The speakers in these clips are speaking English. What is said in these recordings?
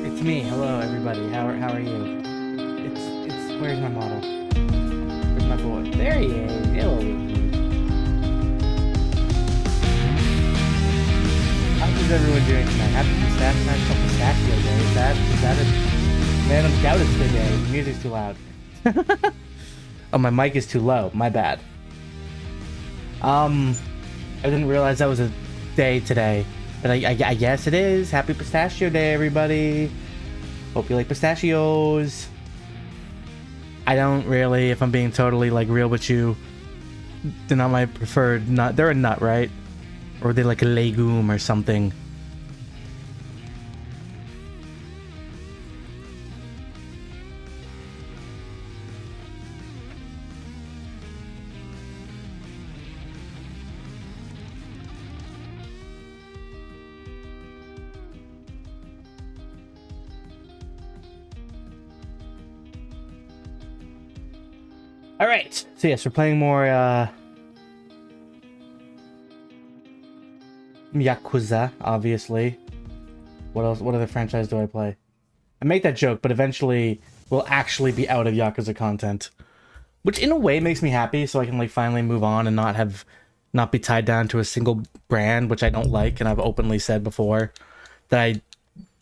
It's me. Hello, everybody. How are you? It's. Where's my model? Where's my boy? There he is. Hello. How's everyone doing tonight? Happy National Pistachio Day. Is that a? Man, I'm doubt it's today. The music's too loud. Oh, my mic is too low. My bad. I didn't realize that was a day today. But I guess it is. Happy Pistachio Day, everybody. Hope you like pistachios. I don't really, if I'm being totally like real with you, they're not my preferred nut. They're a nut, right? Or are they like a legume or something? All right, so yes, we're playing more Yakuza, obviously. What else? What other franchise do I play? I make that joke, but eventually we'll actually be out of Yakuza content, which in a way makes me happy, so I can like finally move on and not be tied down to a single brand, which I don't like, and I've openly said before that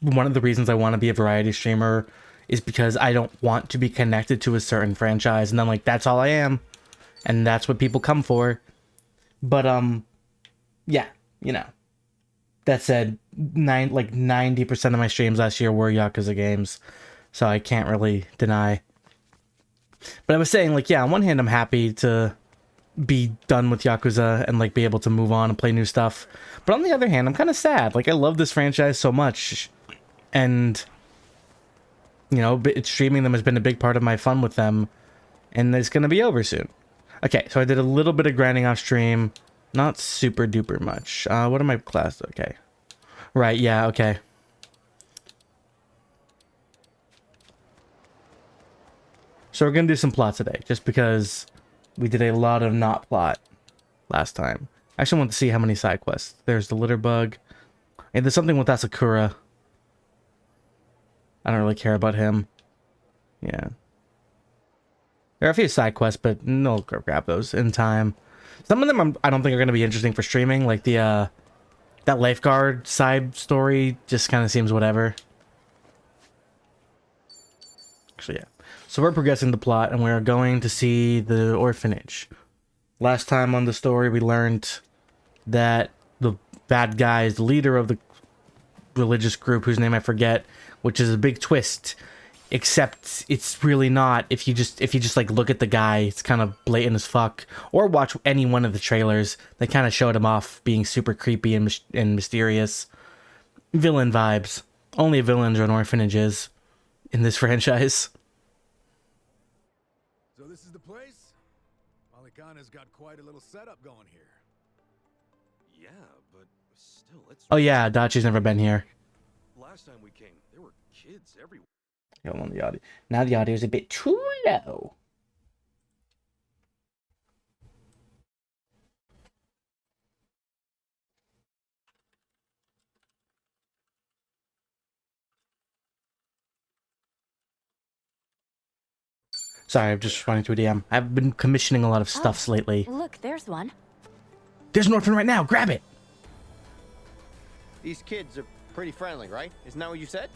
one of the reasons I want to be a variety streamer is because I don't want to be connected to a certain franchise, and I'm like, that's all I am, and that's what people come for. But yeah, you know. That said, 90% of my streams last year were Yakuza games, so I can't really deny. But I was saying, like, yeah, on one hand, I'm happy to be done with Yakuza and like be able to move on and play new stuff. But on the other hand, I'm kind of sad. Like, I love this franchise so much, and you know, streaming them has been a big part of my fun with them, and it's gonna be over soon. Okay, so I did a little bit of grinding off stream, not super duper much. What are my classes? Okay, right, yeah, okay. So we're gonna do some plot today, just because we did a lot of not plot last time. I actually want to see how many side quests. There's the litter bug, and there's something with Asakura. I don't really care about him. Yeah. There are a few side quests, but no, grab those in time. Some of them I don't think are going to be interesting for streaming, like the that lifeguard side story just kind of seems whatever. Actually, yeah. So we're progressing the plot, and we're going to see the orphanage. Last time on the story, we learned that the bad guy is the leader of the religious group, whose name I forget, which is a big twist. Except it's really not. If you just like look at the guy, it's kind of blatant as fuck. Or watch any one of the trailers. They kind of showed him off being super creepy and mysterious. Villain vibes. Only villains run orphanages in this franchise. So this is the place? Malikana's got quite a little setup going here. Yeah, but still, it's... Oh yeah, Dachi's never been here. Last time we came, there were kids everywhere. Got on the audio. Now the audio is a bit too low. Sorry, I'm just running through DM. I've been commissioning a lot of stuffs lately. Look, there's one. There's an orphan right now. Grab it. These kids are pretty friendly, right? Isn't that what you said?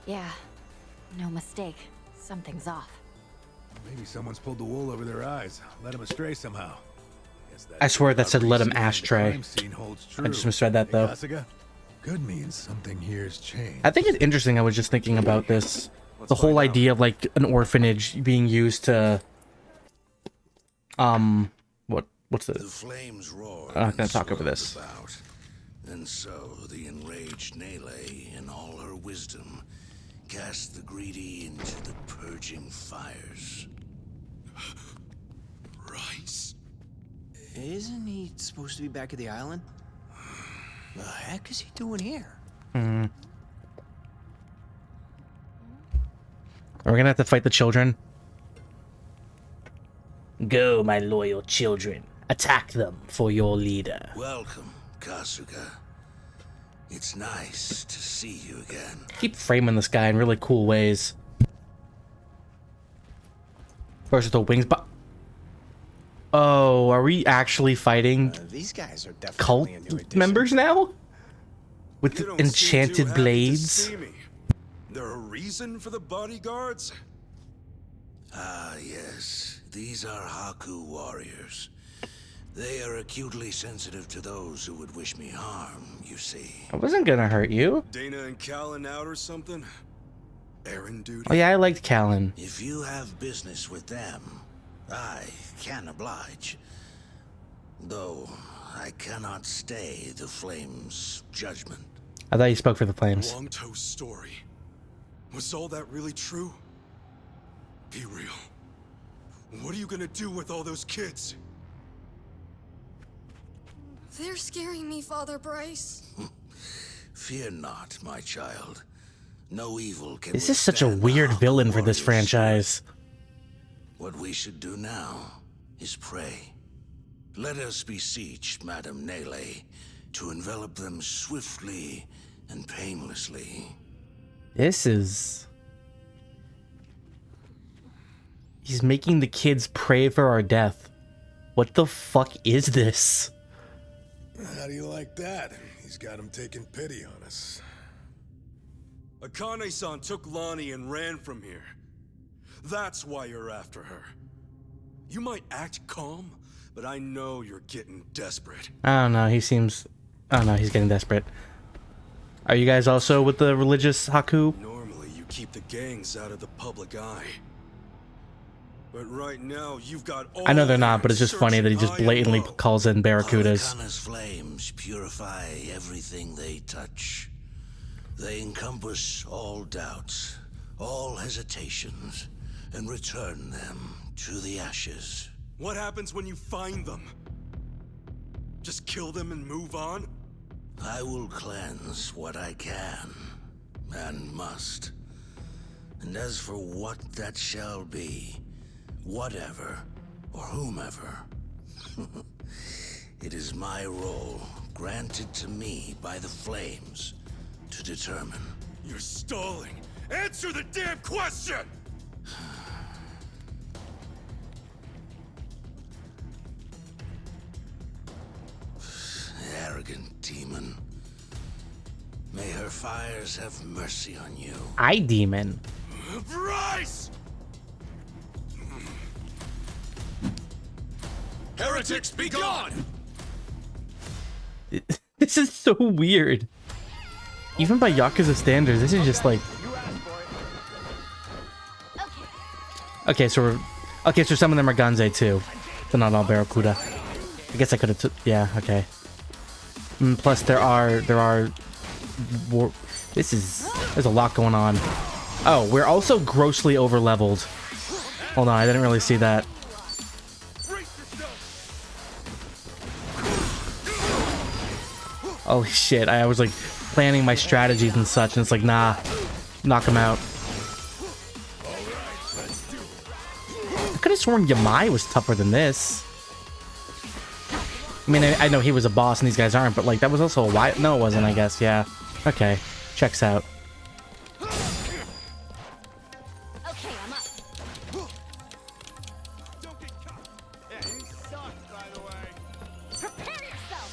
Yeah, no mistake. Something's off. Maybe someone's pulled the wool over their eyes, led them astray somehow. I swear that said let him ashtray. I just misread that though. Could mean something here's changed. I think it's interesting. I was just thinking about this. The whole idea of like an orphanage being used to what's The this? flames roared. I'm not gonna and talk over swirled this. about. And so the enraged Nele, in all her wisdom, cast the greedy into the purging fires. Rice. Isn't he supposed to be back at the island? The heck is he doing here? We're gonna have to fight the children. Go, my loyal children. Attack them for your leader. Welcome, Kasuga. It's nice to see you again. Keep framing this guy in really cool ways. First with the wings, but oh, are we actually fighting These guys are cult definitely a new addition. members now? With You don't seem too enchanted happy to blades? see me. There a reason for the bodyguards? Ah, yes. These are Haku warriors. They are acutely sensitive to those who would wish me harm, you see. I wasn't gonna hurt you. Dana and Callan out or something? Errand duty? Oh yeah, I liked Callan. If you have business with them, I can oblige. Though I cannot stay the Flames' judgment. I thought you spoke for the Flames. Longto's story. Was all that really true? Be real. What are you gonna do with all those kids? They're scaring me, Father Bryce. Fear not, my child. No evil can This is such a withstand the weird Haku villain for this warriors' franchise. What we should do now is pray. Let us beseech Madame Nele to envelop them swiftly and painlessly. This is... He's making the kids pray for our death. What the fuck is this? How do you like that? He's got him taking pity on us. Akane-san took Lonnie and ran from here. That's why you're after her. You might act calm, but I know you're getting desperate. I don't know, he seems... I don't know, he's getting desperate. Are you guys also with the religious Haku? Normally, you keep the gangs out of the public eye. But right now, you've got all I know they're not, but it's just funny that he just searching blatantly high and low. calls in barracudas. Alakana's flames purify everything they touch. They encompass all doubts, all hesitations, and return them to the ashes. What happens when you find them? Just kill them and move on? I will cleanse what I can, and must. And as for what that shall be, whatever, or whomever, it is my role, granted to me by the Flames, to determine. You're stalling. Answer the damn question! Arrogant demon. May her fires have mercy on you. Eye demon. Bryce! Heretics, be gone! This is so weird. Even by Yakuza standards, this is just like... Okay, so some of them are Ganzei too. They're not all Barracuda. I guess I could have yeah, okay. Plus there are there's a lot going on. Oh, we're also grossly over leveled. Hold on, I didn't really see that. Holy shit, I was like planning my strategies and such, and it's like, nah, knock him out. I could have sworn Yamai was tougher than this. I mean, I know he was a boss and these guys aren't, but like, that was also a while. No, it wasn't, I guess, yeah. Okay, checks out. Okay, I'm up. Don't get caught. Yeah, he sucks, by the way. Prepare yourself.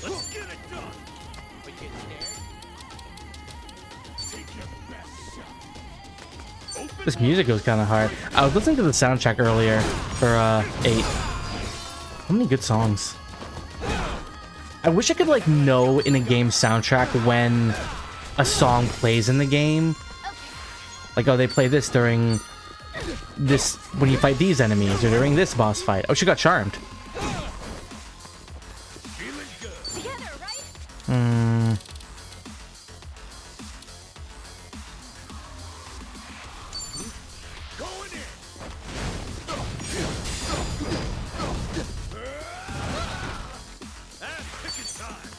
Let's get it done. Take your best shot. This music goes kind of hard. I was listening to the soundtrack earlier for 8. How many good songs? I wish I could like know in a game soundtrack when a song plays in the game. Like, oh, they play this during this when you fight these enemies or during this boss fight. Oh, she got charmed. Together, right? Going in. And picking time.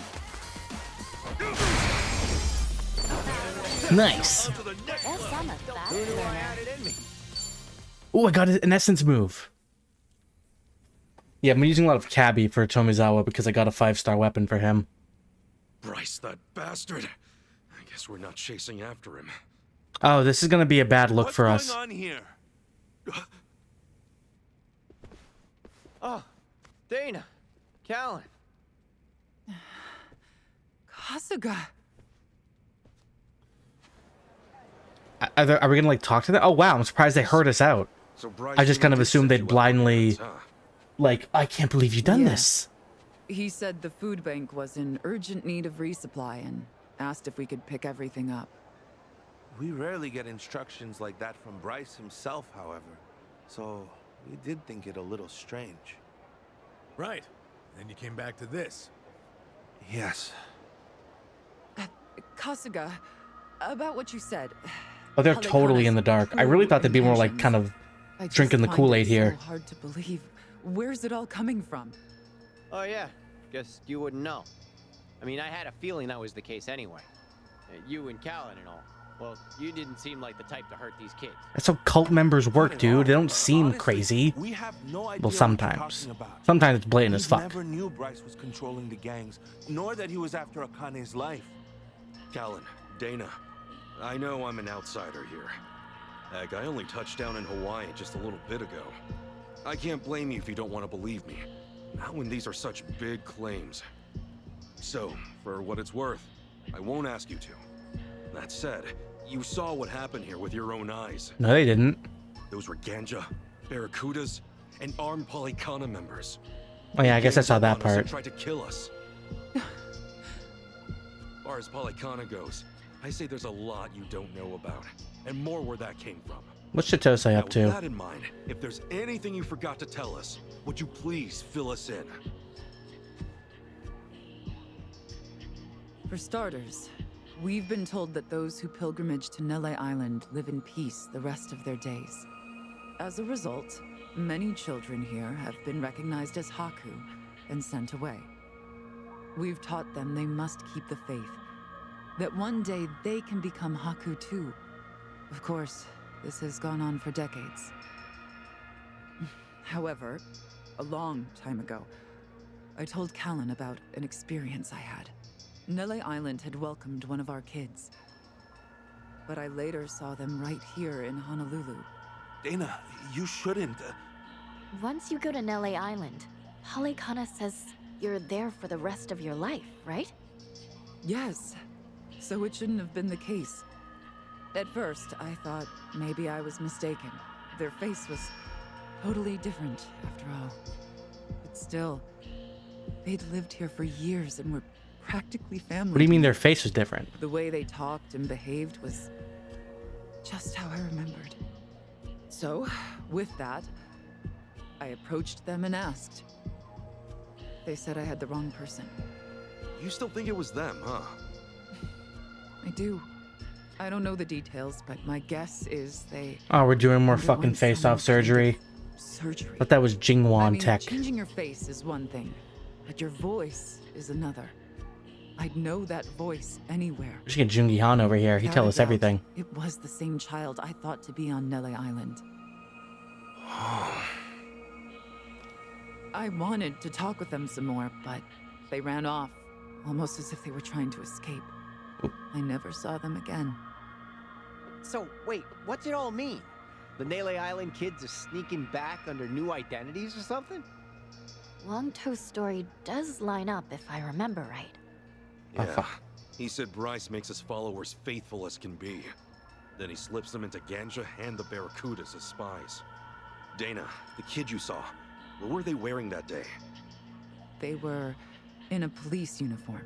Nice. To the next There's level. some of that. Who knew I had it in me? Oh, I got an essence move. Yeah, I'm using a lot of Cabby for Tomizawa because I got a 5-star weapon for him. Bryce, that bastard. I guess we're not chasing after him. Oh, this is gonna be a bad look for us. What's going on here? Oh, Dana, Callan. Kasuga. Are we gonna like talk to them? Oh wow, I'm surprised they heard us out. So Bryce I just kind of really did assumed set they'd you up, blindly, huh? like, I can't believe you've done Yeah. this. He said the food bank was in urgent need of resupply and asked if we could pick everything up. We rarely get instructions like that from Bryce himself, however. So we did think it a little strange. Right. Then you came back to this. Yes. Kasuga, about what you said. Oh, they're Halikana's totally in the dark. I really thought they'd be more like intentions. kind of I just drinking the find Kool-Aid it here. So hard to believe. Where's it all coming from? Oh yeah, guess you wouldn't know. I mean, I had a feeling that was the case anyway. You and Callan and all. Well, you didn't seem like the type to hurt these kids. That's how cult members work, Not at dude. They all. don't seem Honestly, crazy. We have no idea Well, what you're sometimes. talking about. Sometimes it's blatant as We fuck. never knew Bryce was controlling the gangs, nor that he was after Akane's life. Callan, Dana, I know I'm an outsider here. Heck, I only touched down in Hawaii just a little bit ago. I can't blame you if you don't want to believe me. Not when these are such big claims. So, for what it's worth, I won't ask you to. That said, you saw what happened here with your own eyes. No, they didn't. Those were Ganja, Barracudas, and armed Polycana members. Oh yeah, I guess I saw that Gangs upon us and part. tried to kill us. As far as Polycana goes, I say there's a lot you don't know about, and more where that came from. What's Chitose Now, up with to? that in mind, if there's anything you forgot to tell us, would you please fill us in? For starters, we've been told that those who pilgrimage to Nele Island live in peace the rest of their days. As a result, many children here have been recognized as Haku and sent away. We've taught them they must keep the faith, that one day they can become Haku too. Of course, this has gone on for decades. However, a long time ago, I told Callan about an experience I had. Nele Island had welcomed one of our kids, but I later saw them right here in Honolulu. Dana, you shouldn't. Once you go to Nele Island, Polycana says you're there for the rest of your life, right? Yes, so it shouldn't have been the case. At first, I thought maybe I was mistaken. Their face was totally different, after all. But still, they'd lived here for years and were practically family. What do you mean their face was different? The way they talked and behaved was just how I remembered. So, with that, I approached them and asked. They said I had the wrong person. You still think it was them, huh? I do. I don't know the details, but my guess is they... Oh, we're doing more underwent fucking some face-off kind surgery. of Surgery. Thought that was Jingwan I mean, tech. changing your face is one thing, but your voice is another. I'd know that voice anywhere. We should get Jungi Han over here. He'd Without tell a us doubt, everything. It was the same child I thought to be on Nele Island. I wanted to talk with them some more, but they ran off, almost as if they were trying to escape. I never saw them again. So, wait, what's it all mean? The Nele Island kids are sneaking back under new identities or something? Longtoe's story does line up if I remember right. Oh, Yeah. fuck. He said Bryce makes his followers faithful as can be. Then he slips them into Ganja and the Barracudas as spies. Dana, the kid you saw, what were they wearing that day? They were in a police uniform.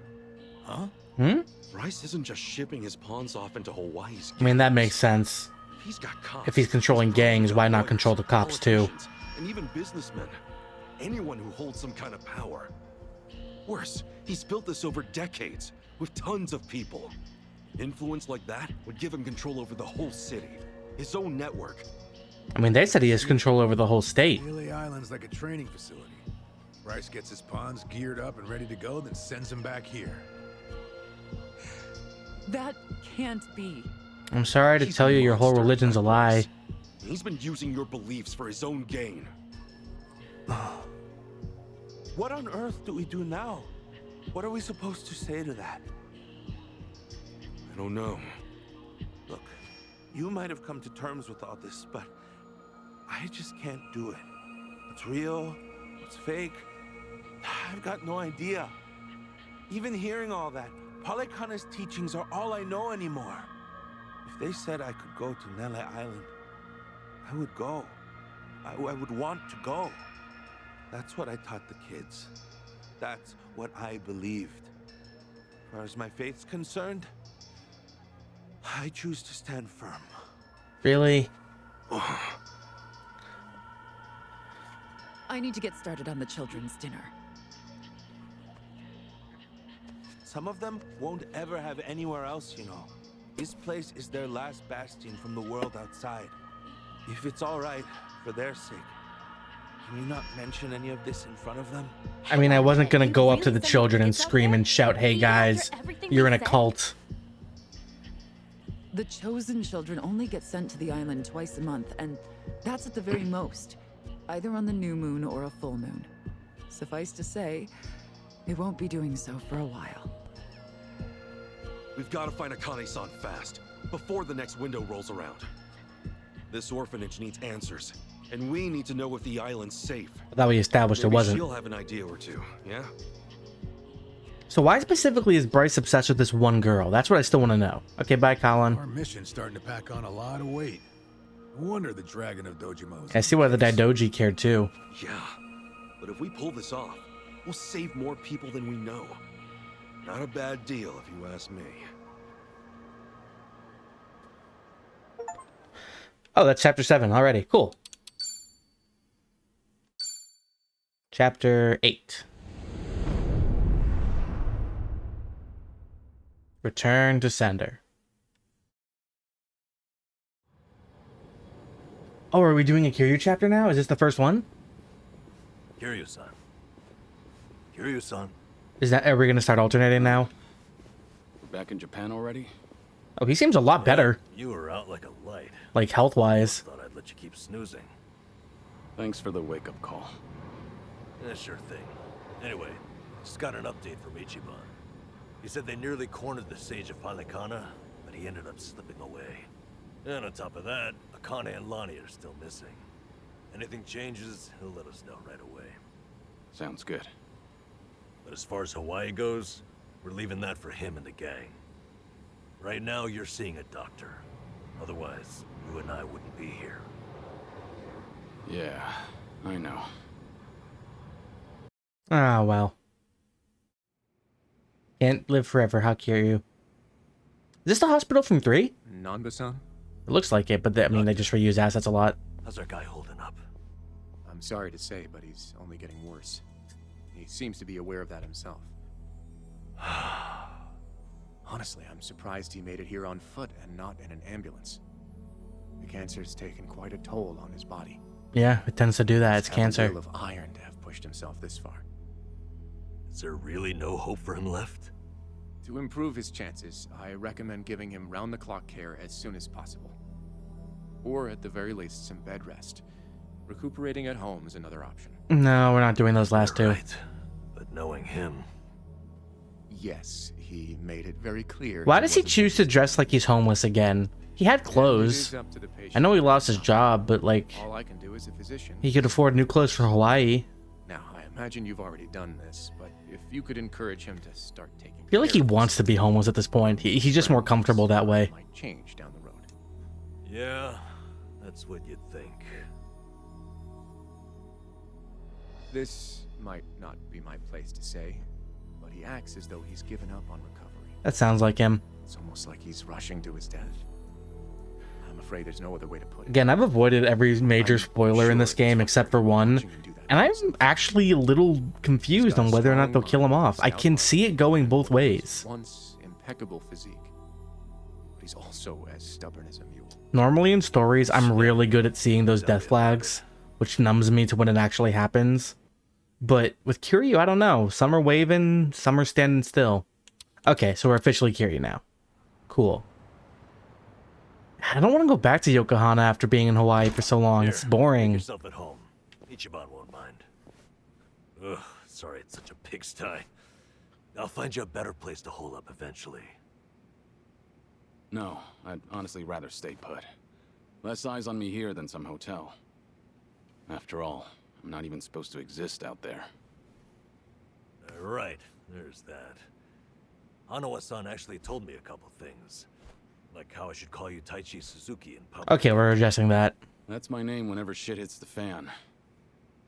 Huh? Hmm? Bryce isn't just shipping his pawns off into Hawaii's. I mean, that gangs. makes sense. If he's got cops, If he's controlling he's probably gangs, got why not lawyers, control the cops too? politicians, and even businessmen. Anyone who holds some kind of power. Worse, he's built this over decades, with tons of people. Influence like that would give him control over the whole city, his own network. I mean, they said he has control over the whole state. Lily Island's like a training facility. Bryce gets his pawns geared up and ready to go, then sends them back here. That can't be. I'm sorry to He's tell you, your whole monster, religion's a that lie. Bryce. He's been using your beliefs for his own gain. What on earth do we do now? What are we supposed to say to that? I don't know. Look, you might have come to terms with all this, but I just can't do it. What's real? What's fake? I've got no idea. Even hearing all that, Polykhana's teachings are all I know anymore. If they said I could go to Nele Island, I would go. I would want to go. That's what I taught the kids. That's what I believed. As far as my faith's concerned, I choose to stand firm. Really? I need to get started on the children's dinner. Some of them won't ever have anywhere else, you know. This place is their last bastion from the world outside. If it's all right, for their sake, can you not mention any of this in front of them? I mean, I wasn't gonna go up to the children and scream and shout, "Hey guys, you're in a cult." The chosen children only get sent to the island twice a month, and that's at the very most, either on the new moon or a full moon. Suffice to say, they won't be doing so for a while. We've got to find Akane-san fast, before the next window rolls around. This orphanage needs answers, and we need to know if the island's safe. I thought we established it Maybe wasn't. she'll have an idea or two, yeah? So why specifically is Bryce obsessed with this one girl? That's what I still want to know. Okay, bye, Colin. Our mission's starting to pack on a lot of weight. No wonder the Dragon of Dojimo's. I see why the Daidoji cared too. Yeah, but if we pull this off, we'll save more people than we know. Not a bad deal, if you ask me. Oh, that's chapter 7 already. Cool. Chapter 8. Return to sender. Oh, are we doing a Kiryu chapter now? Is this the first one? Kiryu-san. Kiryu-san. Is that, are we going to start alternating now? We're back in Japan already? Oh, he seems a lot better. You were out like a light. Like, health-wise. Thought I'd let you keep snoozing. Thanks for the wake-up call. Yeah, sure thing. Anyway, just got an update from Ichiban. He said they nearly cornered the Sage of Polykhana, but he ended up slipping away. And on top of that, Akane and Lonnie are still missing. Anything changes, he'll let us know right away. Sounds good. But as far as Hawaii goes, we're leaving that for him and the gang. Right now, you're seeing a doctor. Otherwise, you and I wouldn't be here. Yeah, I know. Ah, well. Can't live forever, how Kiryu. Is this the hospital from 3? Nanba-san? It looks like it, but I mean, they just reuse assets a lot. How's our guy holding up? I'm sorry to say, but he's only getting worse. He seems to be aware of that himself. Honestly, I'm surprised he made it here on foot and not in an ambulance. The cancer's taken quite a toll on his body. Yeah, it tends to do that. It's He's had cancer. a will of iron to have pushed himself this far. Is there really no hope for him left? To improve his chances, I recommend giving him round-the-clock care as soon as possible. Or at the very least, some bed rest. Recuperating at home is another option. No, we're not doing those last two. Right. But knowing him... Yes, he made it very clear. Why does he choose to dress like he's homeless again? He had clothes. I know he lost his job, but like, all I can do is a physician. he could afford new clothes for Hawaii. Now, I imagine you've already done this, but if you could encourage him to start taking I feel like he wants to be homeless at this point. He's just more comfortable that way. might change down the road. Yeah, that's what you'd think. This might not be my place to say, but he acts as though he's given up on recovery. That sounds like him. It's almost like he's rushing to his death. I'm afraid there's no other way to put it. Again, I've avoided every major spoiler in this game except for one, and I'm actually a little confused on whether or not they'll kill him off. I can see it going both ways. Once impeccable physique, but he's also as stubborn as a mule. Normally in stories, I'm really good at seeing those death flags, which numbs me to when it actually happens. But with Kiryu, I don't know. Some are waving, some are standing still. Okay, so we're officially Kiryu now. Cool. I don't want to go back to Yokohama after being in Hawaii for so long. It's boring. Make yourself at home. Ichiban won't mind. Ugh, sorry it's such a pigsty. I'll find you a better place to hole up eventually. No, I'd honestly rather stay put. Less eyes on me here than some hotel. After all, I'm not even supposed to exist out there. Right, there's that. Hanawa-san actually told me a couple things. Like how I should call you Taichi Suzuki in public. Okay, we're addressing that. That's my name whenever shit hits the fan.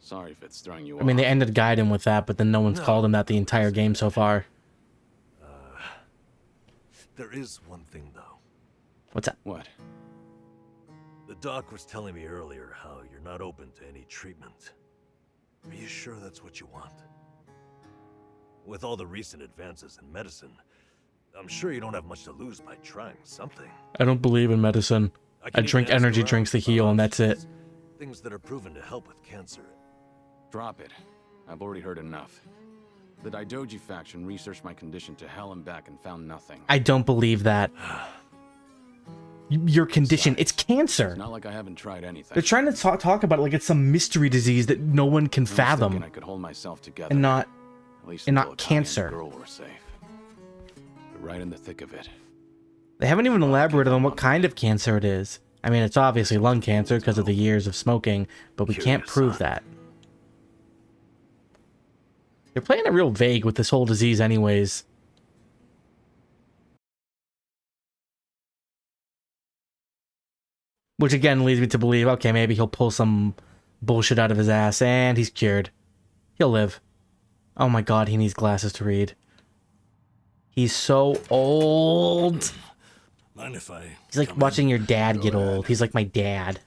Sorry if it's throwing you off. I mean, they ended Gaiden with that, but then no one's called him that the entire game so far. There is one thing, though. What's that? What? The doc was telling me earlier how you're not open to any treatment. Are you sure that's what you want? With all the recent advances in medicine, I'm sure you don't have much to lose by trying something. I don't believe in medicine. I drink energy drinks to heal, and that's it. Things that are proven to help with cancer. Drop it. I've already heard enough. The Daidoji faction researched my condition to hell and back and found nothing. I don't believe that. Your condition, it's cancer. It's not like I haven't tried anything. They're trying to talk about it like it's some mystery disease that no one can fathom. I could hold myself together. And not, At least and until not Connie and the cancer. girl were safe. We're right in the thick of it. They haven't even elaborated on what kind of cancer it is. I mean, it's obviously lung cancer because of the years of smoking, but we can't prove that. They're playing it real vague with this whole disease anyways. Which again leads me to believe, okay, maybe he'll pull some bullshit out of his ass and he's cured. He'll live. Oh my god, he needs glasses to read. He's so old. Mind if I... He's like watching your dad get old. He's like my dad.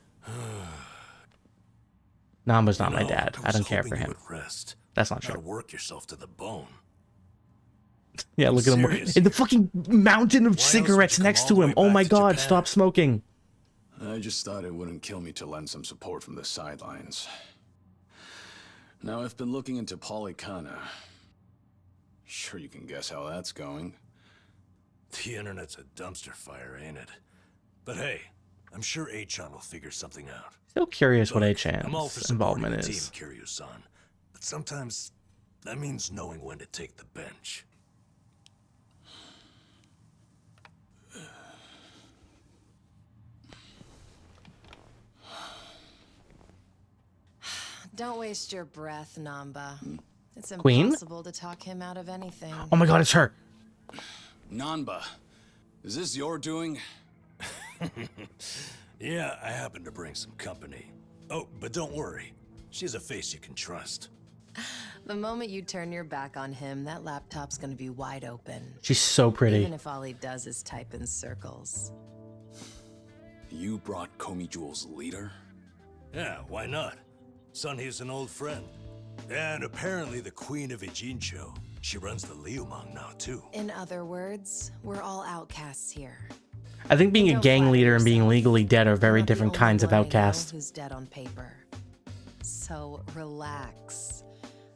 Namba's not my dad. I don't care for him. That's not true. Work yourself to the bone. Yeah, look at him. In the fucking mountain of cigarettes next to him. Oh my god, stop smoking. I just thought it wouldn't kill me to lend some support from the sidelines. Now I've been looking into Polycana. Sure you can guess how that's going. The internet's a dumpster fire, ain't it? But hey, I'm sure A-chan will figure something out. Still curious what I'm all for A-chan's supporting involvement the is. team, Kiryu-san. But sometimes that means knowing when to take the bench. Don't waste your breath, Namba. It's Queen? impossible to talk him out of anything. Oh my god, it's her. Nanba, is this your doing? Yeah, I happen to bring some company. Oh, but don't worry. She's a face you can trust. The moment you turn your back on him, that laptop's gonna be wide open. She's so pretty. Even if all he does is type in circles. You brought Komi Jewel's leader? Yeah, why not? Sunhee's an old friend. And apparently the Queen of Ijincho. She runs the Liumang now, too. In other words, we're all outcasts here. I think being a gang leader and being legally dead are very different kinds of outcasts. Who's dead on paper. So relax.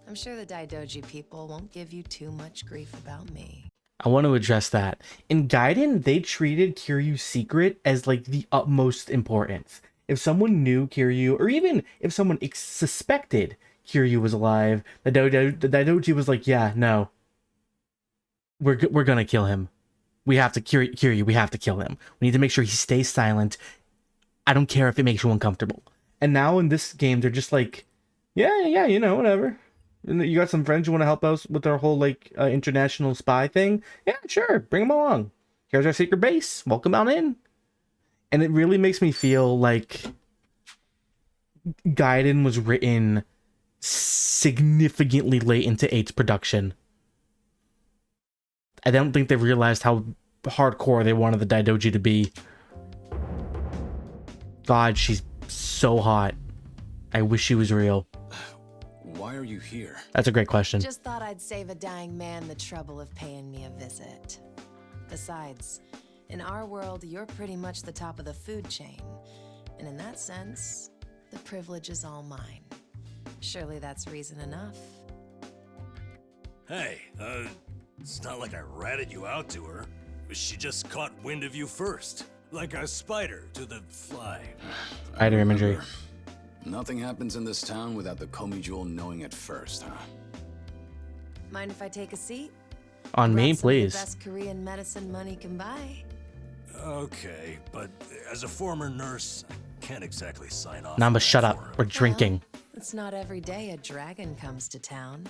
I'm sure the Daidoji people won't give you too much grief about me. I want to address that. In Gaiden, they treated Kiryu's secret as like the utmost importance. If someone knew Kiryu, or even if someone suspected Kiryu was alive, the Daidoji was like, yeah, no. We're gonna kill him. We have to, Kiryu, we have to kill him. We need to make sure he stays silent. I don't care if it makes you uncomfortable. And now in this game, they're just like, yeah, you know, whatever. And you got some friends you want to help us with our whole, like, international spy thing? Yeah, sure, bring them along. Here's our secret base. Welcome on in. And it really makes me feel like Gaiden was written significantly late into 8's production. I don't think they realized how hardcore they wanted the Daidoji to be. God, she's so hot. I wish she was real. Why are you here? That's a great question. Just thought I'd save a dying man the trouble of paying me a visit. Besides, in our world, you're pretty much the top of the food chain. And in that sense, the privilege is all mine. Surely that's reason enough. Hey, it's not like I ratted you out to her. She just caught wind of you first. Like a spider to the fly. Spider imagery. Nothing happens in this town without the Komi Jewel knowing it first, huh? Mind if I take a seat? On me, Grab some of the please. best Korean medicine money can buy. Okay, but as a former nurse, I can't exactly sign off. Namba, shut up. We're drinking. It's not every day a dragon comes to town.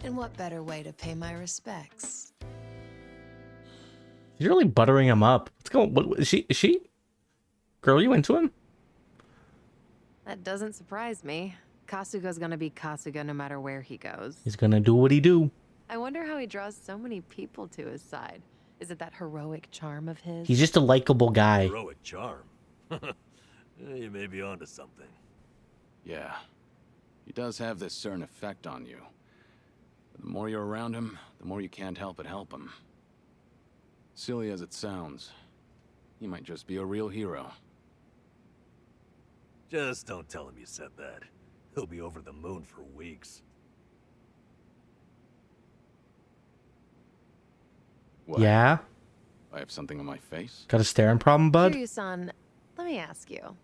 And what better way to pay my respects? You're really buttering him up. What's going? What is she? Is she? Girl, you into him? That doesn't surprise me. Kasuga's gonna be Kasuga no matter where he goes. He's gonna do what he do. I wonder how he draws so many people to his side. Is it that heroic charm of his? He's just a likable guy. Heroic charm. You may be onto something. Yeah. He does have this certain effect on you. But the more you're around him, the more you can't help but help him. Silly as it sounds, he might just be a real hero. Just don't tell him you said that. He'll be over the moon for weeks. What? Yeah? I have something on my face? Got a staring problem, bud? Kiryu-san, let me ask you.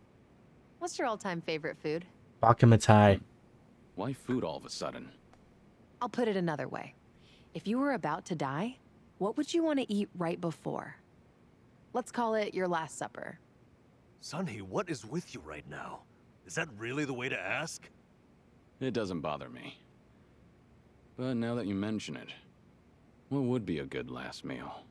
What's your all-time favorite food? Bakumatai. Why food all of a sudden? I'll put it another way. If you were about to die, what would you want to eat right before? Let's call it your last supper. Sunny, what is with you right now? Is that really the way to ask? It doesn't bother me. But now that you mention it, what would be a good last meal?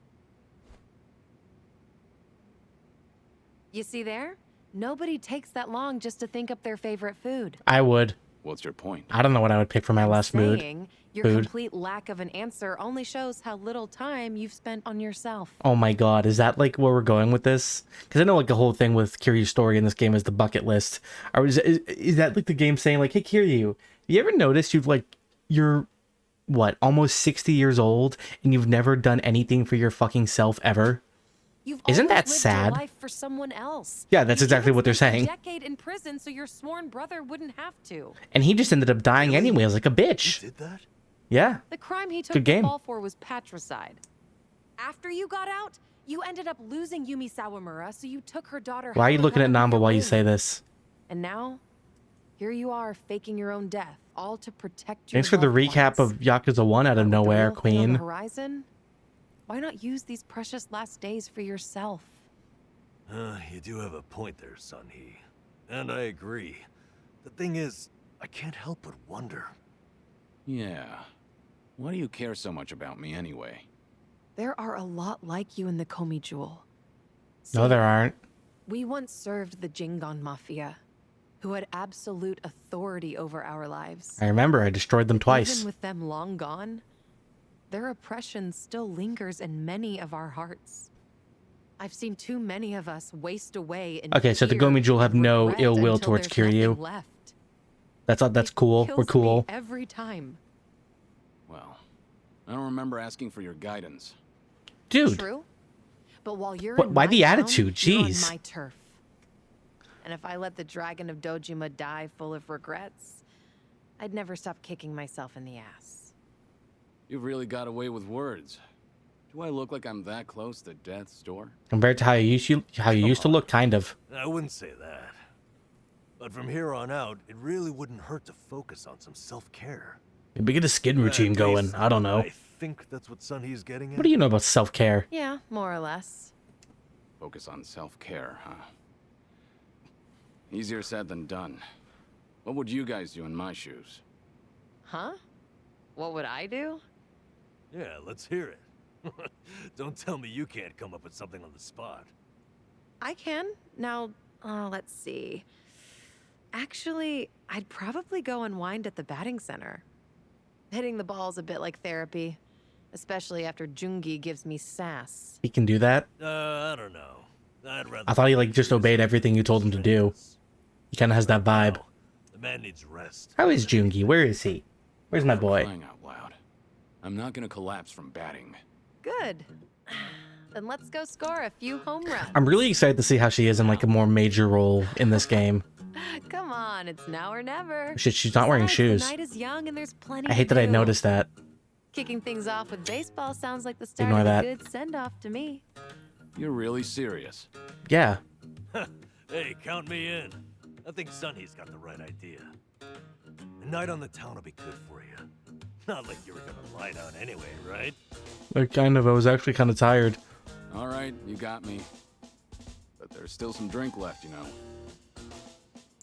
You see there? Nobody takes that long just to think up their favorite food. I would. What's your point? I don't know what I would pick for my last mood. Saying, your Food. complete lack of an answer only shows how little time you've spent on yourself. Oh my god, is that like where we're going with this? Because I know like the whole thing with Kiryu's story in this game is the bucket list. Or is that like the game saying like, hey Kiryu, you ever noticed you're what, almost 60 years old and you've never done anything for your fucking self ever? Isn't that sad? Your life for someone else. Yeah, that's exactly what they're saying. A decade in prison so your sworn brother wouldn't have to. And he just ended up dying anyway, like a bitch. Did that? Yeah. The crime he took Good the game. fall for was patricide. After you got out, you ended up losing Yumi Sawamura, so you took her daughter. Why are you Helen looking at home with Namba your while you wing. say this? And now, here you are faking your own death, all to protect your Thanks for the loved recap ones. of Yakuza 1 out of The nowhere, real thing on the Queen. horizon? Why not use these precious last days for yourself? You do have a point there, Sunhee. And I agree. The thing is, I can't help but wonder. Yeah. Why do you care so much about me anyway? There are a lot like you in the Komi Jewel. No, there aren't. We once served the Jingon Mafia, who had absolute authority over our lives. I remember I destroyed them twice. Even with them long gone, their oppression still lingers in many of our hearts. I've seen too many of us waste away in Okay, so the fear Gomi Jewel have and no regret ill will until towards there's nothing Kiryu. left. That's cool. We're Kills cool. me every time. Well, I don't remember asking for your guidance. Dude. True. But while you're What- in why my the town, attitude? you're on Jeez. my turf. And if I let the dragon of Dojima die full of regrets, I'd never stop kicking myself in the ass. You've really got away with words. Do I look like I'm that close to death's door? Compared to how you used to look, kind of. I wouldn't say that. But from here on out, it really wouldn't hurt to focus on some self-care. Maybe get a skin routine going. I don't know. I think that's what Sunhee's getting at. What do you know about self-care? Yeah, more or less. Focus on self-care, huh? Easier said than done. What would you guys do in my shoes? Huh? What would I do? Yeah, let's hear it. Don't tell me you can't come up with something on the spot. I can. Now, let's see. Actually, I'd probably go unwind at the batting center. Hitting the ball's a bit like therapy, especially after Jungi gives me sass. He can do that? I don't know. I'd rather... I thought he just obeyed everything you told him to do. He kind of has that vibe. The man needs rest. How is Jungi? Where is he? Where's my boy? Crying out loud. I'm not gonna collapse from batting. Good. Then let's go score a few home runs. I'm really excited to see how she is in like a more major role in this game. Come on, it's now or never. Shit, she's not wearing Besides, shoes. The night is young and there's plenty I hate to that I do. noticed that. Kicking things off with baseball sounds like the start Ignore of that. a good send-off to me. You're really serious? Yeah. Hey, count me in. I think Sunny's got the right idea. A night on the town will be good for you. Not like you were gonna lie down anyway, right? I was actually kind of tired. All right, you got me. But there's still some drink left, you know.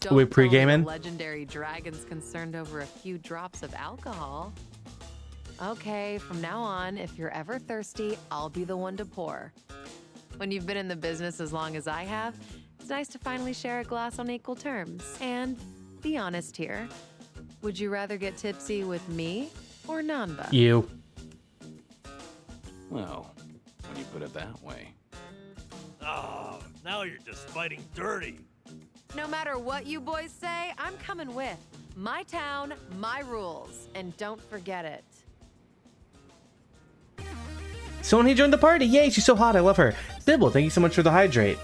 Don't we tell me pre-gaming? the legendary dragon's concerned over a few drops of alcohol. Okay, from now on, if you're ever thirsty, I'll be the one to pour. When you've been in the business as long as I have, it's nice to finally share a glass on equal terms. And be honest here. Would you rather get tipsy with me or Nanba? You. Well, when you put it that way. Oh, now you're just fighting dirty. No matter what you boys say, I'm coming with. My town, my rules. And don't forget it. Someone joined the party. Yay, she's so hot. I love her. Sybil, thank you so much for the hydrate.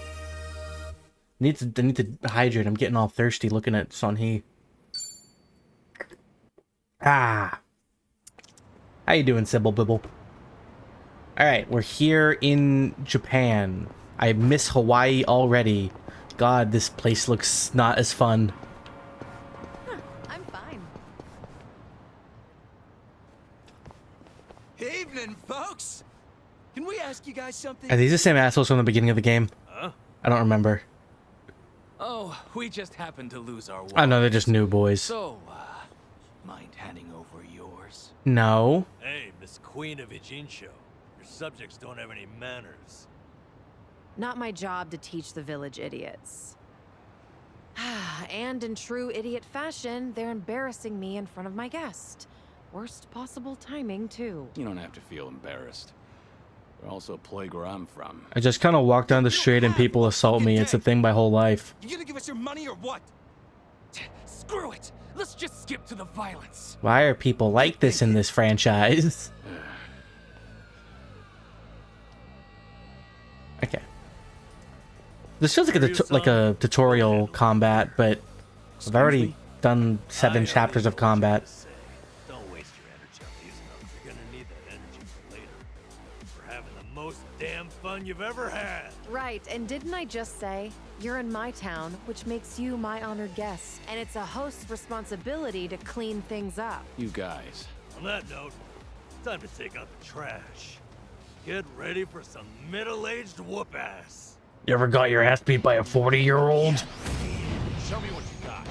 I need to hydrate. I'm getting all thirsty looking at Sonhee. Ah. How you doing, Sybil Bibble? Alright, we're here in Japan. I miss Hawaii already. God, this place looks not as fun. I'm fine. Evening, folks. Can we ask you guys something? Are these the same assholes from the beginning of the game? Huh? I don't remember. Oh, we just happened to lose our I know they're just new boys. So, mind handing over yours? No. Hey, Miss Queen of Ijincho, your subjects don't have any manners. Not my job to teach the village idiots. And in true idiot fashion, they're embarrassing me in front of my guest. Worst possible timing, too. You don't have to feel embarrassed. They're also a plague where I'm from. I just kind of walk down the street and people assault me. It's a thing my whole life. You gonna give us your money or what? Screw it. Let's just skip to the violence. Why are people like this in this franchise? Okay. This feels like a tutorial combat, but I've already done 7 chapters of combat. Don't waste your energy on these numbers. You're gonna need that energy for later. For having the most damn fun you've ever had. Right, and didn't I just say, you're in my town, which makes you my honored guest, and it's a host's responsibility to clean things up. You guys. On that note, it's time to take out the trash. Get ready for some middle-aged whoop-ass. You ever got your ass beat by a 40-year-old? Show me what you got.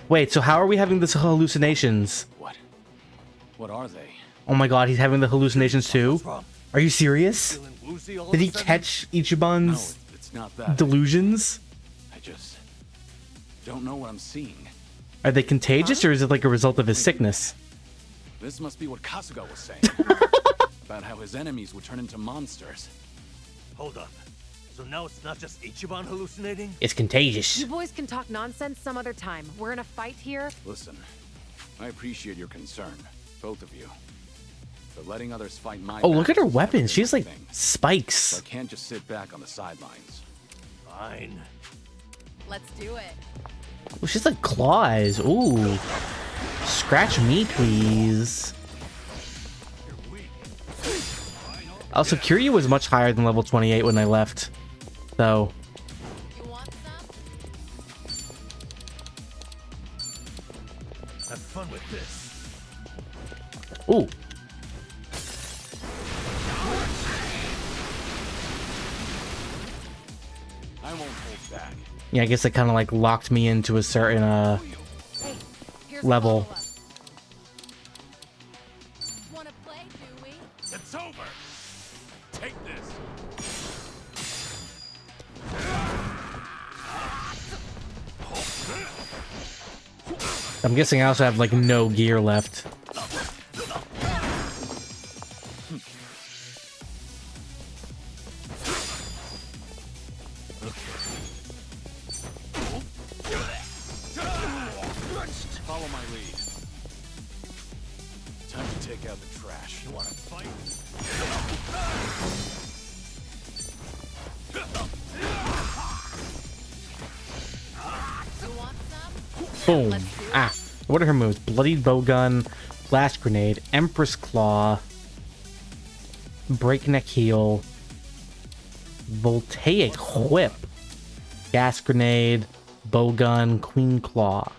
Wait, so how are we having these hallucinations? What are they? Oh my god, he's having the hallucinations too? Are you serious? Did he catch Ichiban's It's not that. delusions? I just don't know what I'm seeing. Are they contagious or is it like a result of his sickness? This must be what Kasuga was saying. About how his enemies would turn into monsters. Hold up. So now it's not just Ichiban hallucinating? It's contagious. You boys can talk nonsense some other time. We're in a fight here. Listen, I appreciate your concern, both of you. But letting others fight my Oh, look at her battles is weapons. never She has been like my thing. spikes. So I can't just sit back on the sidelines. Fine. Let's do it. Oh, she's like claws. Ooh. Scratch me, please. Also, Kiryu was much higher than level 28 when I left. So. Have fun with this. Ooh. I won't hold back. Yeah, I guess it kind of like locked me into a certain level. Wanna play, do we? It's over. Take this. I'm guessing I also have like no gear left. Follow my lead. Time to take out the trash. You want to fight? Boom. Ah. What are her moves? Bloodied Bowgun, Blast Grenade, Empress Claw, Breakneck Heel, Voltaic Whip, Gas Grenade, Bowgun, Queen Claw.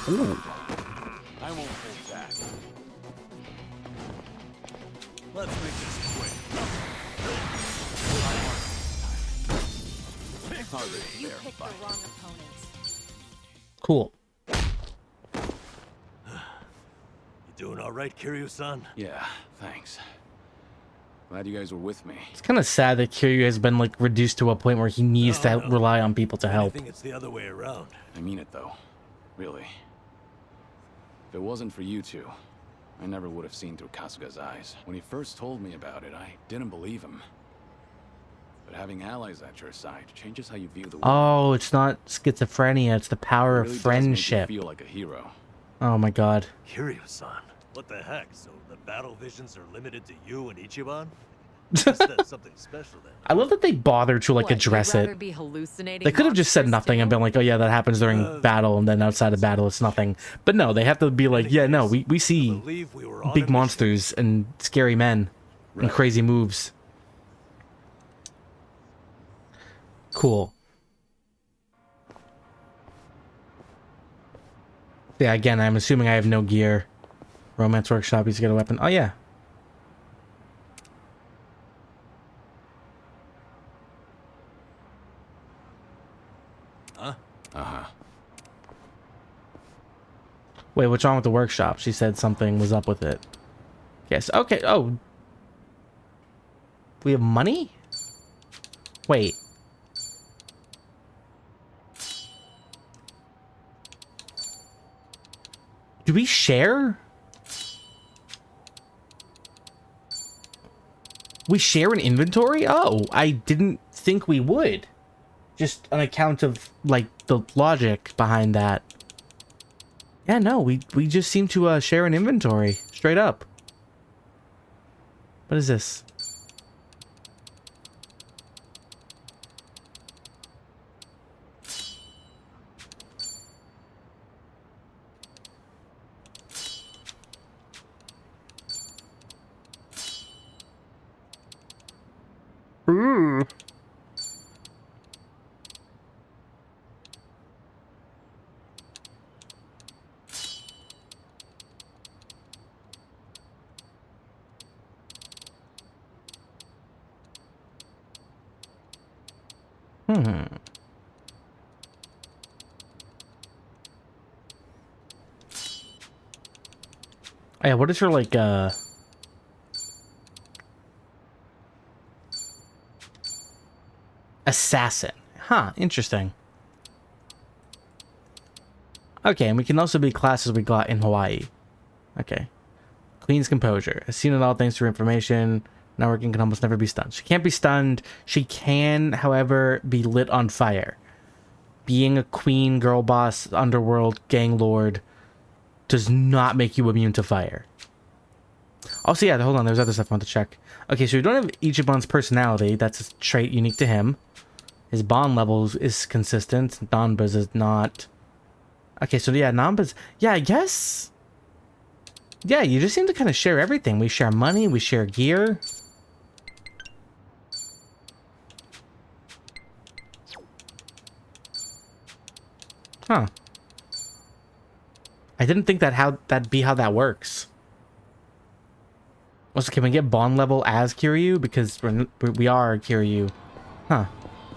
Ooh. I won't hold back. Let's make this quick. You picked the wrong opponent. Cool. You doing all right, Kiryu-san? Yeah, thanks. Glad you guys were with me. It's kind of sad that Kiryu has been like reduced to a point where he needs to rely on people to help. I think it's the other way around. I mean it though. Really. If it wasn't for you two, I never would have seen through Kasuga's eyes. When he first told me about it, I didn't believe him. But having allies at your side changes how you view the world. Oh, it's not schizophrenia, it's the power It of really does friendship. make you feel like a hero. Oh my god. Kiryu-san, what the heck? So the battle visions are limited to you and Ichiban? That's something special then. I love that they bother to like What, you'd address rather it. be hallucinating They could have just said monsters nothing and been like, oh yeah, that happens during battle, and then outside of battle it's nothing. But no, they have to be like, yeah, no, we see Believe we were on a big mission. monsters and scary men and crazy moves. Cool. Yeah, again, I'm assuming I have no gear. Romance Workshop, you to get a weapon. Oh yeah. Huh? Uh-huh. Wait, what's wrong with the workshop? She said something was up with it. Yes. Okay. Oh. We have money? Wait. Do we share? We share an inventory? Oh, I didn't think we would. Just on account of, like, the logic behind that. Yeah, no, we just seem to share an inventory. Straight up. What is this? Ooh. Hmm. Yeah, what is her, like, assassin? Huh, interesting. Okay, and we can also be classes we got in Hawaii. Okay. Queen's composure. Has seen it all thanks to her information. Networking can almost never be stunned. She can't be stunned. She can, however, be lit on fire. Being a queen, girl boss, underworld, gang lord does not make you immune to fire. Also, yeah, hold on. There's other stuff I want to check. Okay, so we don't have Ichiban's personality. That's a trait unique to him. His bond levels is consistent. Nanba's is not. Okay, so yeah, Nanba's... Yeah, I guess... Yeah, you just seem to kind of share everything. We share money. We share gear. Huh. I didn't think that'd be how that works. Also, can we get bond level as Kiryu? Because we are Kiryu. Huh.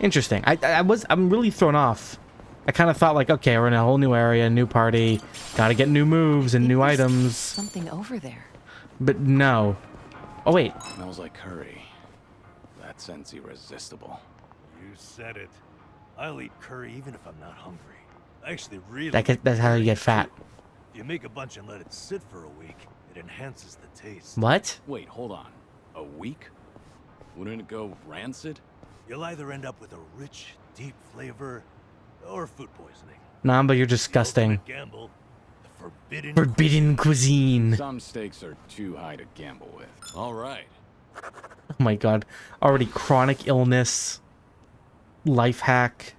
Interesting. I'm really thrown off. I kind of thought like, okay, we're in a whole new area, new party, gotta get new moves and new items. Something over there. But no. Oh wait. Smells like curry. That scent's irresistible. You said it. I'll eat curry even if I'm not hungry. I actually really. That's how you get fat. If you make a bunch and let it sit for a week, it enhances the taste. What? Wait, hold on. A week? Wouldn't it go rancid? You'll either end up with a rich, deep flavor, or food poisoning. Namba, you're disgusting. Gamble, the forbidden cuisine. Some stakes are too high to gamble with. All right. Oh my god. Already chronic illness. Life hack.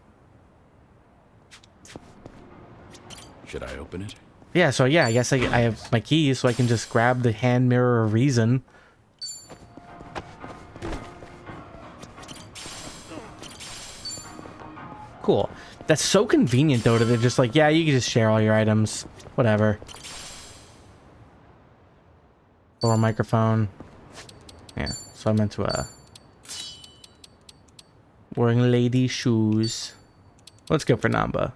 Should I open it? Yeah, so yeah, I guess I have my keys, so I can just grab the hand mirror of reason. Cool. That's so convenient, though, that they're just like, yeah, you can just share all your items. Whatever. Lower microphone. Yeah, so I'm into wearing lady shoes. Let's go for Namba.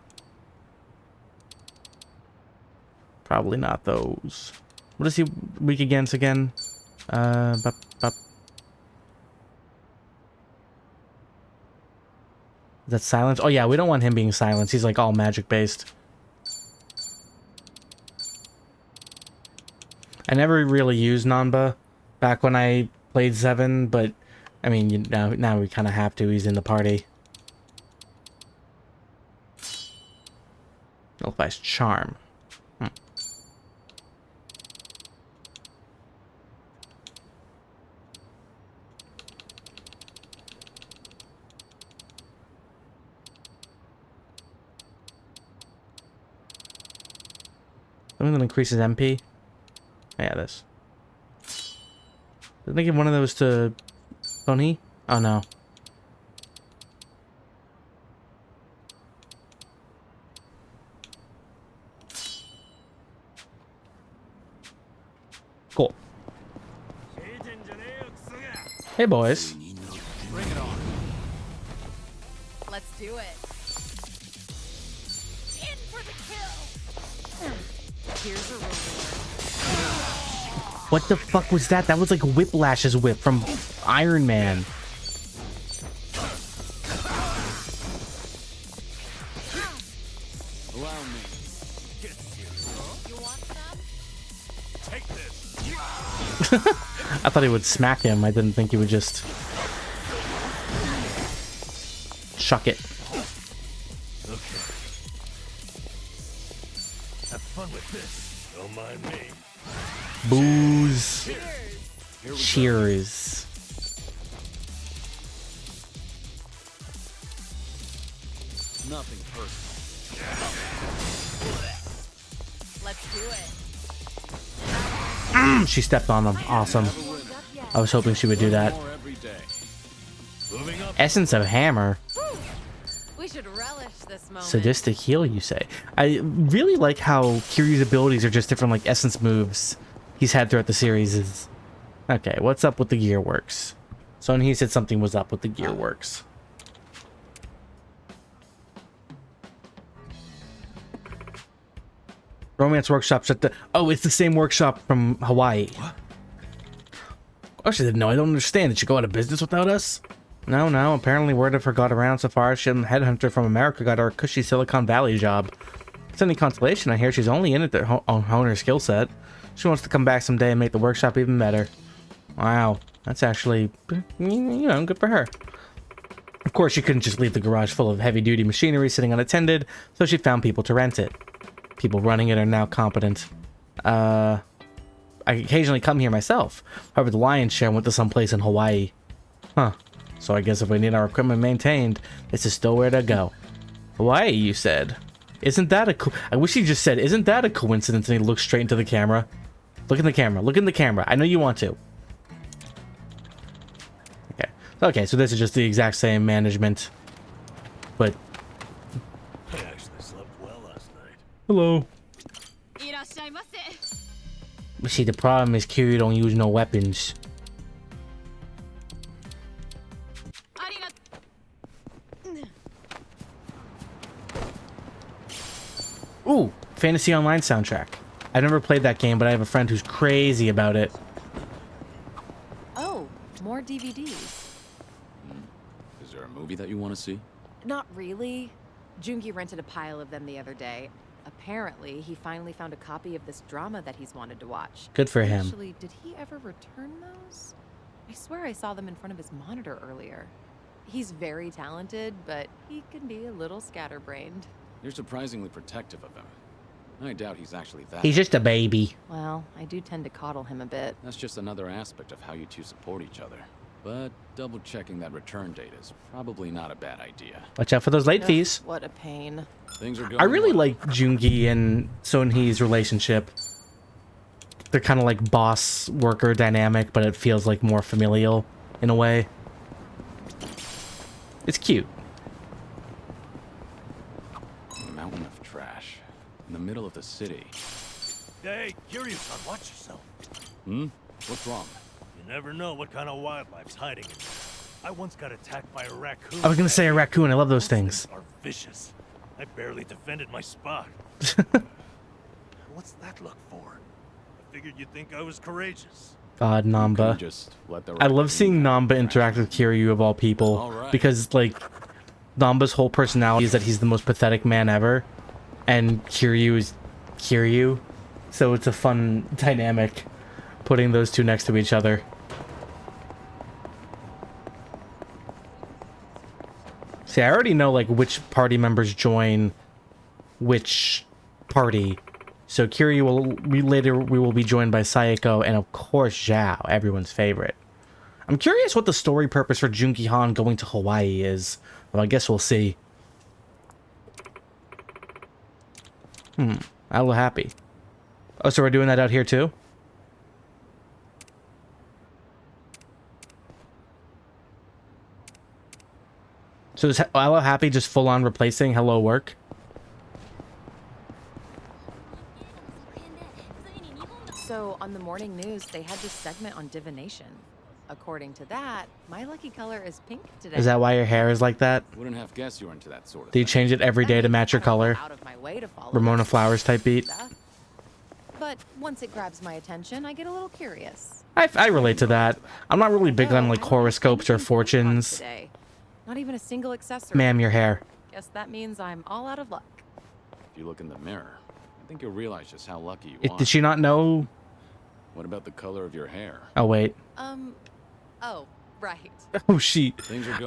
Probably not those. What is he weak against again? Bup, bup. Is that silence? Oh yeah, we don't want him being silenced. He's like all magic based. I never really used Namba back when I played 7, but I mean, now we kind of have to. He's in the party. Nullifies charm. Something that increases MP. Yeah, this. Didn't I give one of those to Tony? Oh no. Cool. Hey boys. Bring it on. Let's do it. In for the kill. Here's a reward. What the fuck was that? That was like Whiplash's whip from Iron Man. Allow me. You want some? Take this. I thought he would smack him. I didn't think he would just chuck it. Okay. Have fun with this. Don't mind me. Booze. Cheers. Nothing personal. Let's do it. She stepped on him. Awesome. I was hoping she would do that. Essence of Hammer. We should relish this moment. Sadistic heal, you say? I really like how Kiryu's abilities are just different, like essence moves he's had throughout the series. Okay, what's up with the gear works? So when he said something was up with the gear works. Romance workshops at the... Oh, it's the same workshop from Hawaii. What? Oh, she didn't know. I don't understand. Did she go out of business without us? No. Apparently word of her got around so far, she and the headhunter from America got her a cushy Silicon Valley job. If it's any consolation, I hear she's only in it to hone her skill set. She wants to come back someday and make the workshop even better. Wow. That's actually, you know, good for her. Of course, she couldn't just leave the garage full of heavy-duty machinery sitting unattended, so she found people to rent it. People running it are now competent. I occasionally come here myself. However, the lion's share went to someplace in Hawaii. Huh. So I guess if we need our equipment maintained, this is still where to go. Hawaii, you said? Isn't that a I wish he just said, isn't that a coincidence? And he looks straight into the camera. Look in the camera. Look in the camera. I know you want to. Okay. Okay, so this is just the exact same management. But... I actually slept well last night. Hello. See, the problem is Kiryu don't use no weapons. Ooh, Fantasy Online soundtrack. I've never played that game, but I have a friend who's crazy about it. Oh, more DVDs. Is there a movie that you want to see? Not really. Jungi rented a pile of them the other day. Apparently, he finally found a copy of this drama that he's wanted to watch. Good for him. Actually, did he ever return those? I swear I saw them in front of his monitor earlier. He's very talented, but he can be a little scatterbrained. You're surprisingly protective of him. I doubt he's actually that. He's just a baby. Well, I do tend to coddle him a bit. That's just another aspect of how you two support each other. But double-checking that return date is probably not a bad idea. Watch out for those late fees. What a pain. Things are going I really well. like Jungi and Sonhee's relationship. They're kind of like boss-worker dynamic, but it feels like more familial in a way. It's cute. Mountain of trash. in the middle of the city. Hey, Kiryu-san, watch yourself. Hmm? What's wrong? You never know what kind of wildlife's hiding in there. I once got attacked by a raccoon. I was gonna say a raccoon. I love those things. Are vicious. I barely defended my spot. What's that look for? I figured you'd think I was courageous. God, Namba. I love seeing Namba interact with Kiryu of all people, because like Namba's whole personality is that he's the most pathetic man ever, and Kiryu is Kiryu, so it's a fun dynamic putting those two next to each other. See, I already know like which party members join which party. So Kiryu we will be joined by Sayako and of course Zhao, everyone's favorite. I'm curious what the story purpose for Junki Han going to Hawaii is. Well, I guess we'll see. I look happy. Oh, so we're doing that out here too? So is Hello Happy just full on replacing Hello Work? So on the morning news, they had this segment on divination. According to that, my lucky color is pink today. Is that why your hair is like that? Wouldn't have guessed you were into that sort of Do you change it every day to match your color? Out of my way to follow Ramona this Flowers type beat. stuff. But once it grabs my attention, I get a little curious. I relate to that. I'm not really big on like horoscopes or fortunes. Today, not even a single accessory. Ma'am, your hair. Guess that means I'm all out of luck. If you look in the mirror, I think you'll realize just how lucky you are. Did she not know? What about the color of your hair? Oh wait. Oh, right. Oh she.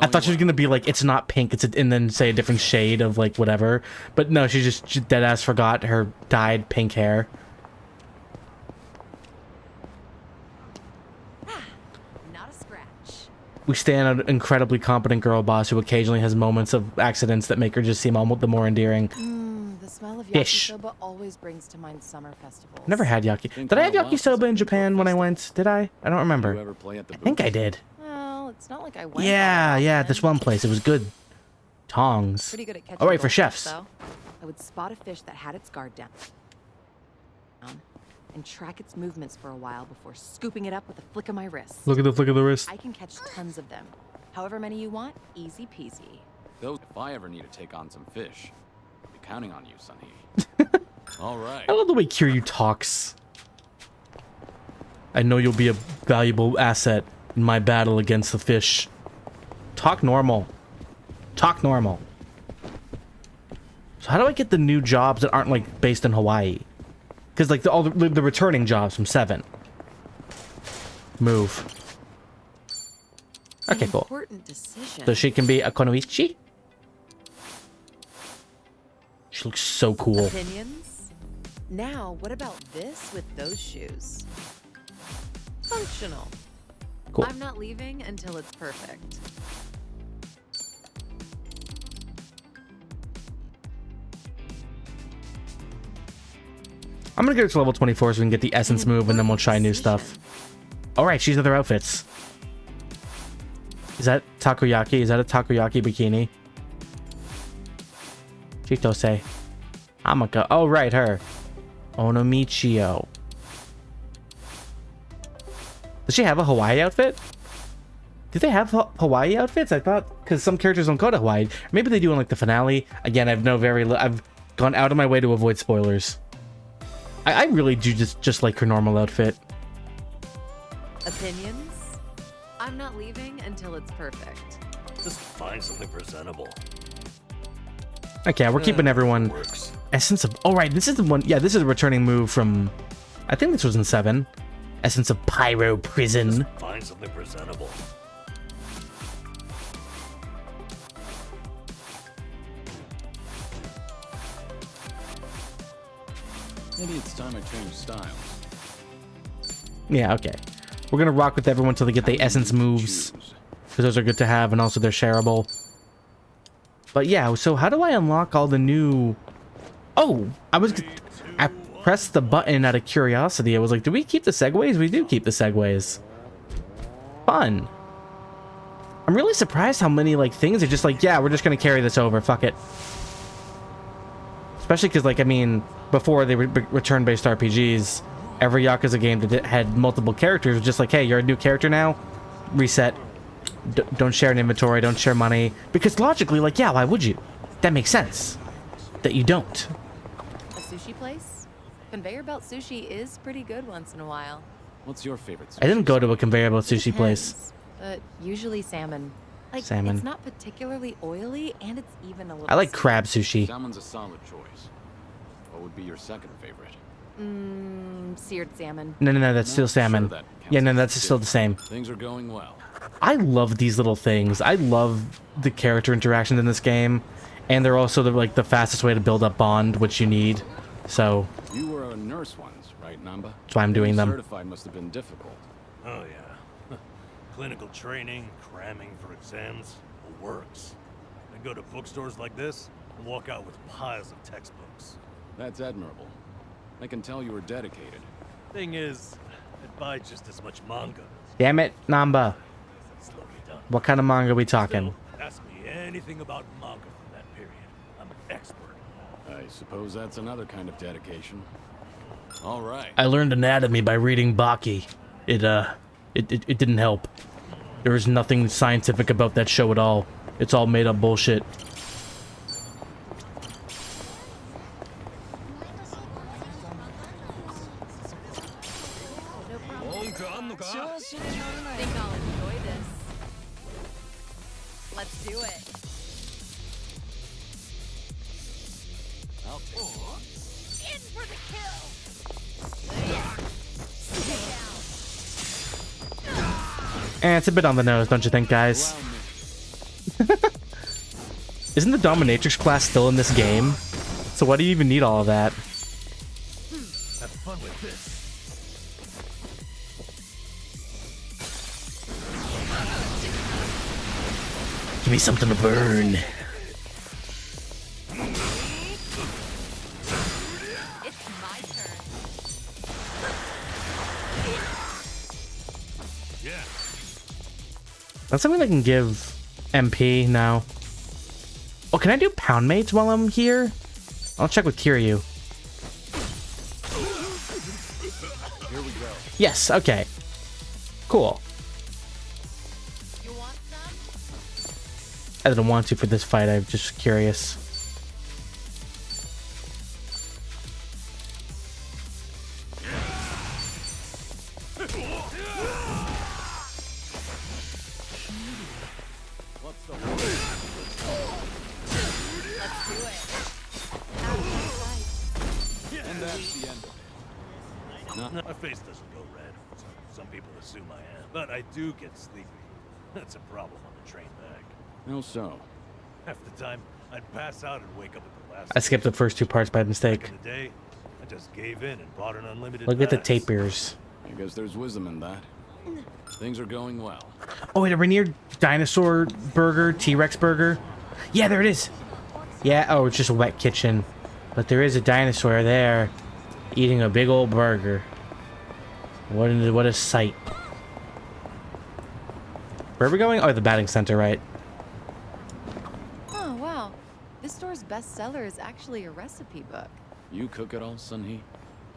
I thought she was gonna be like, it's not pink, it's and then say a different shade of like whatever. But no, she dead ass forgot her dyed pink hair. Not a scratch. We stand an incredibly competent girl boss who occasionally has moments of accidents that make her just seem almost the more endearing. The smell of Fish. yakisoba always brings to mind summer festivals. Never had yaki. Did I have yakisoba in Japan when I went? Did I? I don't remember. I think I did. Well, it's not like I went. Yeah, this one place. It was good. Tongs. Pretty good at catching All right, for goldfish, chefs. though. I would spot a fish that had its guard down and track its movements for a while before scooping it up with a flick of my wrist. Look at the flick of the wrist. I can catch tons of them. However many you want, easy peasy. Though, if I ever need to take on some fish, I'll be counting on you, Sonny. All right. I love the way Kiryu talks. I know you'll be a valuable asset in my battle against the fish. Talk normal. Talk normal. So how do I get the new jobs that aren't like based in Hawaii? Because like all the returning jobs from 7. Move. Okay, cool. Important decision. So she can be a Konoichi? She looks so cool. Opinions? Now, what about this with those shoes? Functional. Cool. I'm not leaving until it's perfect. I'm gonna get her to level 24 so we can get the essence move and then we'll try new stuff. Alright, she's other outfits. Is that takoyaki? Is that a takoyaki bikini? Chitose. Hamaka. Oh, right, her. Onomichio. Does she have a Hawaii outfit? Do they have Hawaii outfits? I thought, because some characters don't go to Hawaii. Maybe they do in like the finale. Again, I've gone out of my way to avoid spoilers. I really do just like her normal outfit. Opinions? I'm not leaving until it's perfect. Just find something presentable. Okay, we're keeping everyone. Essence of. Oh, right. This is the one. Yeah, this is a returning move from. I think this was in 7. Essence of Pyro Prison. Just find something presentable. Maybe it's time I change styles. Yeah, okay. We're gonna rock with everyone till they get the essence moves. Because those are good to have and also they're shareable. But yeah, so how do I unlock all the new... Oh! I pressed the button out of curiosity. I was like, do we keep the segways? We do keep the segways. Fun. I'm really surprised how many like things are just like, yeah, we're just gonna carry this over. Fuck it. Especially because, like, I mean, before they were turn-based RPGs, every Yakuza game that had multiple characters was just like, hey, you're a new character now, reset. Don't share an inventory, don't share money. Because logically, like, yeah, why would you? That makes sense. That you don't. A sushi place? Conveyor belt sushi is pretty good once in a while. What's your favorite sushi? I didn't go to a conveyor belt sushi place. Depends, but usually salmon. Like, Salmon. it's not particularly oily, and it's even a little I like sweet. crab sushi. Salmon's a solid choice. What would be your second favorite? Seared salmon. No, that's still salmon. Sure, that Yeah, no, that's still the same. Things are going well. I love these little things. I love the character interactions in this game, and they're also the fastest way to build up bond, which you need. So You were a nurse once, right, Namba? that's why I'm doing them. Certified must have been difficult. Oh, yeah. Clinical training, cramming for exams, it works. I go to bookstores like this and walk out with piles of textbooks. That's admirable. I can tell you were dedicated. Thing is, I'd buy just as much manga. Damn it, Namba. Slow me down. What kind of manga are we talking? Still, ask me anything about manga from that period. I'm an expert. I suppose that's another kind of dedication. All right. I learned anatomy by reading Baki. It didn't help. There is nothing scientific about that show at all. It's all made up bullshit. Think I'll enjoy this. Let's do it. In for the kill! It's a bit on the nose, don't you think, guys? Isn't the Dominatrix class still in this game? So why do you even need all of that? Have fun with this. Give me something to burn. It's my turn. Yeah. That's something I can give MP now. Oh, can I do pound mates while I'm here? I'll check with Kiryu. Here we go. Yes, okay. Cool. You want some? I didn't want to for this fight, I'm just curious. What's the Let's do it. And that's the end of it. No. My face doesn't go red. Some people assume I am. But I do get sleepy. That's a problem on the train back. How so? Half the time, I'd pass out and wake up at the last. I skipped the first two parts by mistake. Back in the day, I just gave in and bought an unlimited Look at the pass. tapirs. I guess there's wisdom in that. Things are going well. Oh, wait, a Rainier dinosaur burger, T-Rex burger? Yeah, there it is. Yeah, oh, it's just a wet kitchen. But there is a dinosaur there eating a big old burger. What a sight. Where are we going? Oh, the batting center, right? Oh, wow. This store's bestseller is actually a recipe book. You cook it all, Sunhee?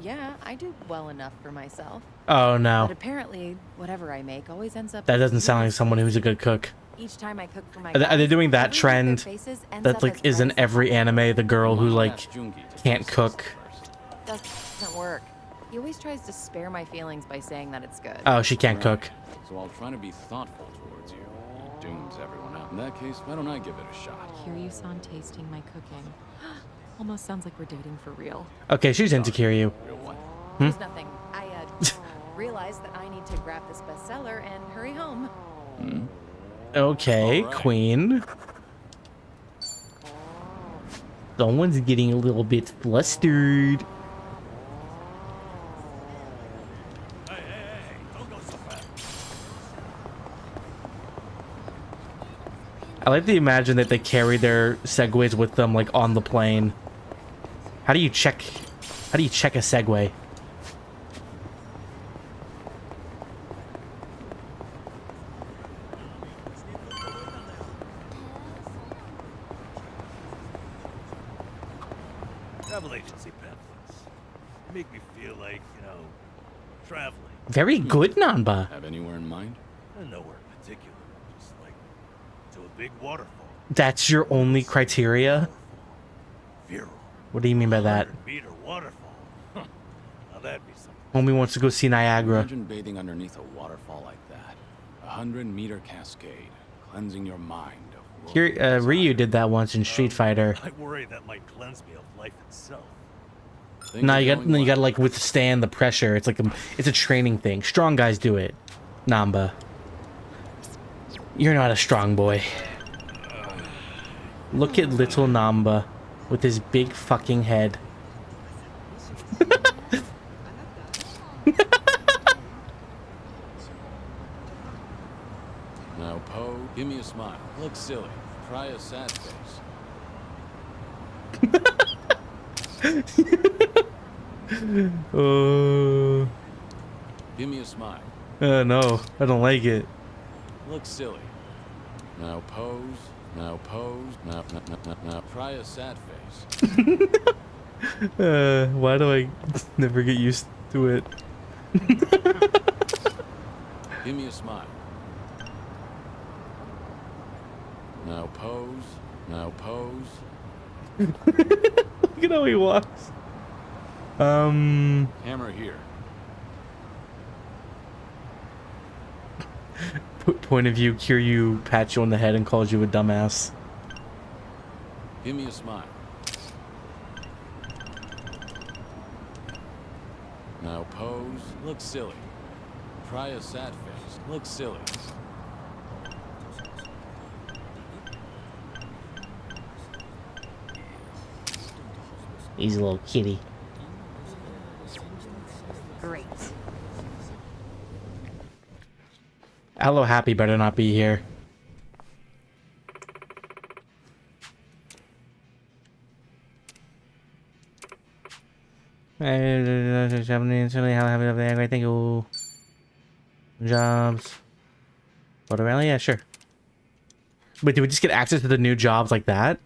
Yeah, I do well enough for myself. Oh, no. But apparently, whatever I make always ends up... That doesn't sound like someone who's a good cook. Each time I cook for my Are they doing that guys, trend their faces ends that up like as is in rice. every anime, the girl who like can't cook? Doesn't work. He always tries to spare my feelings by saying that it's good. Oh, she can't cook. So I'll try to be thoughtful towards you. It dooms everyone out. In that case, why don't I give it a shot? Kiryu-san tasting my cooking. Almost sounds like we're dating for real. Okay, she's into Kiryu. Hmm? There's nothing. I realized that I need to grab this bestseller and hurry home. Okay, Queen. Someone's getting a little bit flustered. I like to imagine that they carry their segways with them, like on the plane. How do you check a segway? Travel agency pamphlets. You know, traveling. Very good, Namba. Have anywhere in mind? Nowhere in particular. Just like to a big waterfall. That's your only criteria? Viral. What do you mean by that? 100-meter waterfall. Huh. Now that'd be something. Homie wants to go see Niagara. Imagine bathing underneath a waterfall like that. 100-meter cascade, cleansing your mind. Here, Ryu did that once in Street Fighter. I worry that might cleanse me of life itself. No, you gotta like withstand the pressure. It's like it's a training thing. Strong guys do it. Namba, you're not a strong boy. Look at little Namba with his big fucking head. Now, Poe, give me a smile. Look silly. Try a sad face. Give me a smile. No, I don't like it. Look silly. Now pose. Now pose. Now try a sad face. Why do I never get used to it? Give me a smile. Now pose. Now pose. Look at how he walks. Hammer here. Point of view, Kiryu pats you on the head and calls you a dumbass. Give me a smile. Now pose. Look silly. Try a sad face. Look silly. He's a little kitty. Great. Hello, Happy better not be here. Instantly, how happy of the thank you. Jobs. What around? Yeah, sure. Wait, did we just get access to the new jobs like that?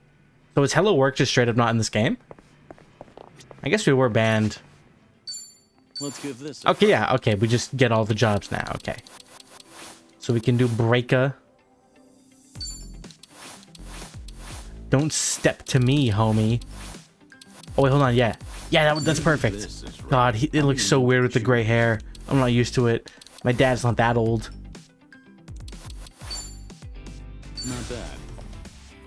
So is Hello Work just straight up not in this game? I guess we were banned. Let's give this a Okay, yeah, okay. We just get all the jobs now. Okay. So we can do Breaker. Don't step to me, homie. Oh, wait, hold on. Yeah. Yeah, that's perfect. God, it looks so weird with the gray hair. I'm not used to it. My dad's not that old. Not bad.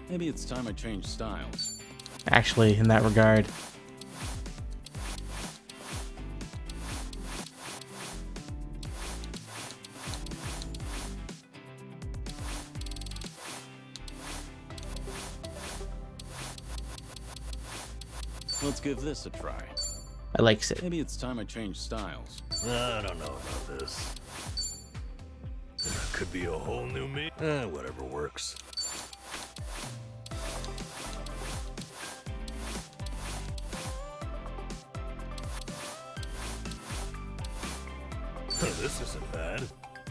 Maybe it's time I change styles. Actually, in that regard. Let's give this a try. I likes it. Maybe it's time I change styles. I don't know about this. Could be a whole new me. Whatever works. This isn't bad.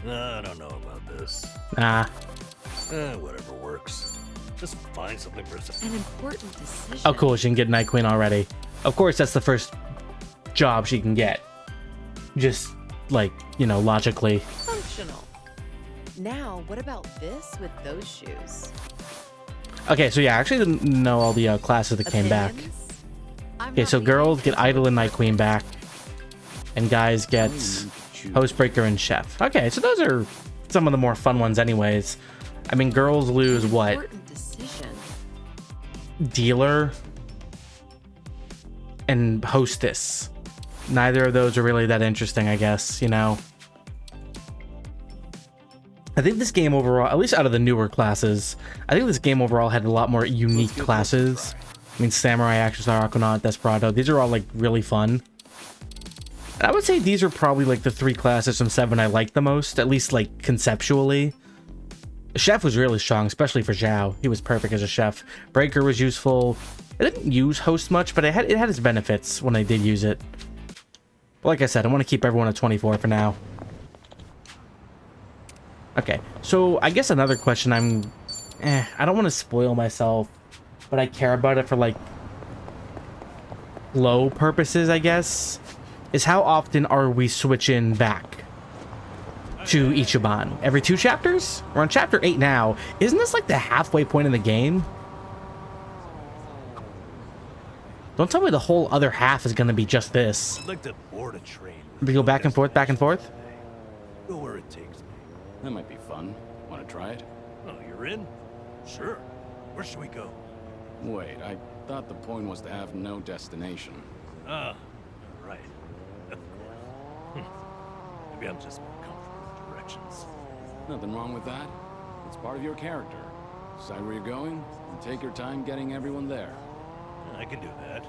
I don't know about this. Nah. Whatever works. Just find something for An important decision. Oh, cool. She can get Night Queen already. Of course, that's the first job she can get. Just, like, you know, logically. Functional. Now, what about this with those shoes? Okay, so yeah, I actually didn't know all the classes that came back. Okay, so girls get Idol and Night Queen back. And guys get Hostbreaker and Chef. Okay, so those are some of the more fun ones anyways. I mean, girls lose what? Dealer and Hostess. Neither of those are really that interesting, I guess, you know. I think this game overall, at least out of the newer classes, I think this game overall had a lot more unique classes. I mean, Samurai, Action Star, Aquanaut, Desperado, these are all like really fun. And I would say these are probably like the 3 classes from 7 I like the most, at least like conceptually. Chef was really strong, especially for Zhao. He was perfect as a chef. Breaker was useful. I didn't use Host much, but it had its benefits when I did use it. But like I said, I want to keep everyone at 24 for now. Okay, so I guess another question I don't want to spoil myself, but I care about it for like low purposes, I guess. is how often are we switching back to Ichiban? Every 2 chapters? We're on chapter 8 now. Isn't this like the halfway point in the game? Don't tell me the whole other half is gonna be just this. I'd like to board a train. We go back and forth, back and forth? Go where it takes me. That might be fun. Want to try it? Oh, you're in? Sure. Where should we go? Wait, I thought the point was to have no destination. Ah, right. Of course. Maybe I'm just more comfortable with directions. Nothing wrong with that. It's part of your character. Decide where you're going, and take your time getting everyone there. I can do that.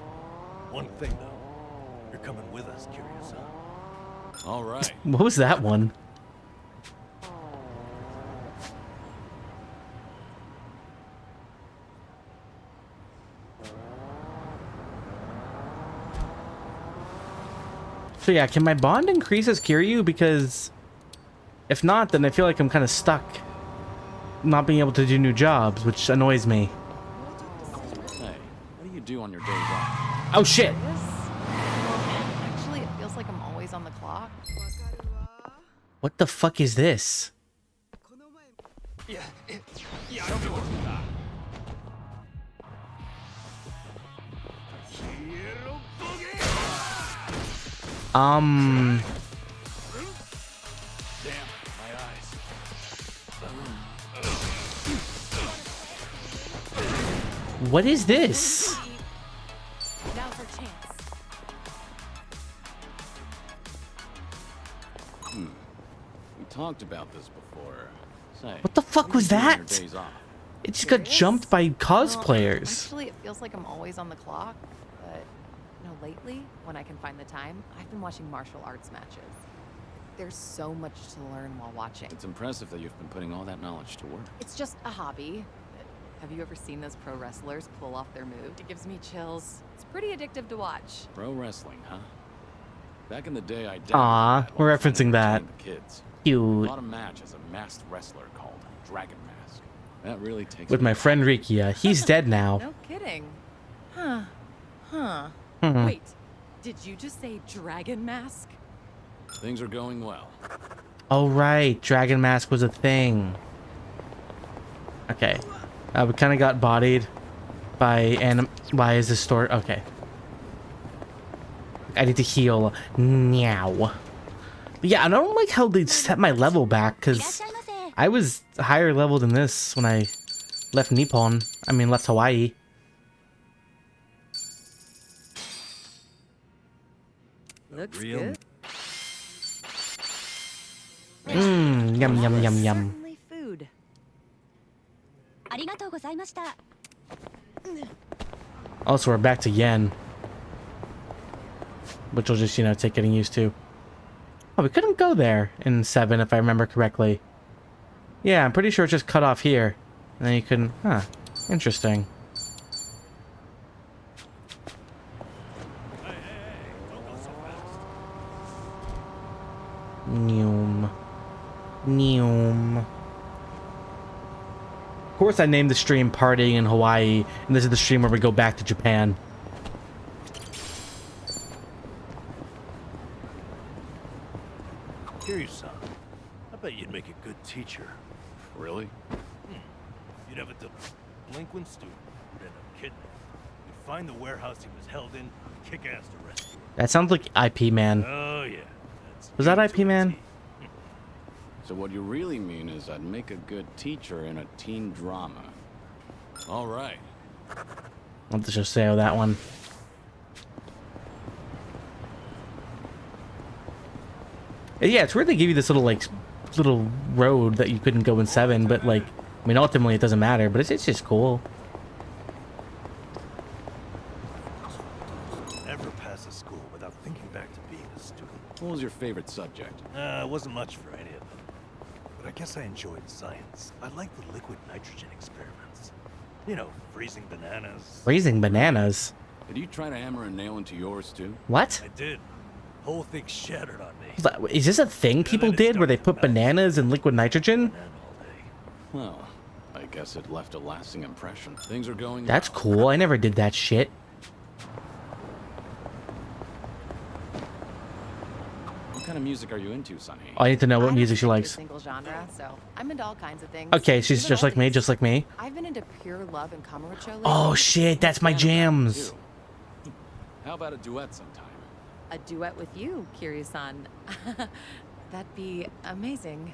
One thing, though. You're coming with us, Curious, huh? All right. What was that one? So yeah, can my bond increase as Kiryu? Because if not, then I feel like I'm kind of stuck not being able to do new jobs, which annoys me. Hey, what do you do on your days off? Oh shit! Actually, it feels like I'm always on the clock. What the fuck is this? Damn, my eyes. What is this? Now's our chance. We talked about this before. Say, What the fuck was do you do on your that? days off? It just got jumped by cosplayers. Actually, it feels like I'm always on the clock, but lately, when I can find the time, I've been watching martial arts matches. There's so much to learn while watching. It's impressive that you've been putting all that knowledge to work. It's just a hobby. Have you ever seen those pro wrestlers pull off their move? It gives me chills. It's pretty addictive to watch. Pro wrestling, huh? Back in the day, I Aw, we're referencing that. the kids. Cute. Fought a match as a masked wrestler called Dragon Mask. That really takes With me my friend Rikia. He's dead now. No kidding. Huh. Huh. Mhm. Wait, did you just say Dragon Mask? Things are going well. Oh right, Dragon Mask was a thing. Okay. We kind of got bodied by Why is this store? Okay. I need to heal now. Yeah, I don't like how they set my level back, because I was higher level than this when I left Nippon. I mean, left Hawaii. Looks Real good. Mmm, yum, yum, yum, yum. Certainly food. Also, we're back to yen. Which will just, you know, take getting used to. Oh, we couldn't go there in 7, if I remember correctly. Yeah, I'm pretty sure it's just cut off here. And then you couldn't... Huh. Interesting. Neum. Neum. Of course I named the stream Partying in Hawaii, and this is the stream where we go back to Japan. Kiryu-san, I bet you'd make a good teacher. Really? You'd have a delinquent student who'd end up kidnapped. You'd find the warehouse he was held in, kick ass to rescue him. That sounds like IP Man. Oh yeah. That's Was that IP Man? So what you really mean is I'd make a good teacher in a teen drama. All right. Let's just say that one. Yeah, it's weird they give you this little, like, little road that you couldn't go in 7, but, like, I mean, ultimately it doesn't matter, but it's just cool. Never pass a school without thinking back to being a student. What was your favorite subject? It wasn't much for any of them. But I guess I enjoyed science. I liked the liquid nitrogen experiments. You know, freezing bananas. Freezing bananas? Did you try to hammer a nail into yours too? What? I did. Whole thing shattered on me. Is this a thing people did where they put bananas in liquid nitrogen? Well, I guess it left a lasting impression. Things are going That's cool. I never did that shit. What kind of music are you into, Sunny? I need to know what music she I don't likes. stick to a single genre, so I'm into all kinds of things. Okay, she's Even just like me, oldies. just like me. I've been into pure love and Kamurocho lately. Oh shit, that's my jams. How about a duet sometime? A duet with you, Kiryu-san. That'd be amazing.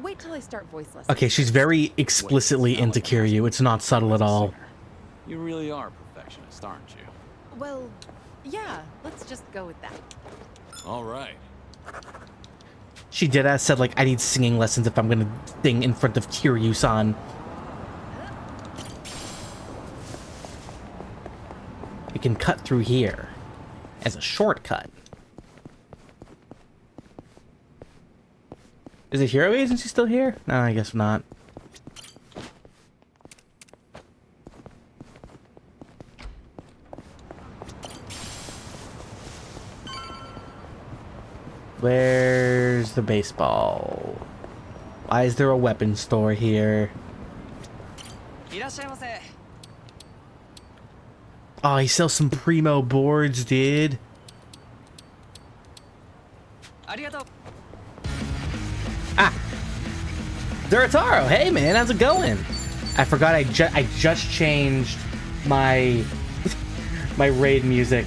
Wait till I start voice lessons. Okay, she's very explicitly into Kiryu. It's not subtle at all. You really are a perfectionist, aren't you? Well, yeah, let's just go with that. All right. She deadass said, like, I need singing lessons if I'm gonna sing in front of Kiryu-san. We can cut through here as a shortcut. Is the hero agency still here? No, I guess not. Where's the baseball? Why is there a weapons store here? Oh, he sells some primo boards, dude. Ah, Durataro, hey man, how's it going? I forgot I just changed my my raid music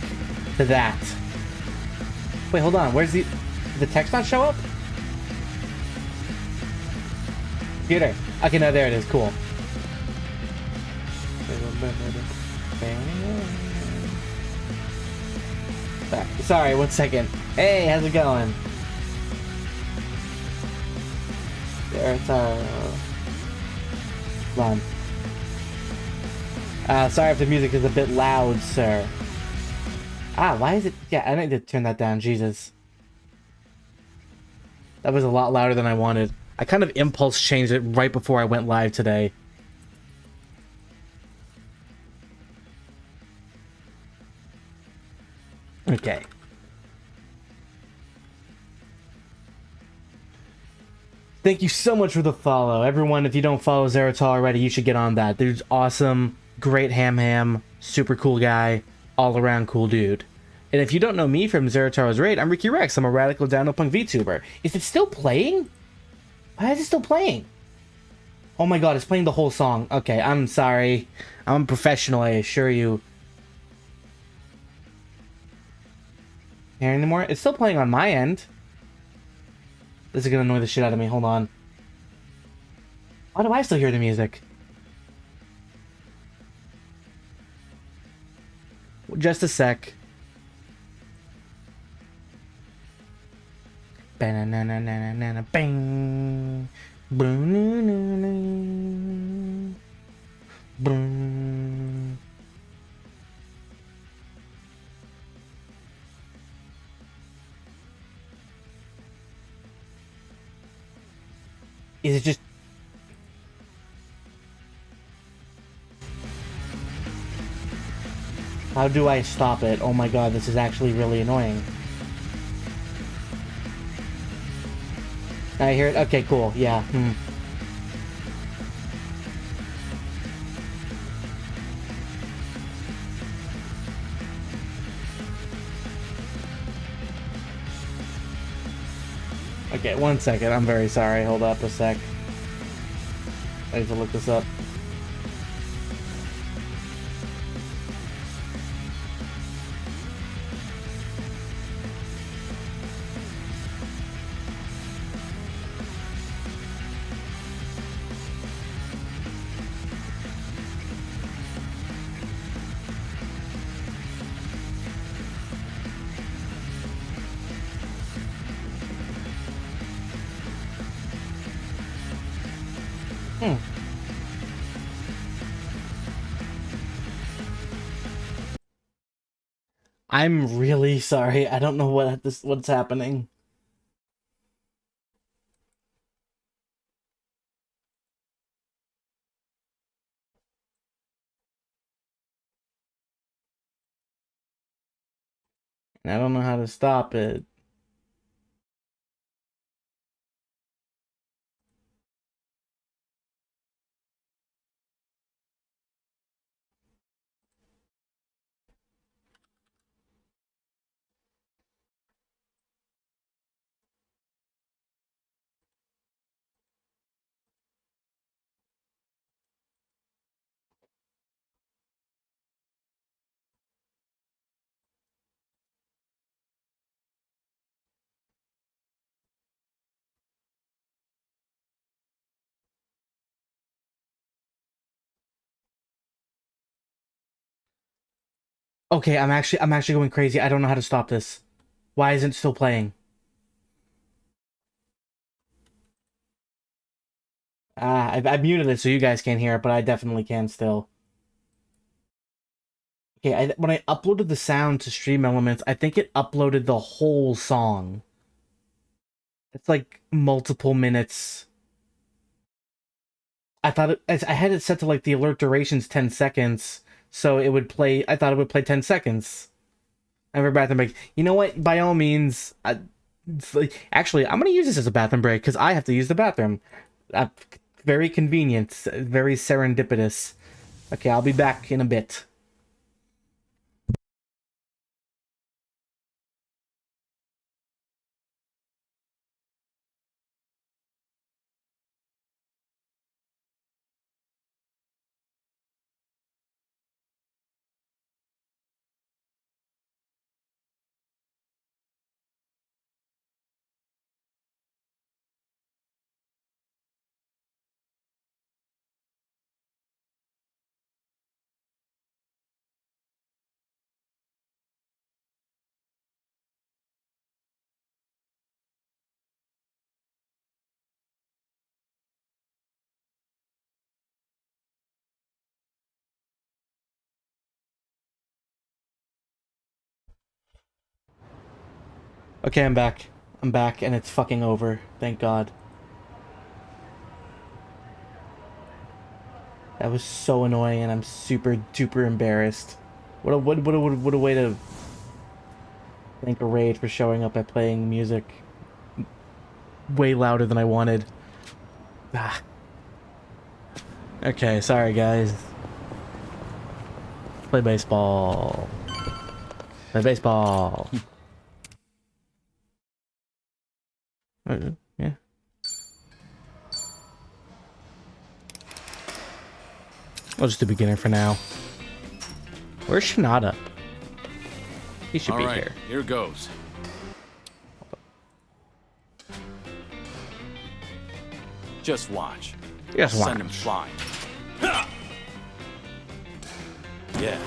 to that. Wait, hold on. Where's the text not show up? Computer. Okay, no, there it is. Cool. Sorry, 1 second. Hey, how's it going? There's Come on. Sorry if the music is a bit loud, sir. Ah, why is it? Yeah, I need to turn that down. Jesus. That was a lot louder than I wanted. I kind of impulse changed it right before I went live today. Okay. Thank you so much for the follow. Everyone, if you don't follow Zeratal already, you should get on that. Dude's awesome. Great ham. Super cool guy. All around cool dude. And if you don't know me from Zerataro's Raid, I'm Ricky Rexx. I'm a radical download punk VTuber. Is it still playing? Why is it still playing? Oh my god, it's playing the whole song. Okay, I'm sorry. I'm a professional, I assure you. Hear anymore? It's still playing on my end. This is gonna annoy the shit out of me. Hold on. Why do I still hear the music? Just a sec. Ba-na-na-na-na-na-na, bang. Boom-na-na-na. Boom. Is it just... How do I stop it? Oh my god, this is actually really annoying. I hear it? Okay, cool. Yeah. Okay, 1 second. I'm very sorry. Hold up a sec. I need to look this up. I'm really sorry. I don't know what's happening. I don't know how to stop it. Okay, I'm actually going crazy. I don't know how to stop this. Why isn't it still playing? I muted it so you guys can't hear it, but I definitely can still. Okay, when I uploaded the sound to Stream Elements, I think it uploaded the whole song. It's like multiple minutes. I had it set to like the alert duration's 10 seconds, so it would play. I thought it would play 10 seconds. Every bathroom break. You know what? By all means, actually, I'm gonna use this as a bathroom break because I have to use the bathroom. Very convenient, very serendipitous. Okay, I'll be back in a bit. Okay, I'm back. I'm back, and it's fucking over. Thank God. That was so annoying, and I'm super duper embarrassed. What a way to thank a raid for showing up at playing music way louder than I wanted. Ah. Okay, sorry guys. Play baseball. Play baseball. Yeah. I'll just do beginner for now. Where's Shinada? He should be here. Here goes. Just watch. Just watch. Send him flying. Yeah.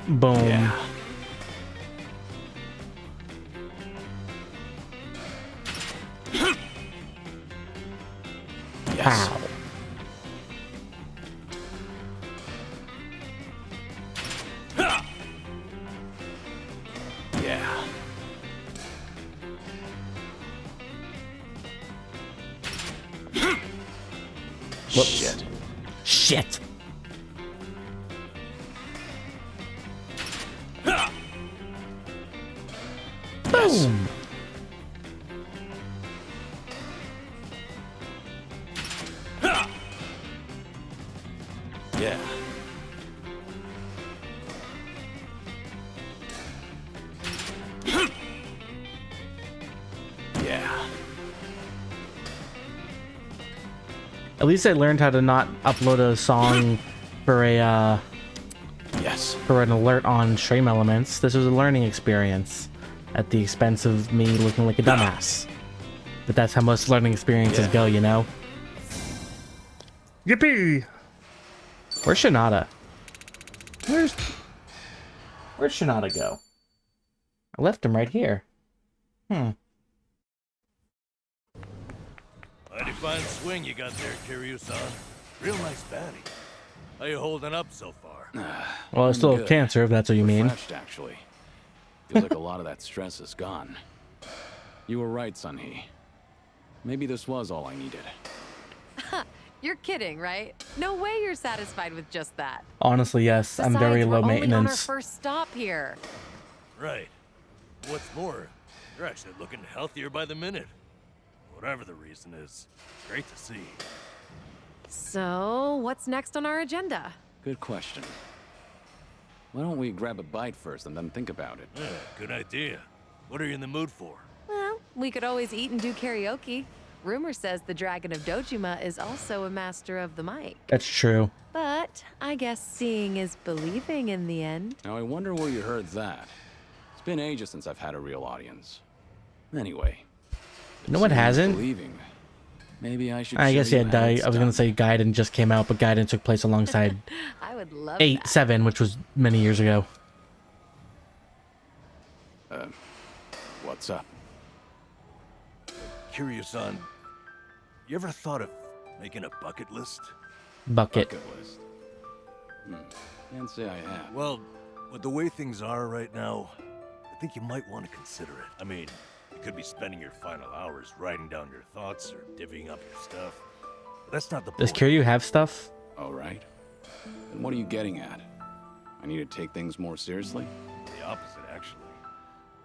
Boom. Yeah. Yes. Pow. Yeah. Whoops. Shit. Shit. Yes. Boom. Yeah. Yeah. At least I learned how to not upload a song for a Yes. for an alert on Stream Elements. This was a learning experience at the expense of me looking like a dumbass. But that's how most learning experiences go, you know? Yippee! Where's Shinada? Where's Shinada go? I left him right here. Mighty fine swing you got there, Kiryu-san. Real nice batting. How you holding up so far? Well, I still have Good. cancer, if that's what you mean. Refreshed, actually. Feels like a lot of that stress is gone. You were right, Sunhee. Maybe this was all I needed. You're kidding, right? No way you're satisfied with just that. Honestly, yes. Besides, I'm very low we're only on our maintenance. first stop here. Right. What's more, you're actually looking healthier by the minute. Whatever the reason is, great to see. So, what's next on our agenda? Good question. Why don't we grab a bite first and then think about it? Yeah, good idea. What are you in the mood for? Well, we could always eat and do karaoke. Rumor says the Dragon of Dojima is also a master of the mic. That's true. But I guess seeing is believing in the end. Now I wonder where you heard that. It's been ages since I've had a real audience. Anyway. You know what hasn't? Believing. Maybe I should. I guess show yeah. you how it's I was gonna done. say Gaiden just came out, but Gaiden took place alongside I would love 8, that. 7, which was many years ago. What's up? Curious on, you ever thought of making a bucket list? Bucket. list. Can't say I have. Well, with the way things are right now, I think you might want to consider it. I mean, you could be spending your final hours writing down your thoughts or divvying up your stuff. But that's not the Does point. Kiryu have stuff? All right. Then what are you getting at? I need to take things more seriously? The opposite, actually.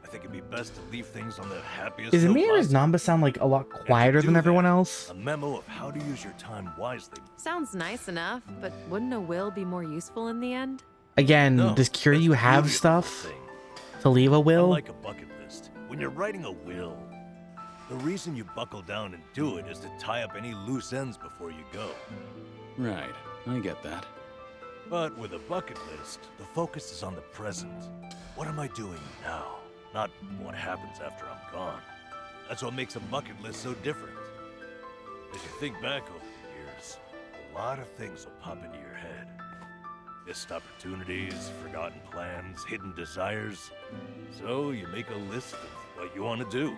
I think it'd be best to leave things on the happiest Is note me or does possible. Namba sound like a lot quieter do than everyone that, else? A memo of how to use your time wisely. Sounds nice enough, but wouldn't a will be more useful in the end? Again, No, does Kiryu that's have the beauty of the stuff whole thing. to leave a will? Unlike a bucket list, when you're writing a will, the reason you buckle down and do it is to tie up any loose ends before you go. Right. I get that. But with a bucket list, the focus is on the present. What am I doing now? Not what happens after I'm gone. That's what makes a bucket list so different. As you think back over the years, a lot of things will pop into your head. Missed opportunities, forgotten plans, hidden desires. So you make a list of what you want to do.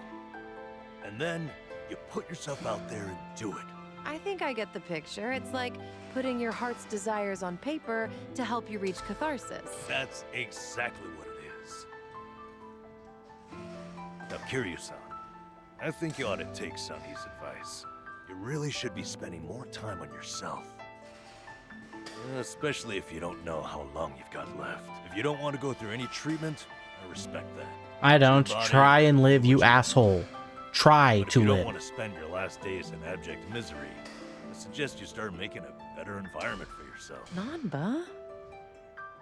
And then you put yourself out there and do it. I think I get the picture. It's like putting your heart's desires on paper to help you reach catharsis. That's exactly what it is. Now, Kiryu-san, I think you ought to take Sunny's advice. You really should be spending more time on yourself. Especially if you don't know how long you've got left. If you don't want to go through any treatment, I respect that. I don't. Body, Try and live, you asshole. Try But if to you don't live. want to spend your last days in abject misery, I suggest you start making a better environment for yourself. Namba?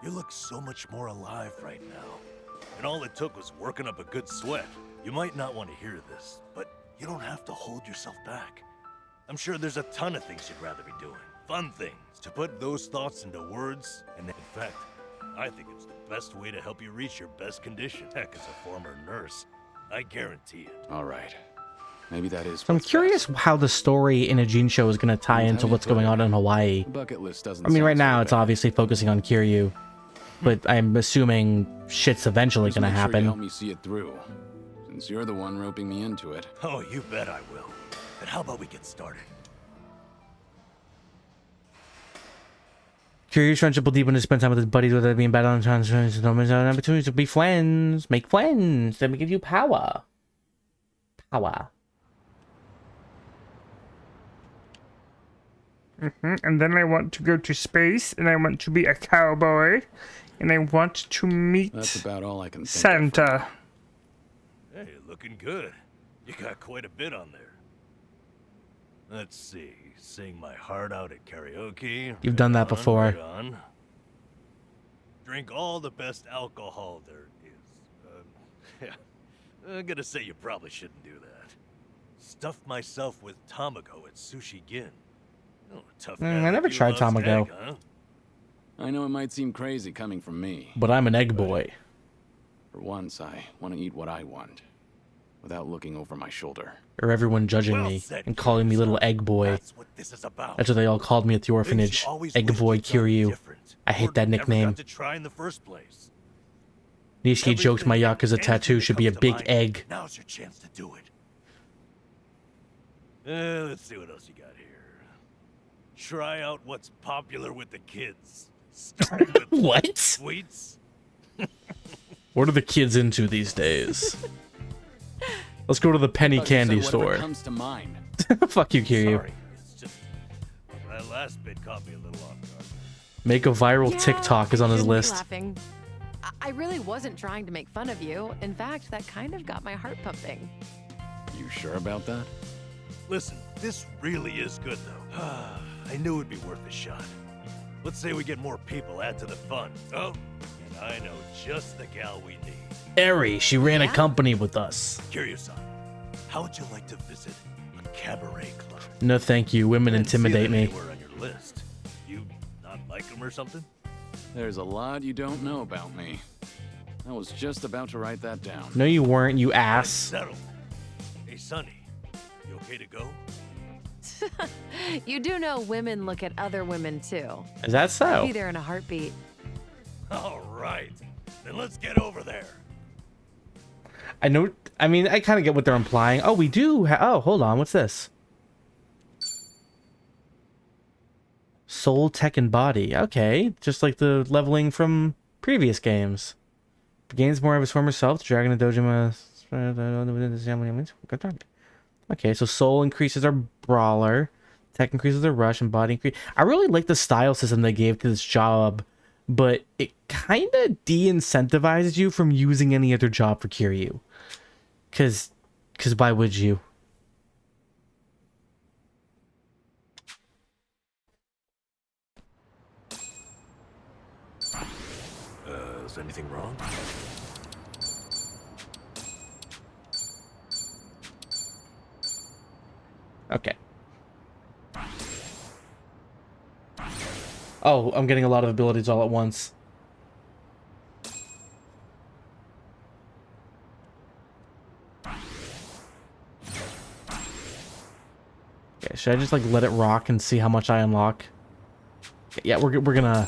You look so much more alive right now. And all it took was working up a good sweat. You might not want to hear this, but you don't have to hold yourself back. I'm sure there's a ton of things you'd rather be doing. Fun things. To put those thoughts into words, and in fact, I think it's the best way to help you reach your best condition. Heck, as a former nurse, I guarantee it. All right. Maybe that is. So I'm curious how the story in a Jin show is going to tie into what's going on in Hawaii. The bucket list doesn't. I mean, sound right so now it's bad. obviously focusing on Kiryu, but I'm assuming shit's eventually Just going to make sure you happen. help me see it through, since you're the one roping me into it. Oh, you bet I will. And how about we get started? Kiryu's friendship will deepen to spend time with his buddies, whether it be in battle and transference, and opportunities to be friends. Make friends. Let me give you power. Power. And then I want to go to space, and I want to be a cowboy, and I want to meet That's about all I can think Santa. Hey, looking good. You got quite a bit on there. Let's see. Sing my heart out at karaoke. You've done that before. Right on. Drink all the best alcohol there is. Yeah. I'm gonna say you probably shouldn't do that. Stuff myself with tamago at Sushi Gin. Oh, tough guy I like never you tried loves tamago. egg, huh? I know it might seem crazy coming from me. But I'm an egg boy. For once, I want to eat what I want, without looking over my shoulder. Or everyone judging me and calling me little egg boy. That's what this is about. That's what they all called me at the orphanage. Things you always Egg wished boy you'd done Kiryu. different, I hate or that never nickname. got to try in the first place. Nishiki joked my Yakuza Anything tattoo that should be a comes to big mind, egg. Now's your chance to do it. Let's see what else you got here. Try out what's popular with the kids. Starting with What? Sweets. What are the kids into these days? Let's go to the penny candy store. Comes to mind. Fuck you, Kiryu. Sorry, it's just that last bit caught me a little off guard. Make a viral Yeah, TikTok is on his shouldn't be list. Laughing. I really wasn't trying to make fun of you. In fact, that kind of got my heart pumping. You sure about that? Listen, this really is good though. I knew it'd be worth a shot. Let's say we get more people, add to the fun. Oh, and I know just the gal we need. Eri, she ran a Yeah? company with us. Curious on, how would you like to visit a cabaret club? No thank you, women I didn't see intimidate that me. anywhere on your list. You not like them or something? There's a lot you don't know about me. I was just about to write that down. No you weren't, you Then ass. settle. Hey, Sonny, you okay to go? You do know women look at other women too. Is that so? I'd be there in a heartbeat. All right, then let's get over there. I know. I mean, I kind of get what they're implying. Oh, we do. Oh, hold on. What's this? Soul, tech, and body. Okay, just like the leveling from previous games. Gains more of his former self. Dragon and Dojima. Okay, so soul increases our brawler, tech increases our rush, and body increase. I really like the style system they gave to this job, but it kind of de-incentivizes you from using any other job for Kiryu. Cause why would you? Is anything wrong? Okay. Oh, I'm getting a lot of abilities all at once. Okay, should I just like let it rock and see how much I unlock? Yeah, we're gonna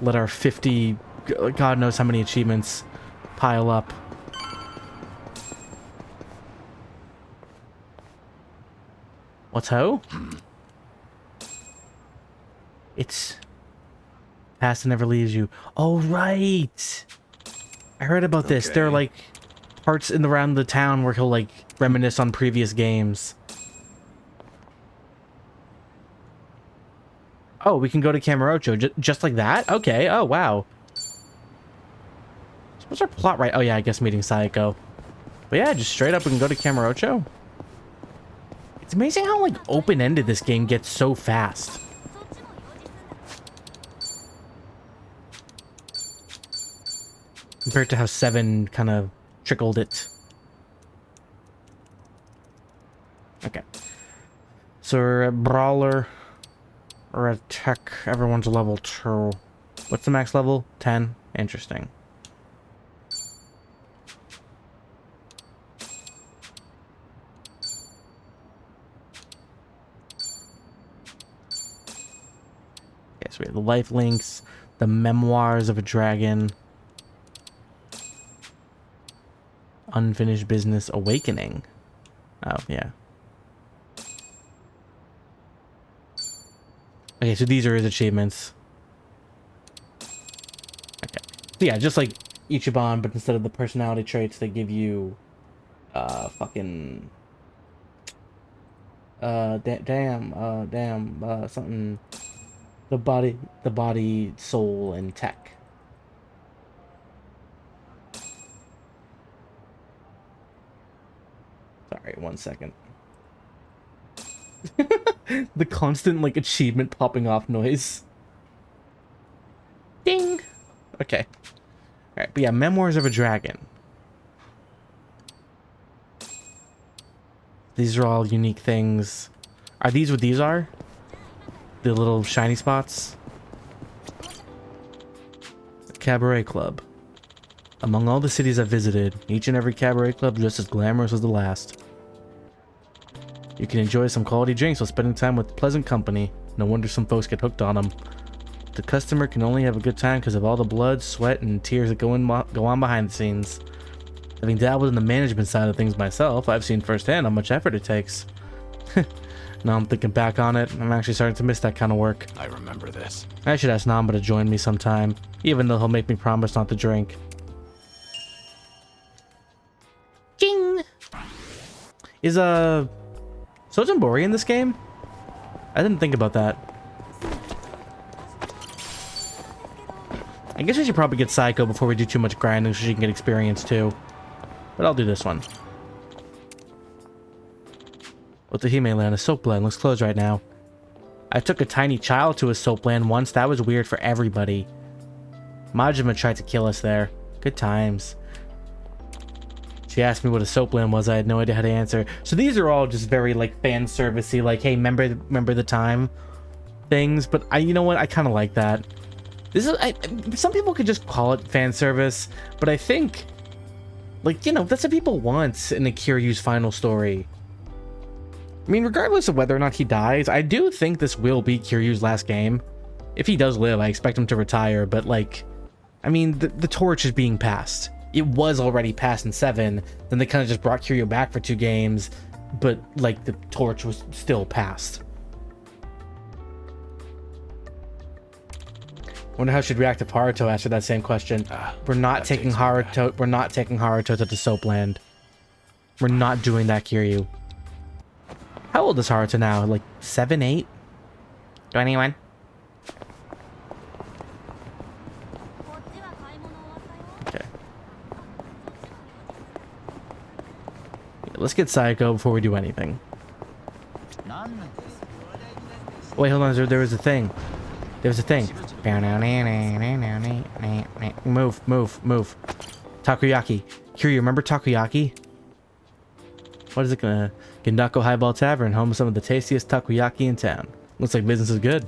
let our 50, God knows how many achievements pile up. What's ho? It's past and never leaves you. Oh, right. I heard about this. There are like parts in around the town where he'll like reminisce on previous games. Oh, we can go to Kamurocho just like that? Okay. Oh, wow. So what's our plot right? Oh, yeah, I guess meeting Sayako. But yeah, just straight up we can go to Kamurocho. It's amazing how, like, open-ended this game gets so fast. Compared to how 7 kind of trickled it. Okay. So we're a brawler. Or a tech. Everyone's level 2. What's the max level? 10? Interesting. Okay, so we have the life links, the memoirs of a dragon, unfinished business awakening. Oh, yeah. Okay, so these are his achievements. Okay. So yeah, just like Ichiban, but instead of the personality traits, they give you fucking something, the body, soul, and tech. Sorry, 1 second. The constant, like, achievement popping off noise. Ding! Okay. Alright, but yeah, Memoirs of a Dragon. These are all unique things. Are these what these are? The little shiny spots? The Cabaret Club. Among all the cities I've visited, each and every cabaret club just as glamorous as the last. You can enjoy some quality drinks while spending time with pleasant company. No wonder some folks get hooked on them. The customer can only have a good time because of all the blood, sweat, and tears that go on behind the scenes. Having dabbled in the management side of things myself, I've seen firsthand how much effort it takes. Now I'm thinking back on it, I'm actually starting to miss that kind of work. I remember this. I should ask Namba to join me sometime, even though he'll make me promise not to drink. Jing! Is Sotenbori in this game? I didn't think about that. I guess we should probably get Psycho before we do too much grinding so she can get experience too. But I'll do this one. Otahime Land, a soap land, looks closed right now. I took a tiny child to a soap land once. That was weird for everybody. Majima tried to kill us there. Good times. She asked me what a soap land was. I had no idea how to answer. So these are all just very like fan servicey, like, hey, remember the time things. But you know what? I kind of like that. This is some people could just call it fan service, but I think, like, you know, that's what people want in the Kiryu's final story. I mean, regardless of whether or not he dies, I do think this will be Kiryu's last game. If he does live, I expect him to retire, but like, I mean, the torch is being passed. It was already passed in 7, then they kind of just brought Kiryu back for 2 games, but like the torch was still passed. Wonder how she'd react if Haruto asked her that same question. We're not taking Haruto. We're not taking Haruto to the Soapland. We're not doing that, Kiryu. How old is Haruto now? Like 7, 8? 21. Okay. Yeah, let's get Sayako before we do anything. Wait, hold on. There was a thing. There was a thing. Move, move, move. Takoyaki. Kiryu, remember Takoyaki? What is it gonna... Gendako Highball Tavern, home of some of the tastiest takoyaki in town. Looks like business is good.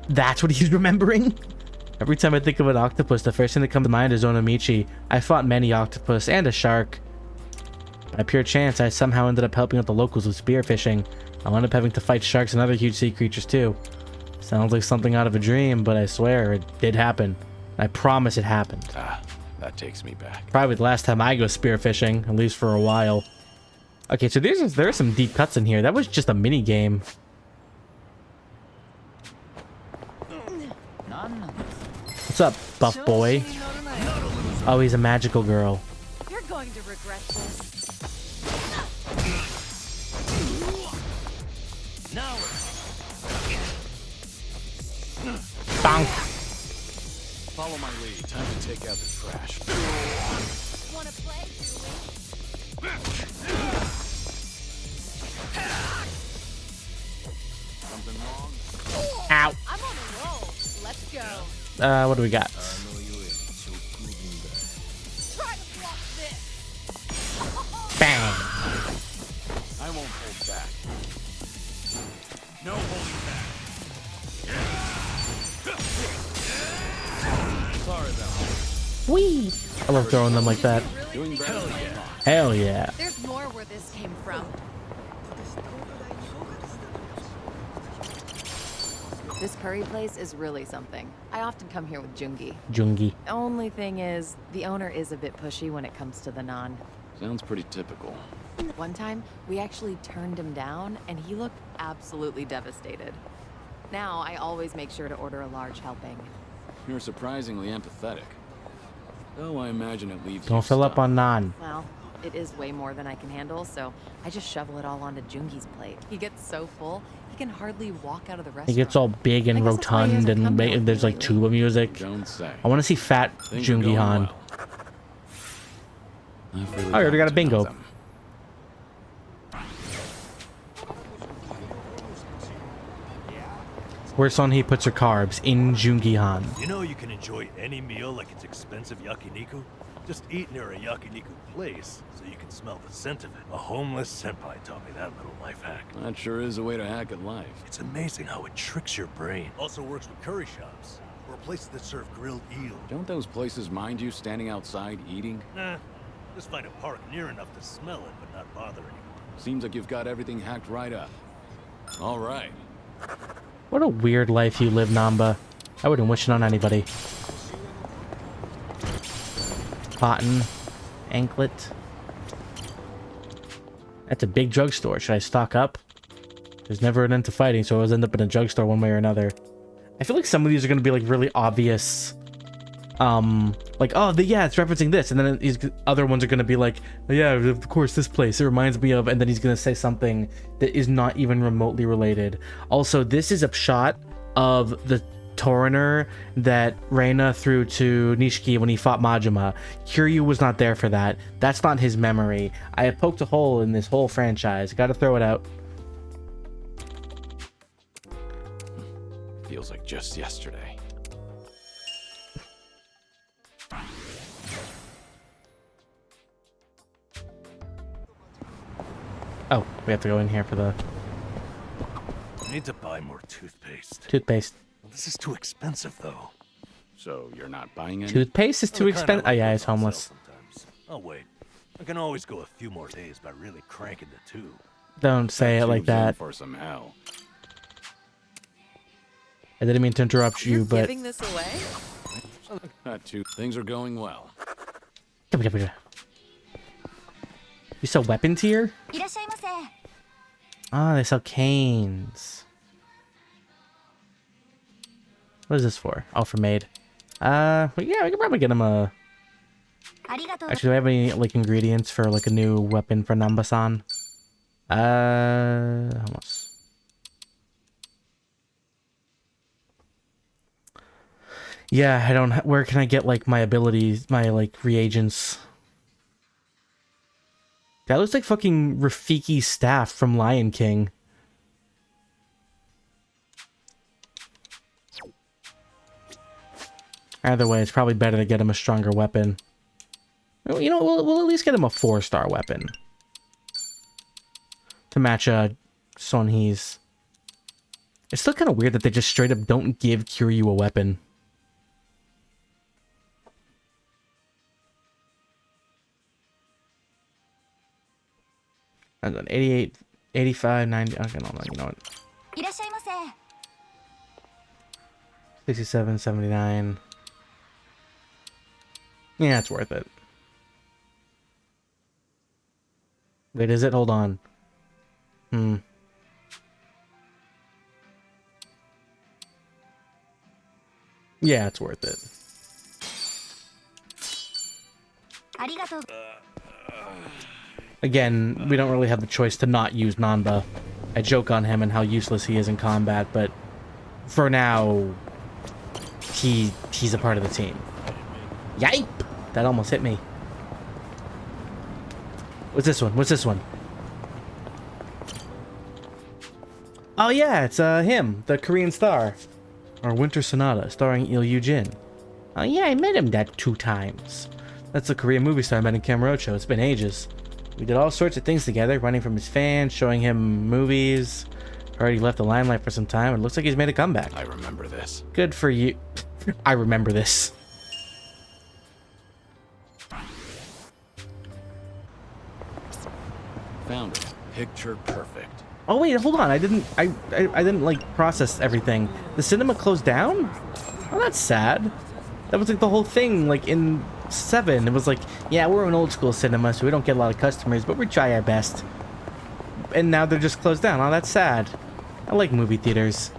That's what he's remembering? Every time I think of an octopus, the first thing that comes to mind is Onomichi. I fought many octopus and a shark. By pure chance, I somehow ended up helping out the locals with spearfishing. I wound up having to fight sharks and other huge sea creatures too. Sounds like something out of a dream, but I swear it did happen. I promise it happened. That takes me back. Probably the last time I go spearfishing, at least for a while. Okay, so there are some deep cuts in here. That was just a mini game. What's up, buff boy? Oh, he's a magical girl. You're going to regret this. Bonk. Follow my lead. Time to take out the trash. Wanna play, Something wrong? Ow. I'm on a roll. Let's go. What do we got? Try to block this. Bang. I won't hold back. No holding back. Sorry about that. Whee! I love throwing them like that. Doing better. Hell yeah. Hell yeah. There's more where this came from. This curry place is really something. I often come here with Jungi. Jungi. Only thing is, the owner is a bit pushy when it comes to the naan. Sounds pretty typical. One time, we actually turned him down, and he looked absolutely devastated. Now, I always make sure to order a large helping. You're surprisingly empathetic. Though I imagine it leaves Don't fill up on naan. Well, it is way more than I can handle, so I just shovel it all onto Jungi's plate. He gets so full, he can hardly walk out of the restaurant. It gets all big and rotund, and there's like tuba music. Don't say. I want to see fat Jungi Han. Really Oh, I already got a bingo. Where's Son Hee puts her carbs? In Jungi Han. You know you can enjoy any meal like it's expensive yakiniku? Just eat near a yakiniku place so you can smell the scent of it. A homeless senpai taught me that little life hack. That sure is a way to hack at life. It's amazing how it tricks your brain. Also works with curry shops or places that serve grilled eel. Don't those places mind you standing outside eating? Nah, just find a park near enough to smell it but not bother anyone. Seems like you've got everything hacked right up. All right. What a weird life you live, Namba. I wouldn't wish it on anybody. Cotton. Anklet. That's a big drugstore. Should I stock up? There's never an end to fighting, so I always end up in a drugstore one way or another. I feel like some of these are going to be like really obvious. Like, oh, yeah, it's referencing this. And then these other ones are going to be like, oh, yeah, of course, this place. It reminds me of... And then he's going to say something that is not even remotely related. Also, this is a shot of the Torrenter that Reina threw to Nishiki when he fought Majima. Kiryu was not there for that. That's not his memory. I have poked a hole in this whole franchise. Gotta throw it out. Feels like just yesterday. Oh, we have to go in here for the... I need to buy more toothpaste. Toothpaste. This is too expensive, though. So you're not buying any? Toothpaste is too expensive? Oh, yeah, he's homeless. Oh, wait. I can always go a few more days by really cranking the tube. Don't say it like tube's in that. for some hell. I didn't mean to interrupt you, but Giving this away? Not too. Things are going well. you sell weapons here? Ah, they sell canes. What is this for? Oh, for maid. Well, yeah, we could probably get him a... Actually, do we have any, like, ingredients for, like, a new weapon for Namba-san? Almost. Yeah, I don't... Where can I get, like, my abilities, my, like, reagents? That looks like fucking Rafiki's staff from Lion King. Either way, it's probably better to get him a stronger weapon. You know, we'll at least get him a 4-star weapon. To match, Son Hee's. It's still kind of weird that they just straight up don't give Kiryu a weapon. And then 88, 85, 90... Okay, no, you know what? 67, 79... Yeah, it's worth it. Wait, is it? Hold on. Yeah, it's worth it. Again, we don't really have the choice to not use Nanba. I joke on him and how useless he is in combat, but for now, he's a part of the team. Yipe! That almost hit me. What's this one? What's this one? Oh yeah, it's him, the Korean star. Or Winter Sonata, starring Il Yoo-jin. Oh yeah, I met him that 2 times. That's the Korean movie star I met in Kamurocho. It's been ages. We did all sorts of things together, running from his fans, showing him movies. Already left the limelight for some time, and it looks like he's made a comeback. I remember this. Good for you. I remember this. Found it. Picture perfect. Oh wait, hold on. I didn't like process everything. The cinema closed down? Oh, that's sad. That was like the whole thing, like in 7. It was like, yeah, we're an old school cinema, so we don't get a lot of customers, but we try our best. And now they're just closed down. Oh, that's sad. I like movie theaters.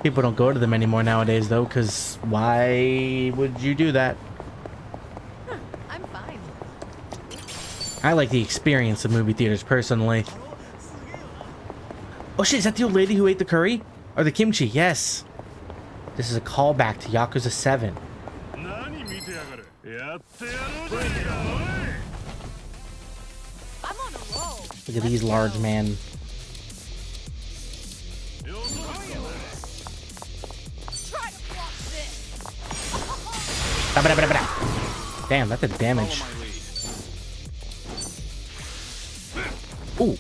People don't go to them anymore nowadays, though, because why would you do that? I'm fine. I like the experience of movie theaters, personally. Oh shit, is that the old lady who ate the curry? Or the kimchi? Yes. This is a callback to Yakuza 7. I'm on a roll. Look at these large man. Try to block this. Damn, that did damage. Ooh.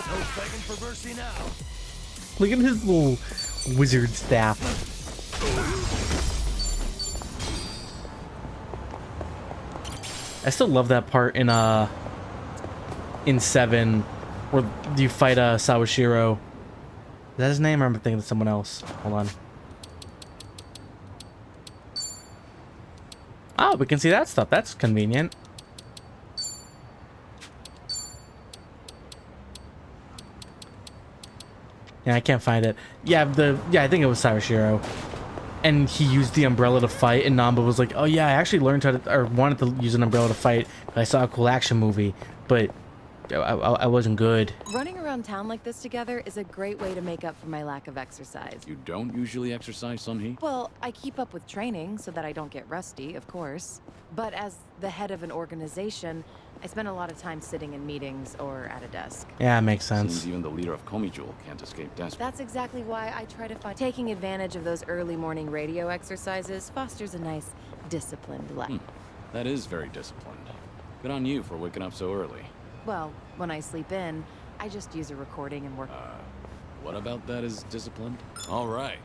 No begging for mercy now. Look at his little wizard staff. I still love that part in 7 where you fight Sawashiro. Is that his name, or am I thinking of someone else? Hold on. Oh, we can see that stuff. That's convenient. Yeah, I can't find it. Yeah, I think it was Sawashiro. And he used the umbrella to fight, and Namba was like, oh yeah, I actually learned how to, or wanted to use an umbrella to fight. I saw a cool action movie, but I wasn't good. Running around town like this together is a great way to make up for my lack of exercise. You don't usually exercise, Son Hee? Well, I keep up with training so that I don't get rusty, of course. But as the head of an organization, I spend a lot of time sitting in meetings or at a desk. Yeah, it makes sense. Seems even the leader of Komijul can't escape desk. That's exactly why I try to find taking advantage of those early morning radio exercises fosters a nice, disciplined life. That is very disciplined. Good on you for waking up so early. Well, when I sleep in, I just use a recording and work. What about that is disciplined? All right.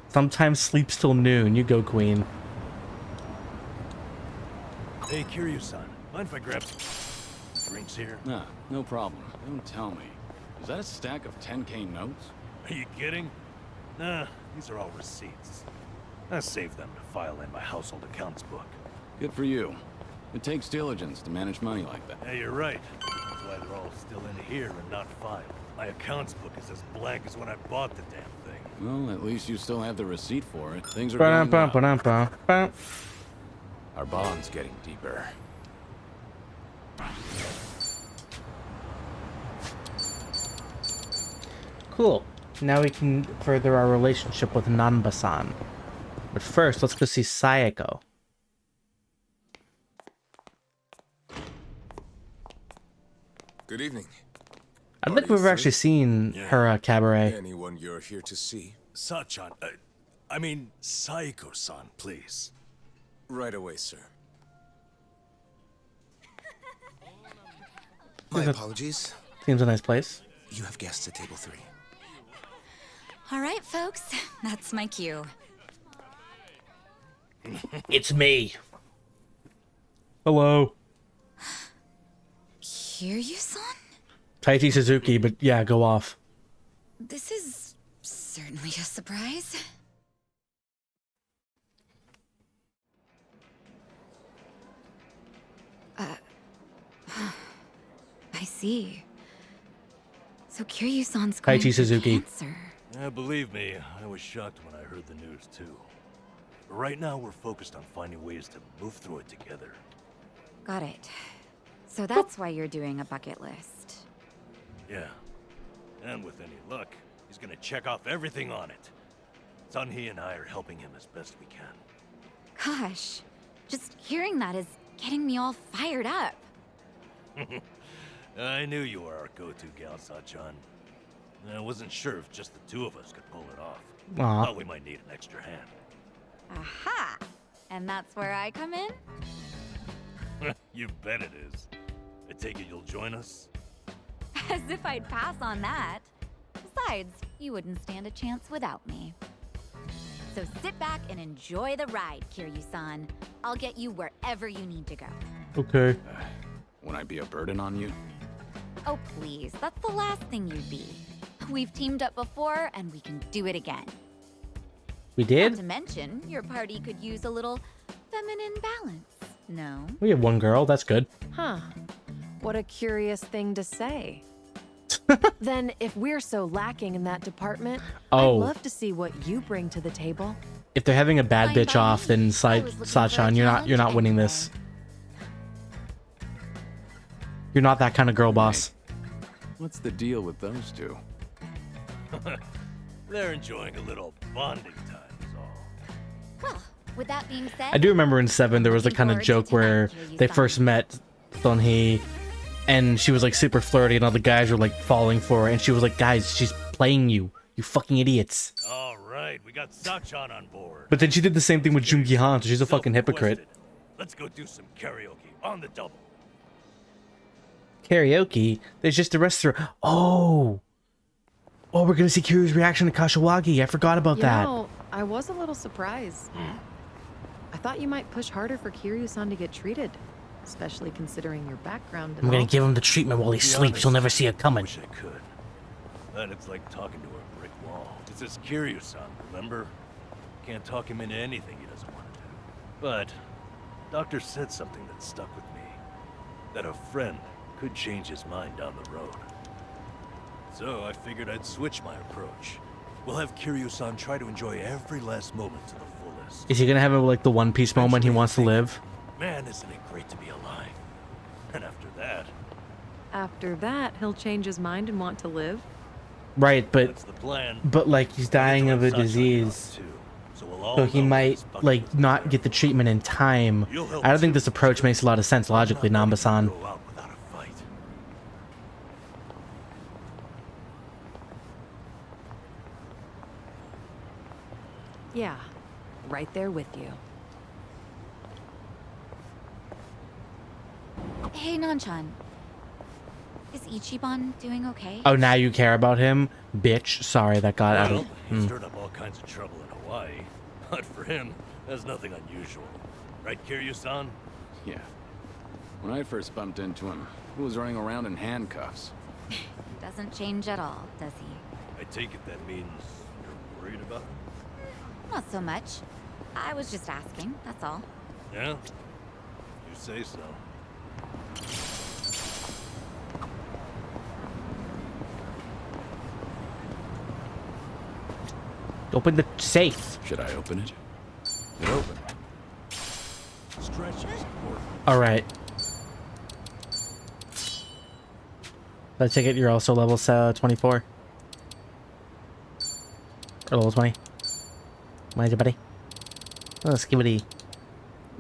Sometimes sleeps till noon. You go, queen. Hey, Kiryu-san, mind if I grab drinks here? Nah, no problem. Don't tell me. Is that a stack of 10K notes? Are you kidding? Nah, these are all receipts. I saved them to file in my household accounts book. Good for you. It takes diligence to manage money like that. Yeah, you're right. That's why they're all still in here and not filed. My accounts book is as blank as when I bought the damn thing. Well, at least you still have the receipt for it. Things are going well. Our bond's getting deeper. Cool. Now we can further our relationship with Nanba-san. But first, let's go see Sayako. Good evening. I don't think we've actually seen her cabaret. Anyone you're here to see? Sachan, I mean Sayako-san, please. Right away, sir. My apologies. Seems a nice place. You have guests at table 3. All right, folks. That's my cue. It's me. Hello. Kiryu-san? Taichi Suzuki, but yeah, go off. This is certainly a surprise. I see. So Kiryu-san's going Taichi Suzuki. cancer. Yeah, believe me, I was shocked when I heard the news too. But right now we're focused on finding ways to move through it together. Got it. So that's why you're doing a bucket list. Yeah. And with any luck, he's gonna check off everything on it. Sunhee and I are helping him as best we can. Gosh, just hearing that is getting me all fired up. I knew you were our go-to gal, Sachan. I wasn't sure if just the two of us could pull it off. Aw. Thought we might need an extra hand. Aha! And that's where I come in? You bet it is. I take it you'll join us? As if I'd pass on that. Besides, you wouldn't stand a chance without me. So sit back and enjoy the ride, Kiryu-san. I'll get you wherever you need to go. Okay. Won't I be a burden on you? Oh, please. That's the last thing you'd be. We've teamed up before, and we can do it again. We Not did? to mention, your party could use a little feminine balance. No? We have one girl, that's good. Huh. What a curious thing to say. Then, if we're so lacking in that department, Oh. I'd love to see what you bring to the table. If they're having a bad bitch off, then Sachan, you're not winning this. You're not that kind of girl boss. What's the deal with those two? They're enjoying a little bonding time is all. Well, with that being said, I do remember in 7 there was a kind of joke where they first met Sunhee and she was like super flirty and all the guys were like falling for her and she was like, guys, she's playing you. You fucking idiots. All right, we got Sachan on board. But then she did the same thing with Jungi Han, so she's a fucking hypocrite. Let's go do some karaoke on the double. Karaoke? There's just the rest of her. Oh! Oh, we're gonna see Kiryu's reaction to Kashiwagi. I forgot about You that. know, I was a little surprised. I thought you might push harder for Kiryu-san to get treated, especially considering your background. And I'm gonna all. give him the treatment while he sleeps. You'll never see it coming. Wish I could. But it's like talking to a brick wall. It's this Kiryu-san, remember? Can't talk him into anything he doesn't want to do. But Doctor said something that stuck with me. That a friend could change his mind down the road. So I figured I'd switch my approach. We'll have Kiryu-san try to enjoy every last moment to the fullest. Is he gonna have like the One Piece moment he wants to live? Man, isn't it great to be alive? And after that... After that, he'll change his mind and want to live? Right, but That's the plan. but like he's dying of a disease, so he might like not get the treatment in time. I don't think this approach makes a lot of sense logically, Nanba-san. Yeah, right there with you. Hey, Nanchan. Is Ichiban doing okay? Oh, now you care about him? Bitch. Sorry, that got out Well, of... he stirred up all kinds of trouble in Hawaii. But for him, that's nothing unusual. Right, Kiryu-san? Yeah. When I first bumped into him, he was running around in handcuffs. Doesn't change at all, does he? I take it that means you're worried about him? Not so much. I was just asking, that's all. Yeah? You say so. Open the safe. Should I open it? It open. Stretch is important. Alright. I take it you're also level 24? Or level 20? Why buddy? Let's give it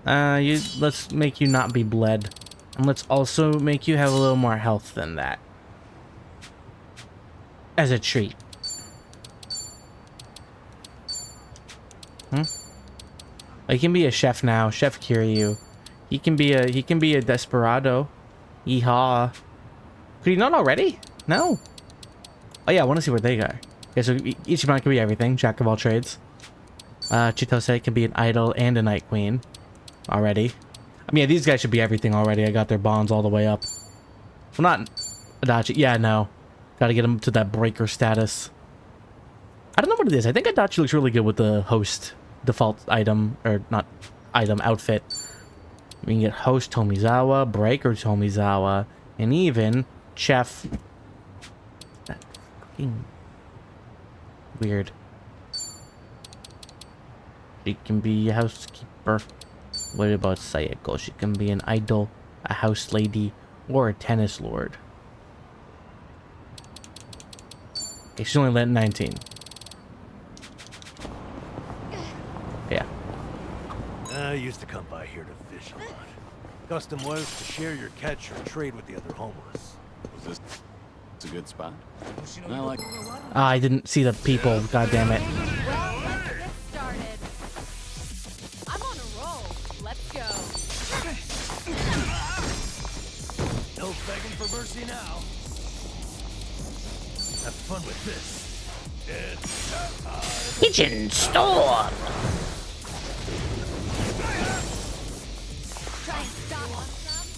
let's make you not be bled. And let's also make you have a little more health than that. As a treat. He can be a chef now, Chef Kiryu. He can be a desperado. Yeehaw. Could he not already? No. Oh yeah, I want to see where they go. Okay, so Ichiban can be everything, jack of all trades. Chitose can be an idol and a night queen. Already. I mean, yeah, these guys should be everything already. I got their bonds all the way up. Well, not Adachi. Yeah, no. Gotta get them to that breaker status. I don't know what it is. I think Adachi looks really good with the host default item, or not item, outfit. We can get host Tomizawa, breaker Tomizawa, and even chef. That fucking weird. She can be a housekeeper. What about Sayako? She can be an idol, a house lady, or a tennis lord. Okay, she's only let 19. Yeah. I used to come by here to fish a lot. Custom was to share your catch or trade with the other homeless. Was this a good spot? I like... I didn't see the people. God damn it. Well, let's get started. I'm on a roll. Let's go. No begging for mercy now. Have fun with this. Kitchen storm. Try and stop on some.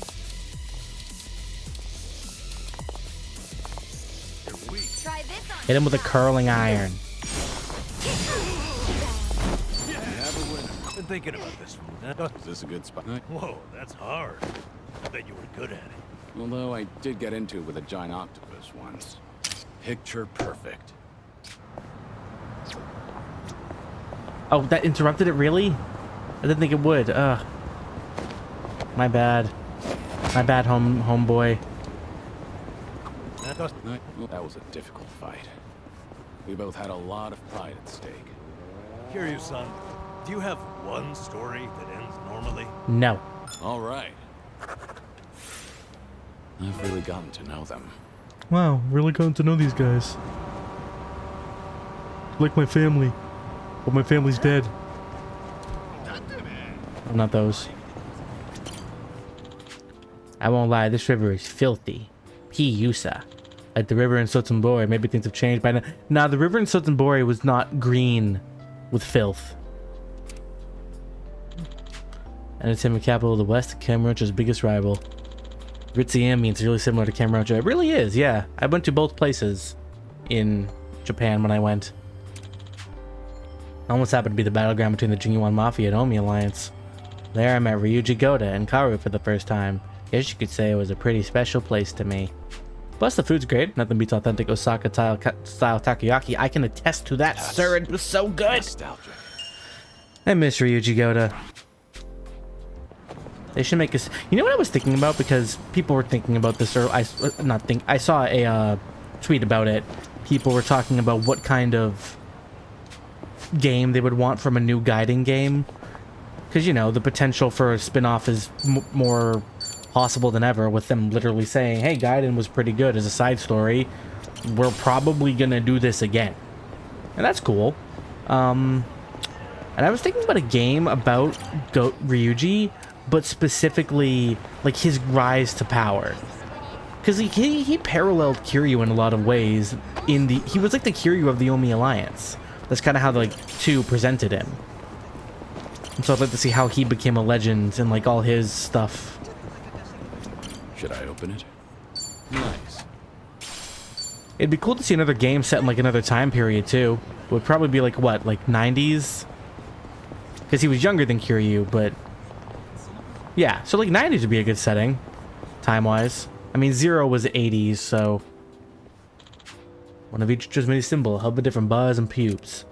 Try this on. Hit him with a curling iron. Been thinking about this one. Is this a good spot? Whoa, that's hard. I bet you were good at it. Although I did get into it with a giant octopus once. Picture perfect. Oh, that interrupted it, really? I didn't think it would. Ugh. My bad. My bad, homeboy. That was a difficult fight. We both had a lot of pride at stake. Kiryu-san, do you have one story that ends normally? No. All right. I've really gotten to know them. Wow, really gotten to know these guys. Like my family. But my family's dead. I'm not those. I won't lie, this river is filthy. P-Yusa. Like the river in Sotenbori, maybe things have changed by now. Nah, the river in Sotenbori was not green with filth. Entertainment capital of the West, Kamurocho's biggest rival. Ritziam means really similar to Kamurocho. It really is, yeah. I went to both places in Japan when I went. Almost happened to be the battleground between the Jingyuan Mafia and Omi Alliance. There I met Ryuji Goda and Karu for the first time. Guess you could say it was a pretty special place to me. Plus the food's great. Nothing beats authentic Osaka style takoyaki. I can attest to that, sir. It was so good. Nostalgic. I miss Ryuji Goda. They should make us. You know what I was thinking about, because people were thinking about this, or I saw a tweet about it. People were talking about what kind of game they would want from a new guiding game, because you know the potential for a spin-off is more possible than ever, with them literally saying, hey, Gaiden was pretty good as a side story, we're probably gonna do this again, and that's cool. And I was thinking about a game about Ryuji, but specifically like his rise to power. Because he paralleled Kiryu in a lot of ways. He was like the Kiryu of the Omi Alliance. That's kind of how the 2 presented him. And so I'd like to see how he became a legend and like all his stuff. Should I open it? Nice. It'd be cool to see another game set in like another time period too. It would probably be like what, like 90s? Because he was younger than Kiryu, but yeah, so like 90s would be a good setting, time-wise. I mean, 0 was 80s, so one of each just made a symbol, help with different bars and pubes.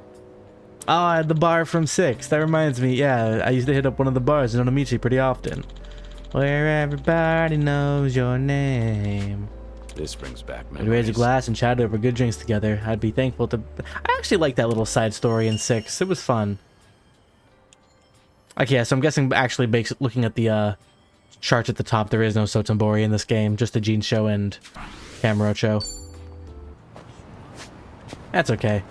Oh, I had the bar from 6. That reminds me, yeah, I used to hit up one of the bars in Onomichi pretty often. Where everybody knows your name. This brings back We'd memories. raise a glass and chat over good drinks together. I'd be thankful to... I actually liked that little side story in 6. It was fun. Okay, yeah, so I'm guessing actually looking at the charts at the top, there is no Sotenbori in this game. Just the Jinsho and Kamurocho. That's okay.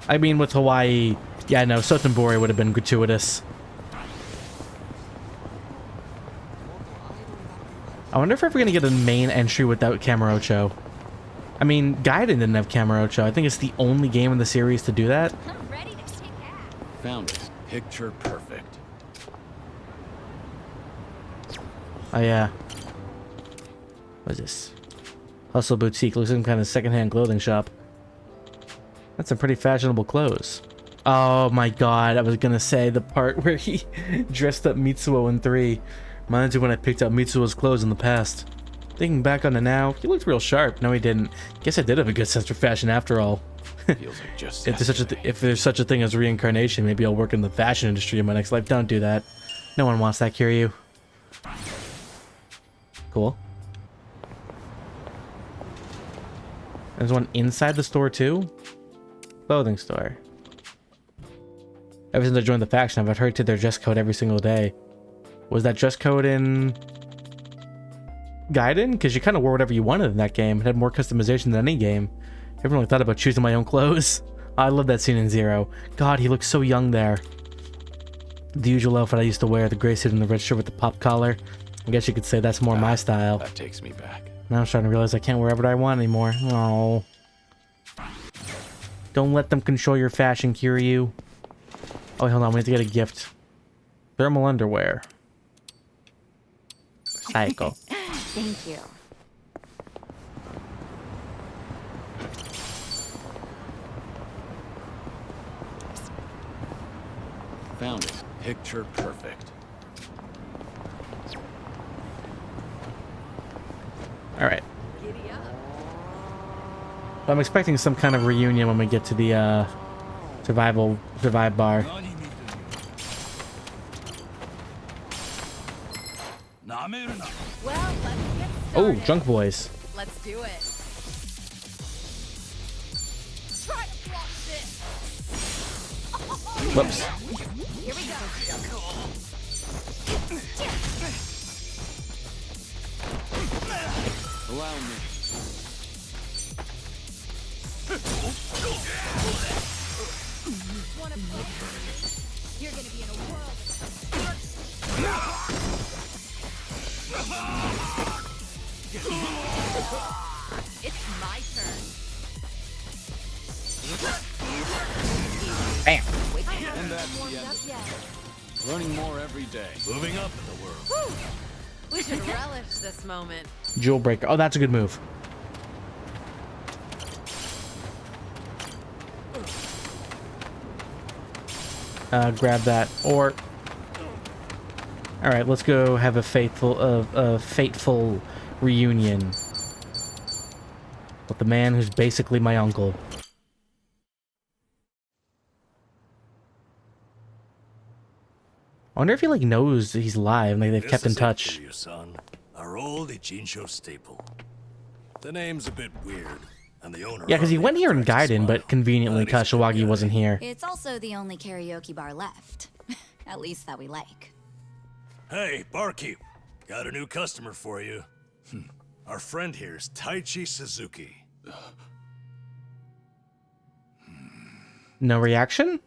I mean, with Hawaii... Yeah, no, Sotenbori would have been gratuitous. I wonder if we're going to get a main entry without Kamurocho. I mean, Gaiden didn't have Kamurocho. I think it's the only game in the series to do that. Found it. Picture perfect. Oh, yeah. What is this? Hustle Boutique. Looks like some kind of secondhand clothing shop. That's some pretty fashionable clothes. Oh my god, I was gonna say the part where he dressed up Mitsuo in 3. Reminds me when I picked up Mitsuo's clothes in the past. Thinking back on it now, he looked real sharp. No, he didn't. Guess I did have a good sense for fashion after all. Feels like just if there's such a thing as reincarnation, maybe I'll work in the fashion industry in my next life. Don't do that. No one wants that, Kiryu. Cool. There's one inside the store too? Clothing store. Ever since I joined the faction, I've adhered to their dress code every single day. Was that dress code in Gaiden? Because you kind of wore whatever you wanted in that game. It had more customization than any game. I haven't really thought about choosing my own clothes. I love that scene in 0. God, he looks so young there. The usual outfit I used to wear, the gray suit and the red shirt with the pop collar. I guess you could say that's more my style. That takes me back. Now I'm starting to realize I can't wear whatever I want anymore. Oh. Don't let them control your fashion, Kiryu. Oh, wait, hold on. We have to get a gift. Thermal underwear. Psycho. Thank you. Found it. Picture perfect. Alright. I'm expecting some kind of reunion when we get to the Survive bar. Well, let's get Oh, Junk Boys. Let's do it. Try to block this. Whoops. Here we go. Allow me. Wanna play? You're gonna be in a world It's my turn. Bam. And that's the end. Learning more every day. Moving up in the world. Whew. We should relish this moment. Jewel Breaker. Oh, that's a good move. Grab that. Or... Alright, let's go have a fateful reunion. With the man who's basically my uncle. I wonder if he, like, knows he's live and like, they've kept in touch. Son, our old Jinsho staple. The name's a bit weird, and the owner... Yeah, because he went here in Gaiden, but conveniently Kashiwagi wasn't here. It's also the only karaoke bar left. At least that we like. Hey, barkeep. Got a new customer for you. Our friend here's Taichi Suzuki. No reaction?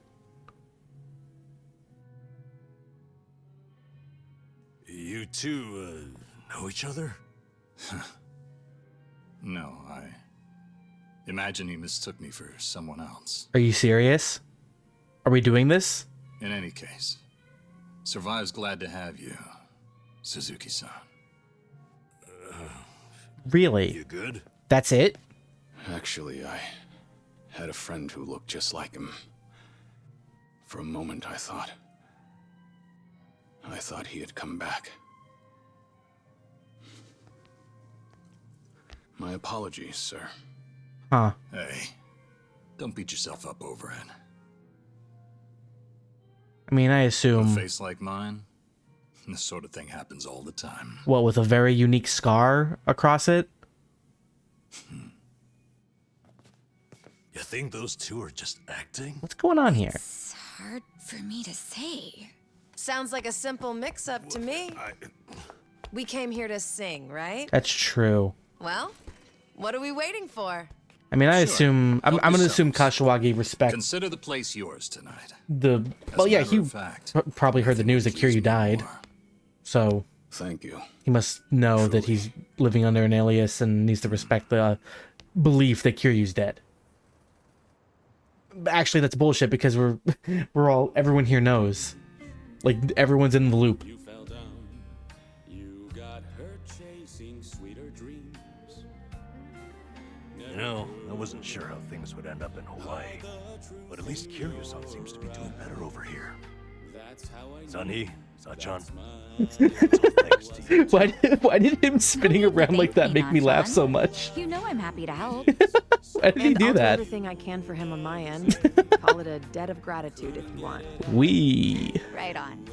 You two, know each other? No, I imagine he mistook me for someone else. Are you serious? Are we doing this? In any case, Survive's glad to have you, Suzuki-san. Really? You good? That's it? Actually, I had a friend who looked just like him. For a moment, I thought he had come back. My apologies, sir. Huh. Hey, don't beat yourself up over it. I mean, I A assume... face like mine, this sort of thing happens all the time. What, with a very unique scar across it? You think those two are just acting? What's going on here? It's hard for me to say. Sounds like a simple mix-up to me. We came here to sing, right? That's true. Well, what are we waiting for? I mean, I Sure. assume... I'm going to assume Kashiwagi respects Consider the place yours tonight. the... As Well, a yeah, matter he of fact, probably heard the news that Kiryu died. So... Thank you. He must know that he's living under an alias and needs to respect the belief that Kiryu's dead. But actually, that's bullshit because everyone here knows. Like, everyone's in the loop. You fell down. You got hurt chasing sweeter dreams. You know, I wasn't sure how things would end up in Hawaii, but at least Kiryu-san seems to be doing better over here. Sunny, Sachan, Why did him spinning around like that make me laugh so much? You know I'm happy to help. Why did he do I'll do that? everything I can for him on my end. Call it a debt of gratitude if you want. Right on.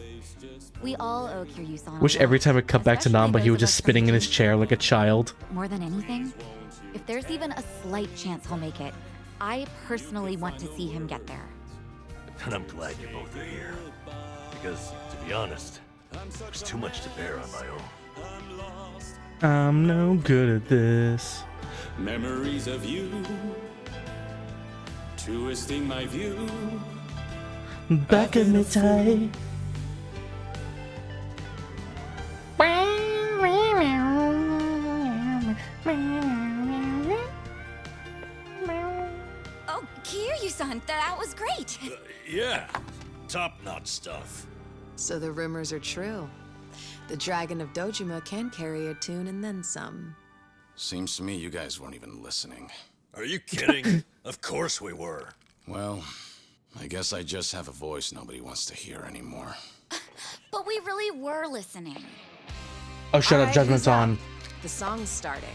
We all owe Kiryu-san. Wish every time it cut back to Namba, he was just spinning in his chair like a child. More than anything, if there's even a slight chance he'll make it, I personally want to see him get there. And I'm glad you both are here. Because, to be honest, there's too much to bear on my own. I'm no good at this. Memories of you, twisting my view. Back in the time. Oh, Kiryu-san, that was great. Yeah, top-notch stuff. So the rumors are true. The Dragon of Dojima can carry a tune and then some. Seems to me you guys weren't even listening. Are you kidding? Of course we were. Well, I guess I just have a voice nobody wants to hear anymore. But we really were listening. Oh, shut up, Alright, Judgment's who's up? on. The song's starting.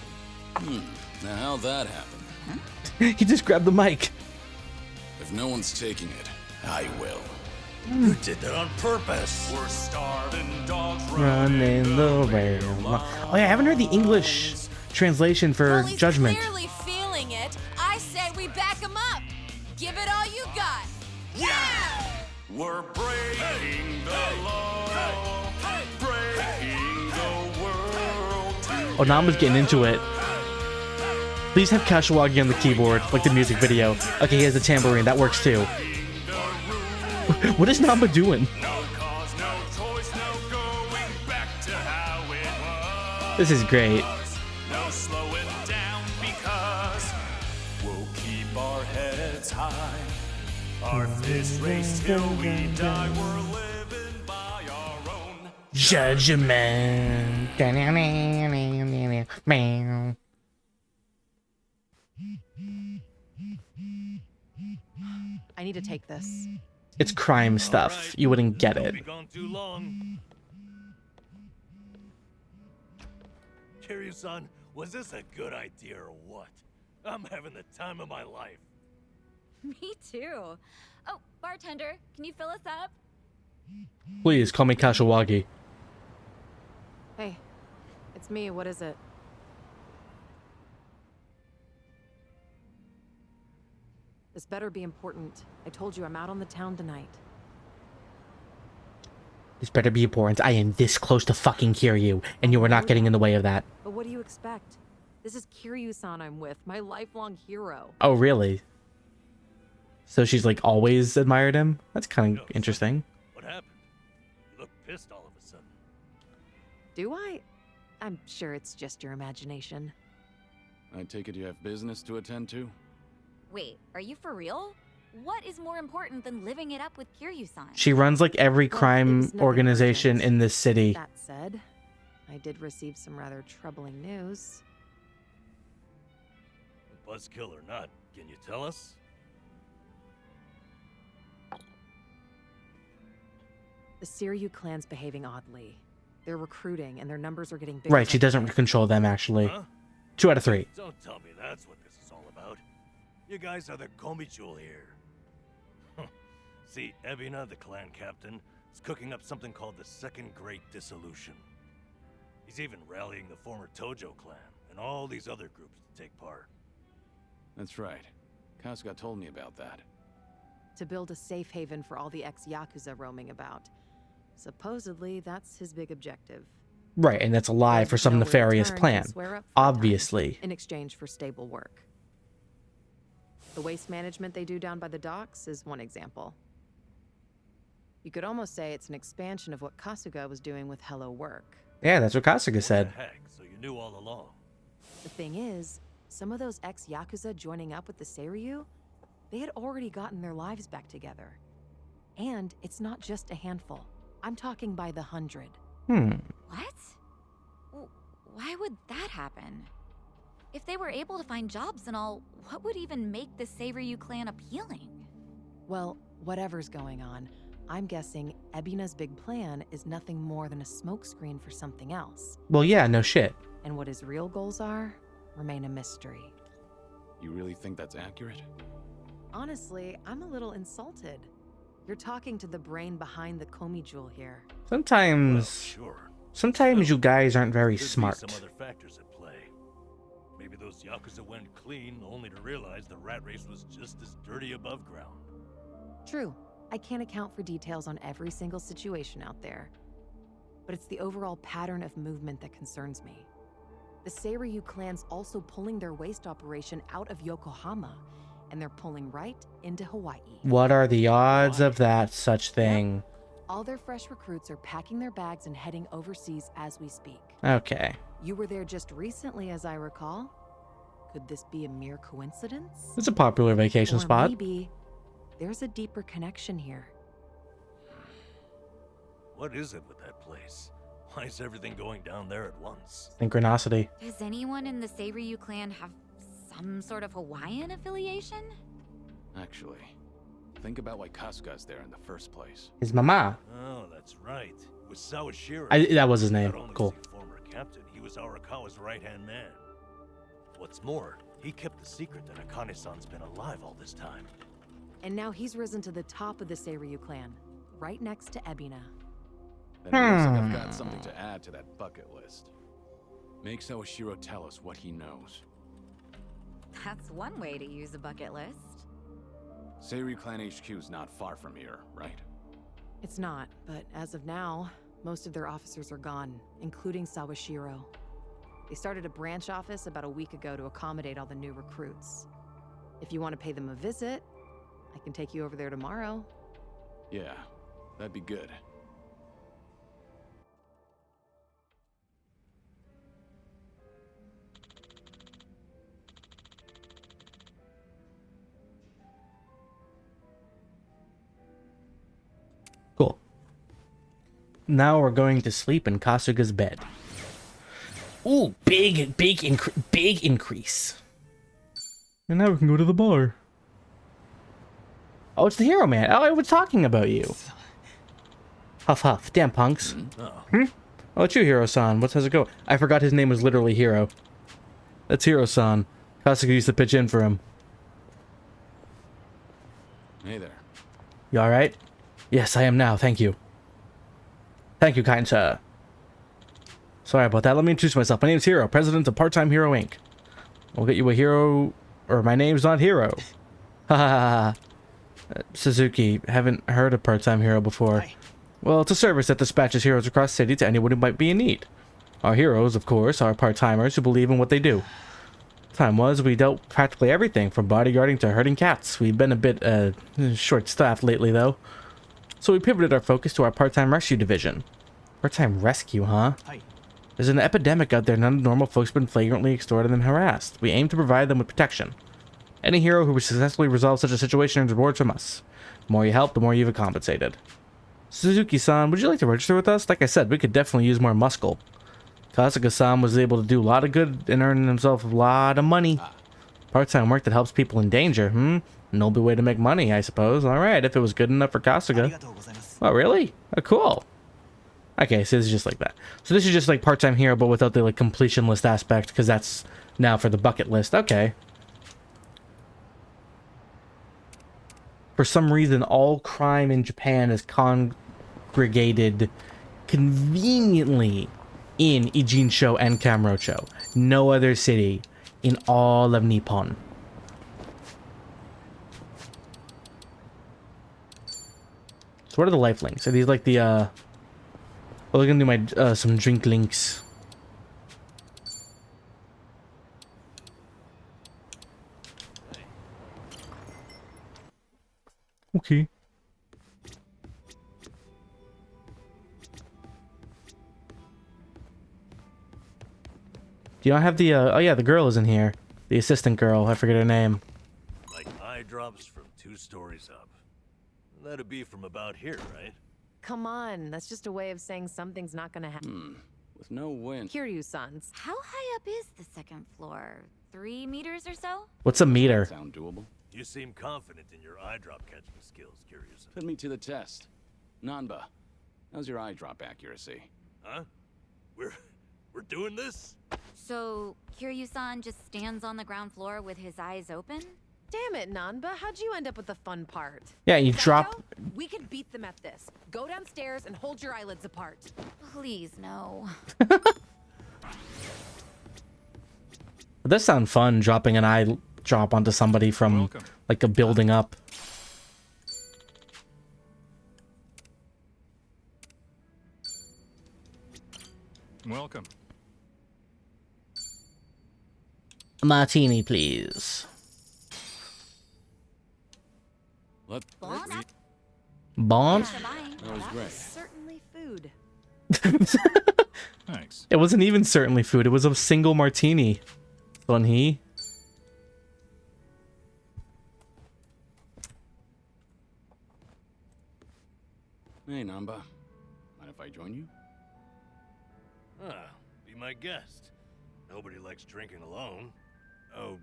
Now how'd that happen? He just grabbed the mic. If no one's taking it, I will. You did that on purpose. We're starving dogs Running the realm. Oh yeah, I haven't heard the English translation for Judgment. Clearly feeling it. I say we back him up. Give it all you got. Yeah! We're breaking the law, breaking the world. Oh, Namba's getting into it. Please have Kashiwagi on the keyboard, like the music video. Okay, he has a tambourine. That works too. What is Namba doing? This is great. No slowing down because we'll keep our heads high. Our fist raised till we die. We're living by our own Judgment. I need to take this. It's crime stuff. You wouldn't get it. Kiryu-san, was this a good idea or what? I'm having the time of my life. Me too. Oh, bartender, can you fill us up? Please call me Kashiwagi. Hey, it's me. What is it? This better be important. I told you I'm out on the town tonight. This better be important. I am this close to fucking Kiryu, and you are not getting in the way of that. But what do you expect? This is Kiryu-san I'm with, my lifelong hero. Oh, really? So she's like always admired him? That's kind of interesting. What happened? You look pissed all of a sudden. Do I? I'm sure it's just your imagination. I take it you have business to attend to? Wait, are you for real? What is more important than living it up with Kiryu-san? She runs like every crime organization in this city. That said, I did receive some rather troubling news. Buzzkill or not, can you tell us? The Siryu clan's behaving oddly. They're recruiting, and their numbers are getting bigger. Right, she doesn't control them, actually. Huh? 2 out of 3. Don't tell me that's what this is all about. You guys are the Komi-jewel here. See, Ebina, the clan captain, is cooking up something called the Second Great Dissolution. He's even rallying the former Tojo clan and all these other groups to take part. That's right. Kasuga told me about that. To build a safe haven for all the ex-Yakuza roaming about. Supposedly, that's his big objective. Right, and that's a lie for some nefarious plan. Obviously. In exchange for stable work. The waste management they do down by the docks is one example. You could almost say it's an expansion of what Kasuga was doing with Hello Work. Yeah, that's what Kasuga said. Heck, so you knew all along. The thing is, some of those ex-Yakuza joining up with the Seiryu, they had already gotten their lives back together. And it's not just a handful. I'm talking by the 100. What? Why would that happen? If they were able to find jobs and all, what would even make the Seiryu clan appealing? Well, whatever's going on, I'm guessing Ebina's big plan is nothing more than a smokescreen for something else. Well, yeah, no shit. And what his real goals are remain a mystery. You really think that's accurate? Honestly, I'm a little insulted. You're talking to the brain behind the Komi-jewel here. Sometimes... Well, sure. Sometimes you guys aren't very Could be smart. some other factors at play. Maybe those Yakuza went clean only to realize the rat race was just as dirty above ground. True. I can't account for details on every single situation out there. But it's the overall pattern of movement that concerns me. The Seiryu clan's also pulling their waste operation out of Yokohama, and they're pulling right into Hawaii. What are the odds of that such thing? All their fresh recruits are packing their bags and heading overseas as we speak. Okay. You were there just recently, as I recall. Could this be a mere coincidence? It's a popular vacation Or spot. Maybe there's a deeper connection here. What is it with that place? Why is everything going down there at once? Synchronicity. Does anyone in the Seiryu clan have some sort of Hawaiian affiliation? Actually, think about why Kasuga's there in the first place. His mama. Oh, that's right. With Sawashiro. That was his name. Not only Cool. was he former captain, he was Arakawa's right-hand man. What's more, he kept the secret that Akane-san's been alive all this time. And now he's risen to the top of the Seiryu clan, right next to Ebina. Then it looks like I've got something to add to that bucket list. Make Sawashiro tell us what he knows. That's one way to use a bucket list. Seiryu Clan HQ's not far from here, right? It's not, but as of now, most of their officers are gone, including Sawashiro. They started a branch office about a week ago to accommodate all the new recruits. If you want to pay them a visit, I can take you over there tomorrow. Yeah, that'd be good. Cool. Now we're going to sleep in Kasuga's bed. Ooh, big increase. And now we can go to the bar. Oh, it's the hero man. Oh, I was talking about you. Huff huff. Damn punks. Oh, it's you, Hiro-san. How's it go? I forgot his name was literally Hiro. That's Hiro-san. Kasuga used to pitch in for him. Hey there. You alright? Yes, I am now. Thank you. Thank you, kind sir. Sorry about that. Let me introduce myself. My name's Hiro, president of Part-Time Hero Inc. We'll get you a hero... Or my name's not Hiro. Ha ha ha. Suzuki, haven't heard of Part-Time Hero before. Well, it's a service that dispatches heroes across the city to anyone who might be in need. Our heroes, of course, are part-timers who believe in what they do. Time was, we dealt practically everything, from bodyguarding to herding cats. We've been a bit, short-staffed lately, though. So we pivoted our focus to our part-time rescue division. Part-time rescue, huh? There's an epidemic out there. None of the normal folks have been flagrantly extorted and harassed. We aim to provide them with protection. Any hero who successfully resolves such a situation earns rewards from us. The more you help, the more you've compensated. Suzuki-san, would you like to register with us? Like I said, we could definitely use more muscle. Kasuga-san was able to do a lot of good and earn himself a lot of money. Part-time work that helps people in danger, Noble way to make money, I suppose. Alright, if it was good enough for Kasuga. Oh, really? Oh, cool. Okay, so this is just like that. So this is just like part-time hero, but without the like completion list aspect, because that's now for the bucket list. Okay. For some reason, all crime in Japan is congregated conveniently in Ijinsho and Kamurocho. No other city in all of Nippon. So what are the life links? Are these like the oh, we're gonna do my some drink links. Okay. Do you not have the oh yeah, the girl is in here. The assistant girl, I forget her name. Like eye drops from 2 stories up. That'd be from about here, right? Come on, that's just a way of saying something's not gonna happen. With no wind. Kiryu-sons. How high up is the second floor? 3 meters or so? What's a meter? Sound doable? You seem confident in your eye drop catching skills, Curious. Put me to the test. Nanba, how's your eye drop accuracy? Huh? We're doing this? So, Kiryu-san just stands on the ground floor with his eyes open? Damn it, Nanba, how'd you end up with the fun part? Yeah, you drop. We could beat them at this. Go downstairs and hold your eyelids apart. Please, no. It does sound fun, dropping an eye drop onto somebody from like a building up. Welcome. A martini, please. Bon? That was great. Certainly food. Thanks. It wasn't even certainly food. It was a single martini. Fun he. Hey, Nanba. Mind if I join you? Ah, be my guest. Nobody likes drinking alone. Oh,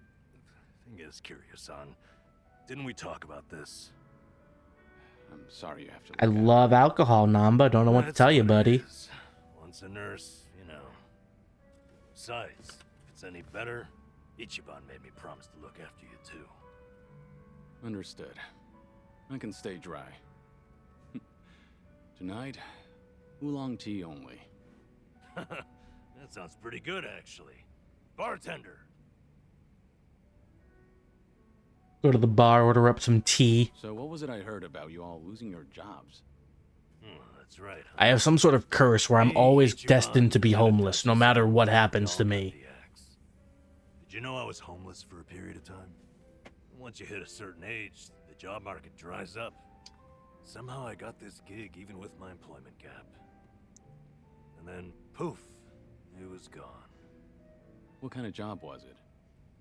thing is, Curious-san, didn't we talk about this? I'm sorry you have to. I love alcohol, Namba. Don't know what to tell you, buddy. Once a nurse, you know. Besides, if it's any better, Ichiban made me promise to look after you too. Understood. I can stay dry. Tonight, oolong tea only. That sounds pretty good, actually. Bartender. Go to the bar, order up some tea. So what was it I heard about you all losing your jobs? That's right. I have some sort of curse where I'm always destined to be homeless, no matter what happens to me. Did you know I was homeless for a period of time? Once you hit a certain age, the job market dries up. Somehow I got this gig even with my employment gap. And then, poof, it was gone. What kind of job was it?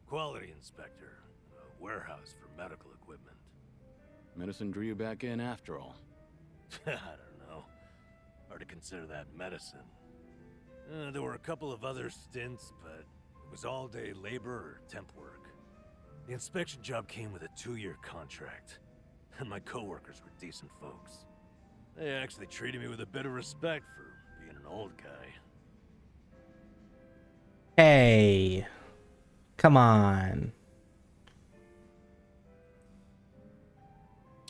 Quality inspector, a warehouse for medical equipment. Medicine drew you back in after all. I don't know. Hard to consider that medicine. There were a couple of other stints, but it was all-day labor or temp work. The inspection job came with a 2-year contract, and my coworkers were decent folks. They actually treated me with a bit of respect for being an old guy. Hey. Come on.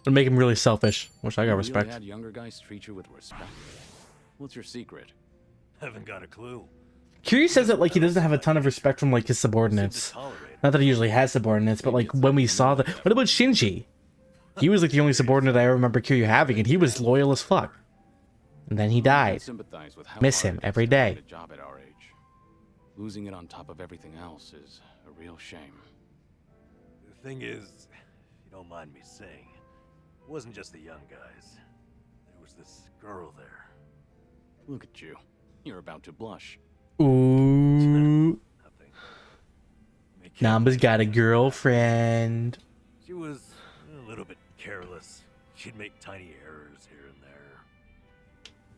It'll make him really selfish. Wish I got You respect. really had younger guys treat you with respect. What's your secret? Haven't got a clue. Curie says that like he doesn't have a ton of respect from like his subordinates. Not that he usually has subordinates, but like when we saw that. What about Shinji? He was like the only subordinate I remember Kiryu having, and he was loyal as fuck. And then he died. Sympathize with how Miss hard him it is every to find day. a job at our age. Losing it on top of everything else is a real shame. The thing is, if you don't mind me saying, it wasn't just the young guys. There was this girl there. Look at you. You're about to blush. Ooh. Namba's got a girlfriend. She was a little bit careless. She'd make tiny errors here and there.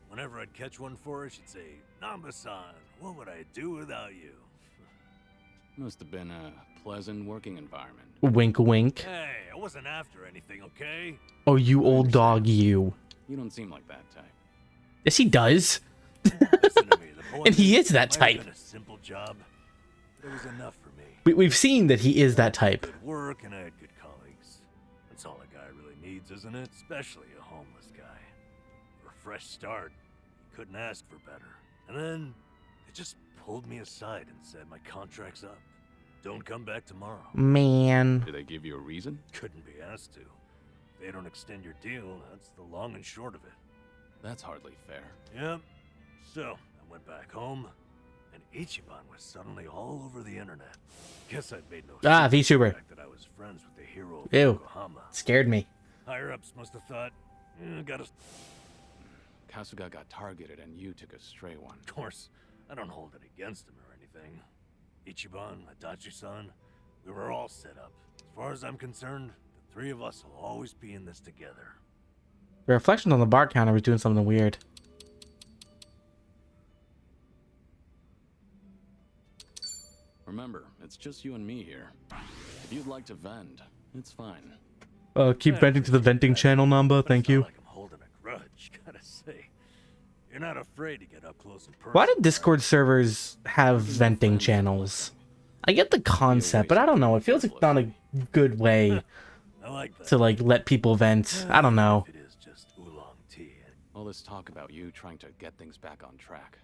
Whenever I'd catch one for her, she'd say, "Namba-san, what would I do without you?" Must have been a pleasant working environment. Wink, wink. Hey, I wasn't after anything, okay? Oh, you old dog, you. You don't seem like that type. Yes, he does. Listen to me, the point And he is that might have type. been a simple job, but it was enough for me. We've seen that he is that type. Good work and I had good colleagues. That's all a guy really needs, isn't it? Especially a homeless guy. For a fresh start, you couldn't ask for better. And then they just pulled me aside and said my contract's up. Don't come back tomorrow. Man. Did they give you a reason? Couldn't be asked to. If they don't extend your deal, that's the long and short of it. That's hardly fair. Yep. So, I went back home, and Ichiban was suddenly all over the internet. Guess I'd made no Ah, secret of the VTuber. fact that I was friends with the hero of Ew. Yokohama. Scared me. Higher-ups must have thought, got us. Kasuga got targeted and you took a stray one. Of course, I don't hold it against him or anything. Ichiban, Adachi-san, we were all set up. As far as I'm concerned, the three of us will always be in this together. The reflection on the bar counter was doing something weird. Remember, it's just you and me here. If you'd like to vent, it's fine. Keep venting to the venting channel, Namba. Thank you. I'm holding a grudge, gotta say. You're not afraid to get up close and personal. Why did Discord servers have venting channels? I get the concept, but I don't know. It feels like not a good way to like let people vent. I don't know. All this talk about you trying to get things back on track.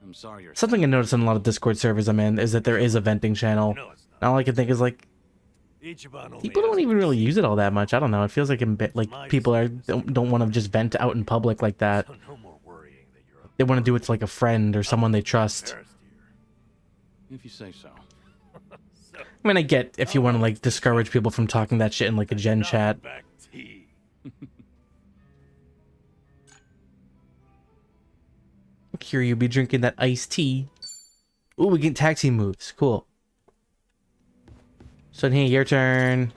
I'm sorry you're... Something I noticed in a lot of Discord servers I'm in is that there is a venting channel. And all I can think is like, people don't even really use it all that much. I don't know. It feels like people don't want to just vent out in public like that. They want to do it to like a friend or someone they trust. If you say so. I mean, I get if you want to like discourage people from talking that shit in like a gen chat. Here you be drinking that iced tea. Ooh, we get tag team moves. Cool. So here, your turn.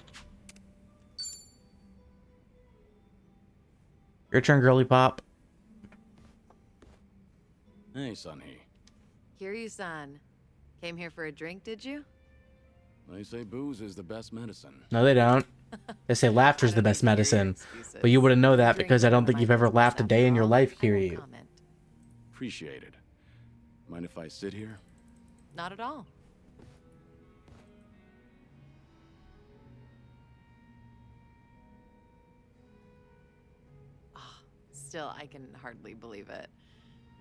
Your turn, girly pop. Hey, Sunny. Kiryu-san, came here for a drink, did you? They say booze is the best medicine. No, they don't. They say laughter's the best medicine. But you wouldn't know that because I don't think you've ever laughed a day in your life, Kiryu. Appreciate it. Mind if I sit here? Not at all. Still, I can hardly believe it.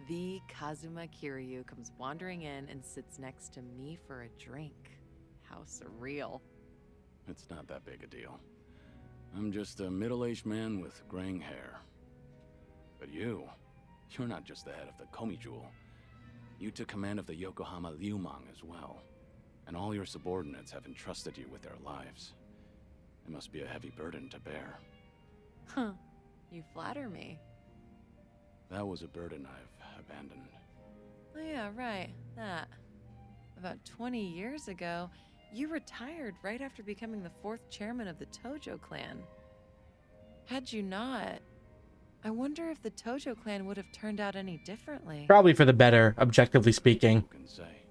The Kazuma Kiryu comes wandering in and sits next to me for a drink. How surreal. It's not that big a deal. I'm just a middle-aged man with graying hair. But you're not just the head of the Komi Jewel. You took command of the Yokohama Liumang as well. And all your subordinates have entrusted you with their lives. It must be a heavy burden to bear. Huh. You flatter me. That was a burden I've abandoned. Oh yeah, right. That. About 20 years ago, you retired right after becoming the 4th chairman of the Tojo clan. Had you not, I wonder if the Tojo clan would have turned out any differently. Probably for the better, objectively speaking. Who can say?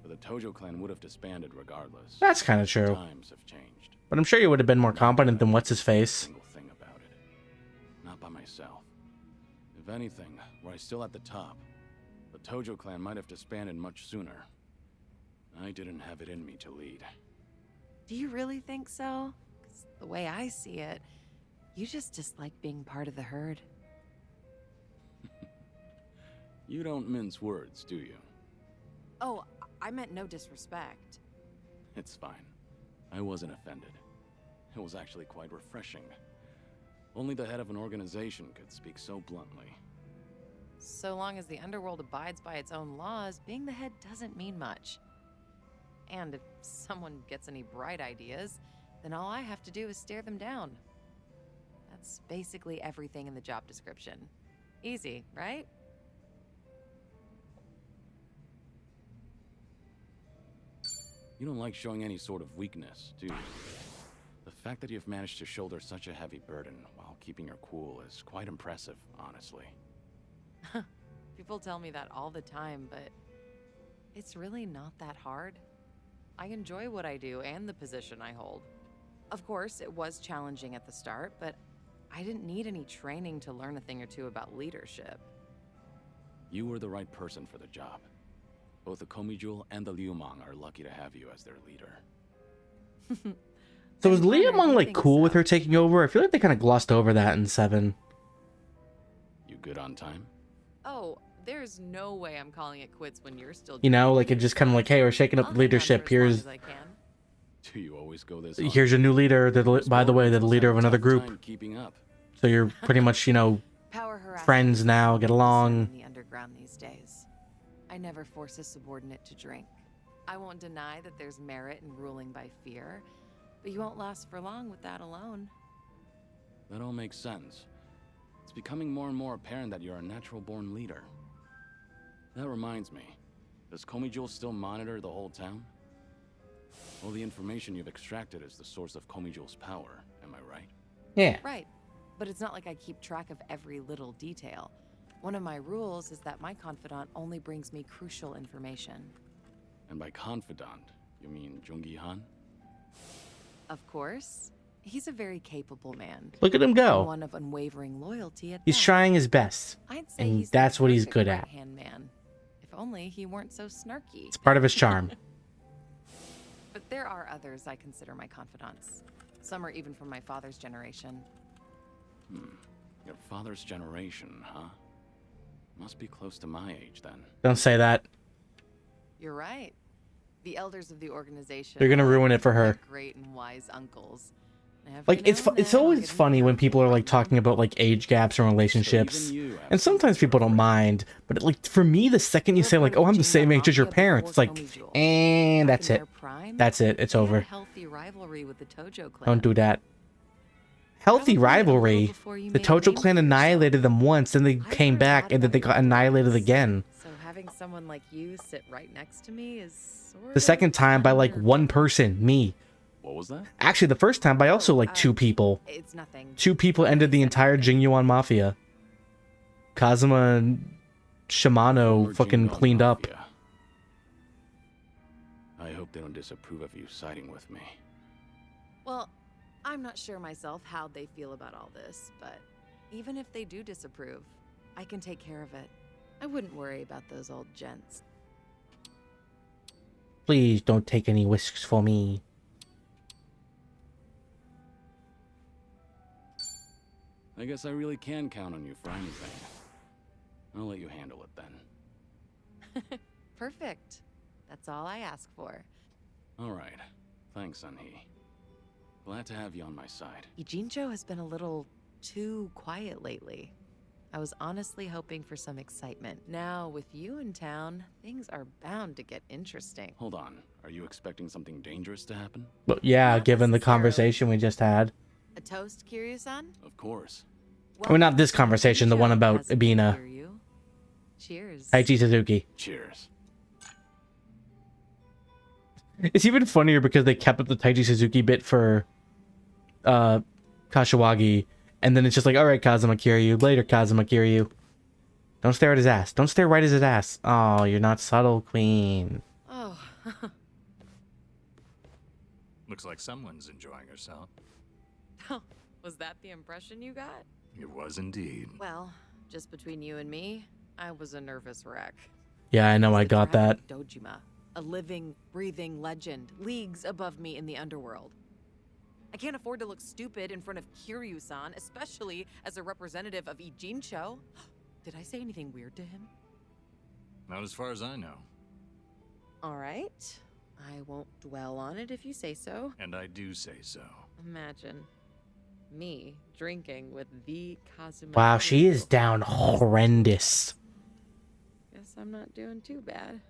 But the Tojo clan would have disbanded regardless. That's kind of true. Times have changed. But I'm sure you would have been more competent than what's-his-face. Single thing about it. Not by myself. If anything, were I still at the top, the Tojo clan might have disbanded much sooner. I didn't have it in me to lead. Do you really think so? 'Cause the way I see it, you just dislike being part of the herd. You don't mince words, do you? Oh, I meant no disrespect. It's fine. I wasn't offended. It was actually quite refreshing. Only the head of an organization could speak so bluntly. So long as the underworld abides by its own laws, being the head doesn't mean much. And if someone gets any bright ideas, then all I have to do is stare them down. That's basically everything in the job description. Easy, right? You don't like showing any sort of weakness, do you? The fact that you've managed to shoulder such a heavy burden while keeping your cool is quite impressive, honestly. People tell me that all the time, but it's really not that hard. I enjoy what I do and the position I hold. Of course, it was challenging at the start, but I didn't need any training to learn a thing or two about leadership. You were the right person for the job. Both the Komijul and the Liumang are lucky to have you as their leader. So was Liamong like cool with her taking over? I feel like they kind of glossed over that in 7. You good on time? Oh, there's no way I'm calling it quits when you're still. You know, like it just kind of like, hey, we're shaking up leadership. Here's Do you always go this? here's your new leader. By the way, they're the leader of another group. Keeping up. So you're pretty much, you know, friends now. Get along. In the underground these days. I never force a subordinate to drink. I won't deny that there's merit in ruling by fear, but you won't last for long with that alone. That all makes sense. It's becoming more and more apparent that you're a natural-born leader. That reminds me, does Komijul still monitor the whole town? All the information you've extracted is the source of Komijul's power, am I right? Yeah. Right, but it's not like I keep track of every little detail. One of my rules is that my confidant only brings me crucial information. And by confidant, you mean Jungi Han? Of course. He's a very capable man. Look at him go. And one of unwavering loyalty at He's that. trying his best, I'd say and he's that's the what he's perfect good at. right-hand man. If only he weren't so snarky. It's part of his charm. But there are others I consider my confidants. Some are even from my father's generation. Your father's generation, huh? Must be close to my age then. Don't say that. You're right. The elders of the organization. They're gonna ruin it for her. Great and wise uncles. Like it's always funny when people are like talking about like age gaps and relationships, and sometimes people don't mind. But like for me, the second you say like, "Oh, I'm the same age as your parents," it's like, and that's it. That's it. It's over. Healthy rivalry with the Tojo clan. Don't do that. Healthy rivalry. The Tojo clan annihilated them once, then they came back, and then they got annihilated again. So having someone like you sit right next to me is sort The second time by like one person, me. What was that? Actually, the first time by also like 2 people. It's nothing. 2 people ended the entire Jingyuan Mafia. Kazuma and Shimano fucking cleaned up. I hope they don't disapprove of you siding with me. Well, I'm not sure myself how they feel about all this, but even if they do disapprove, I can take care of it. I wouldn't worry about those old gents. Please don't take any whisks for me. I guess I really can count on you for anything. I'll let you handle it then. Perfect. That's all I ask for. All right. Thanks, Sunhee. Glad to have you on my side. Ijincho has been a little too quiet lately. I was honestly hoping for some excitement. Now, with you in town, things are bound to get interesting. Hold on. Are you expecting something dangerous to happen? But yeah, given the conversation we just had. A toast, Kiryu-san? Of course. I mean, not this conversation, the one about Ibina. Cheers. Taichi Suzuki. Cheers. It's even funnier because they kept up the Taichi Suzuki bit for Kashiwagi, and then it's just like, all right, Kazuma Kiryu, later, Kazuma Kiryu. Don't stare at his ass. Don't stare right at his ass. Oh, you're not subtle, queen. Oh. Looks like someone's enjoying herself. Was that the impression you got? It was indeed. Well, just between you and me, I was a nervous wreck. Yeah, I know, I got that. Dojima, a living, breathing legend, leagues above me in the underworld. I can't afford to look stupid in front of Kiryu-san, especially as a representative of Ijincho. Did I say anything weird to him? Not as far as I know. All right. I won't dwell on it if you say so. And I do say so. Imagine me drinking with the Kazuma. Wow, she is down horrendous. Guess I'm not doing too bad.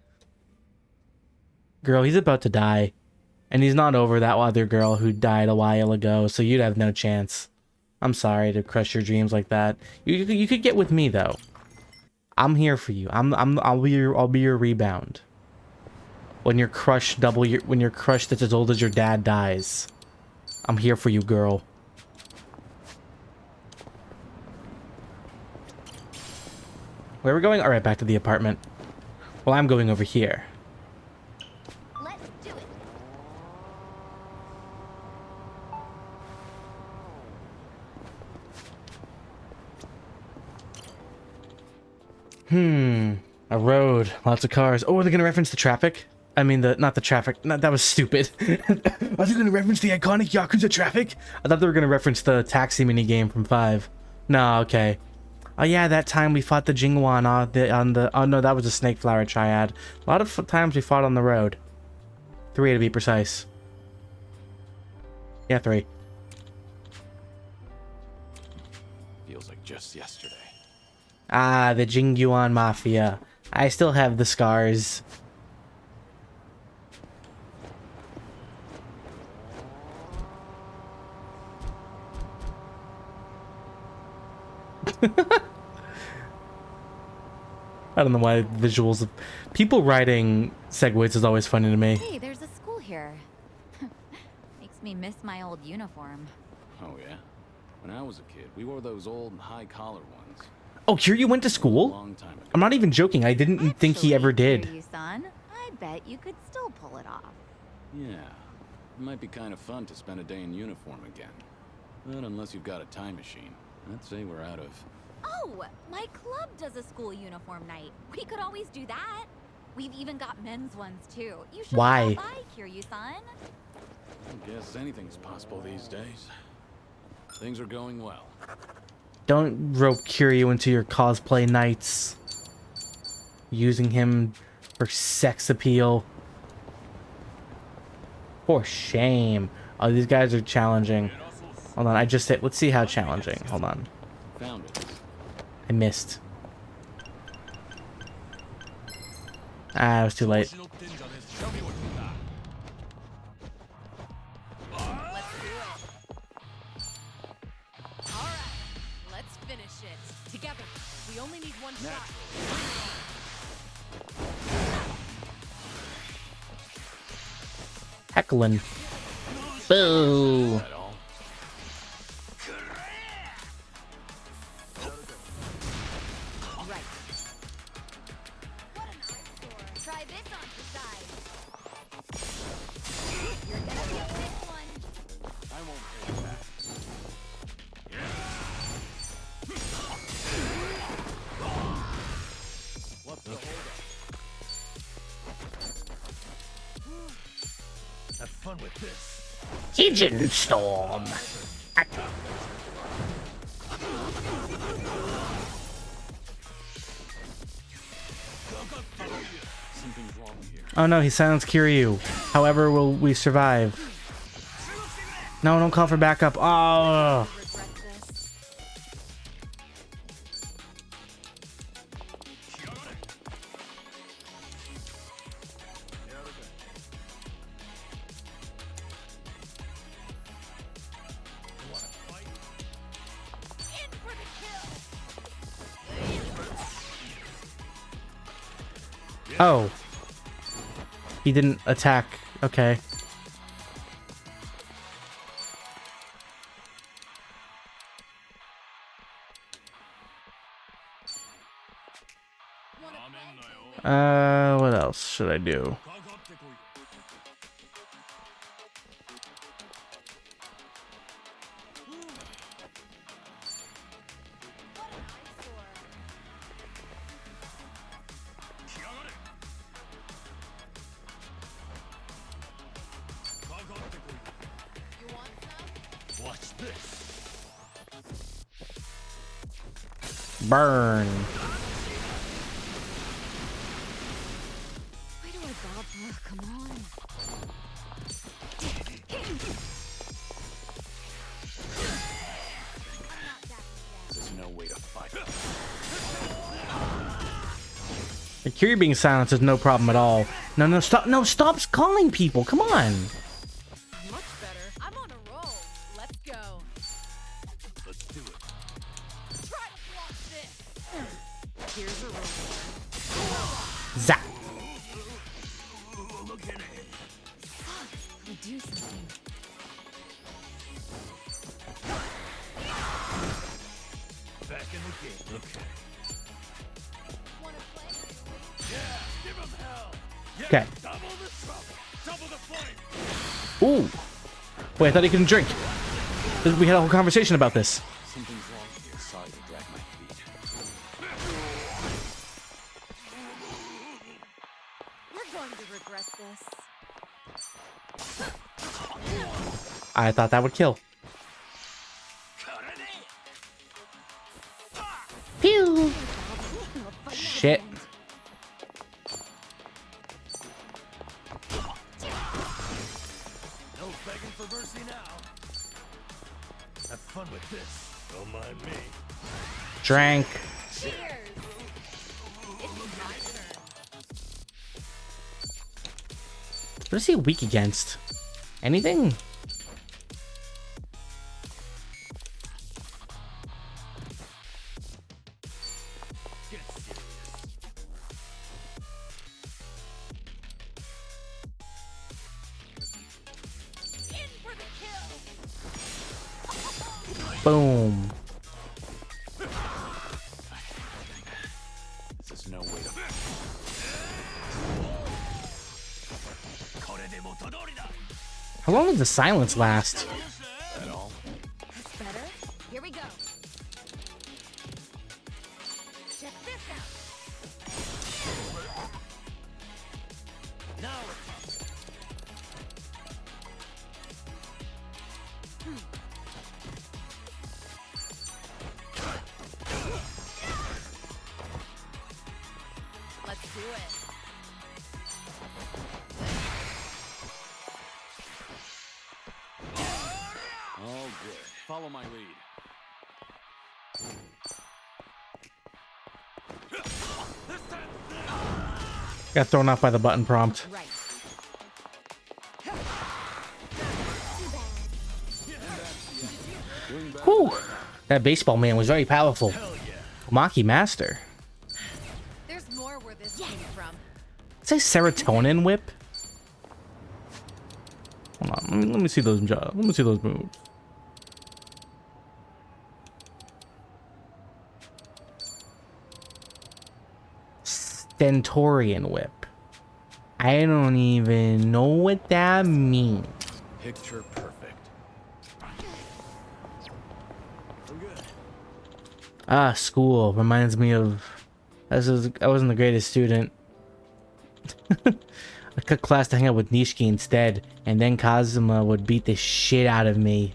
Girl, he's about to die. And he's not over that other girl who died a while ago, so you'd have no chance. I'm sorry to crush your dreams like that. You could get with me though. I'm here for you. I'll be your rebound. When your crush when your crush that's as old as your dad dies. I'm here for you, girl. Where are we going? All right, back to the apartment. Well, I'm going over here. Let's do it. A road. Lots of cars. Oh, are they gonna reference the traffic? I mean, not the traffic. No, that was stupid. Are they gonna reference the iconic Yakuza traffic? I thought they were gonna reference the taxi minigame from 5. No, okay. Oh yeah, that time we fought the Jingwan on the... Oh no, that was a snake flower triad. A lot of times we fought on the road. 3 to be precise. Yeah, 3. Feels like just yesterday. Ah, the Jingyuan Mafia. I still have the scars. I don't know why visuals of people riding segways is always funny to me. Hey, there's a school here. Makes me miss my old uniform. Oh yeah? When I was a kid, we wore those old high-collar ones. Oh, Kiryu went to school? I'm not even joking. I didn't think he ever did. Kiryu-san, I bet you could still pull it off. Yeah. It might be kind of fun to spend a day in uniform again. But unless you've got a time machine, I'd say we're out of... Oh, my club does a school uniform night. We could always do that. We've even got men's ones too. You should Why? stop by, Kiryu-san. I guess anything's possible these days. Things are going well. Don't rope Kiryu into your cosplay nights. Using him for sex appeal. For shame. Oh, these guys are challenging. Hold on, I just hit. Let's see how challenging. Hold on. Found it. I missed. Ah, it was too late. Let's finish it. Together. We only need one shot. Heckling. Boo. Right. What an eyesore. Try this on for size. You're gonna get this one. I won't take that. What's the holdup? Have fun with this. Engine storm. Something's wrong here. Oh no, he silenced Kiryu. However, will we survive? No, don't call for backup. Oh. Oh. He didn't attack. Okay. What else should I do? Watch this. Burn. Why do I bother? Come on. There's no way to fight. The Kiryu being silenced is no problem at all. No, no, stop. No, stop calling people. Come on. Much better. I'm on a roll. Let's go. Let's do it. Try to block this. Here's a roll. Zap. Okay. Ooh. Wait, I thought he couldn't drink. We had a whole conversation about this. Something's wrong here. Sorry to drag my feet. You're going to regret this. I thought that would kill. Pew! Shit. No begging for mercy now. Have fun with this. Don't mind me. Drank. Cheers. It's my turn. What is he weak against? Anything? Boom. This is no way to. How long does the silence last? At all? That's better. Here we go. Check this out. Now Let's do it. All good. Follow my lead. Got thrown off by the button prompt. Right. Whew. That baseball man was very powerful. Maki Master. There's more where this came from. Say serotonin whip. Hold on, let me see those jobs. Let me see those moves. Stentorian whip. I don't even know what that means. Picture perfect. Ah, school reminds me of. I wasn't the greatest student. I cut class to hang out with Nishiki instead, and then Kazuma would beat the shit out of me.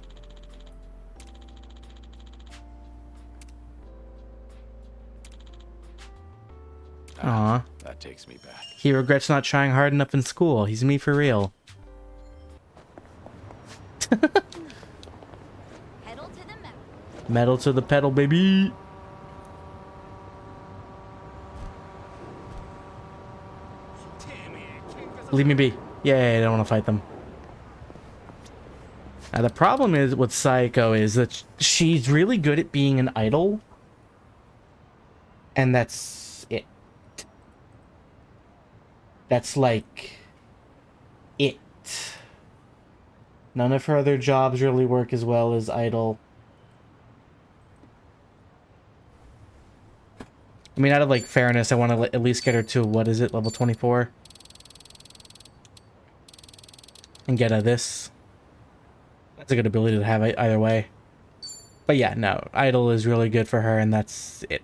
Aw. That takes me back. He regrets not trying hard enough in school. He's me for real. Pedal to the metal. Metal to the pedal, baby. Leave me be. Yeah, I don't want to fight them. Now, the problem is with Saeko is that she's really good at being an idol. And that's it. That's like it. None of her other jobs really work as well as idol. I mean, out of like fairness, I want to at least get her to, what is it, level 24? And get this. That's a good ability to have either way. But yeah, no, idol is really good for her, and that's it.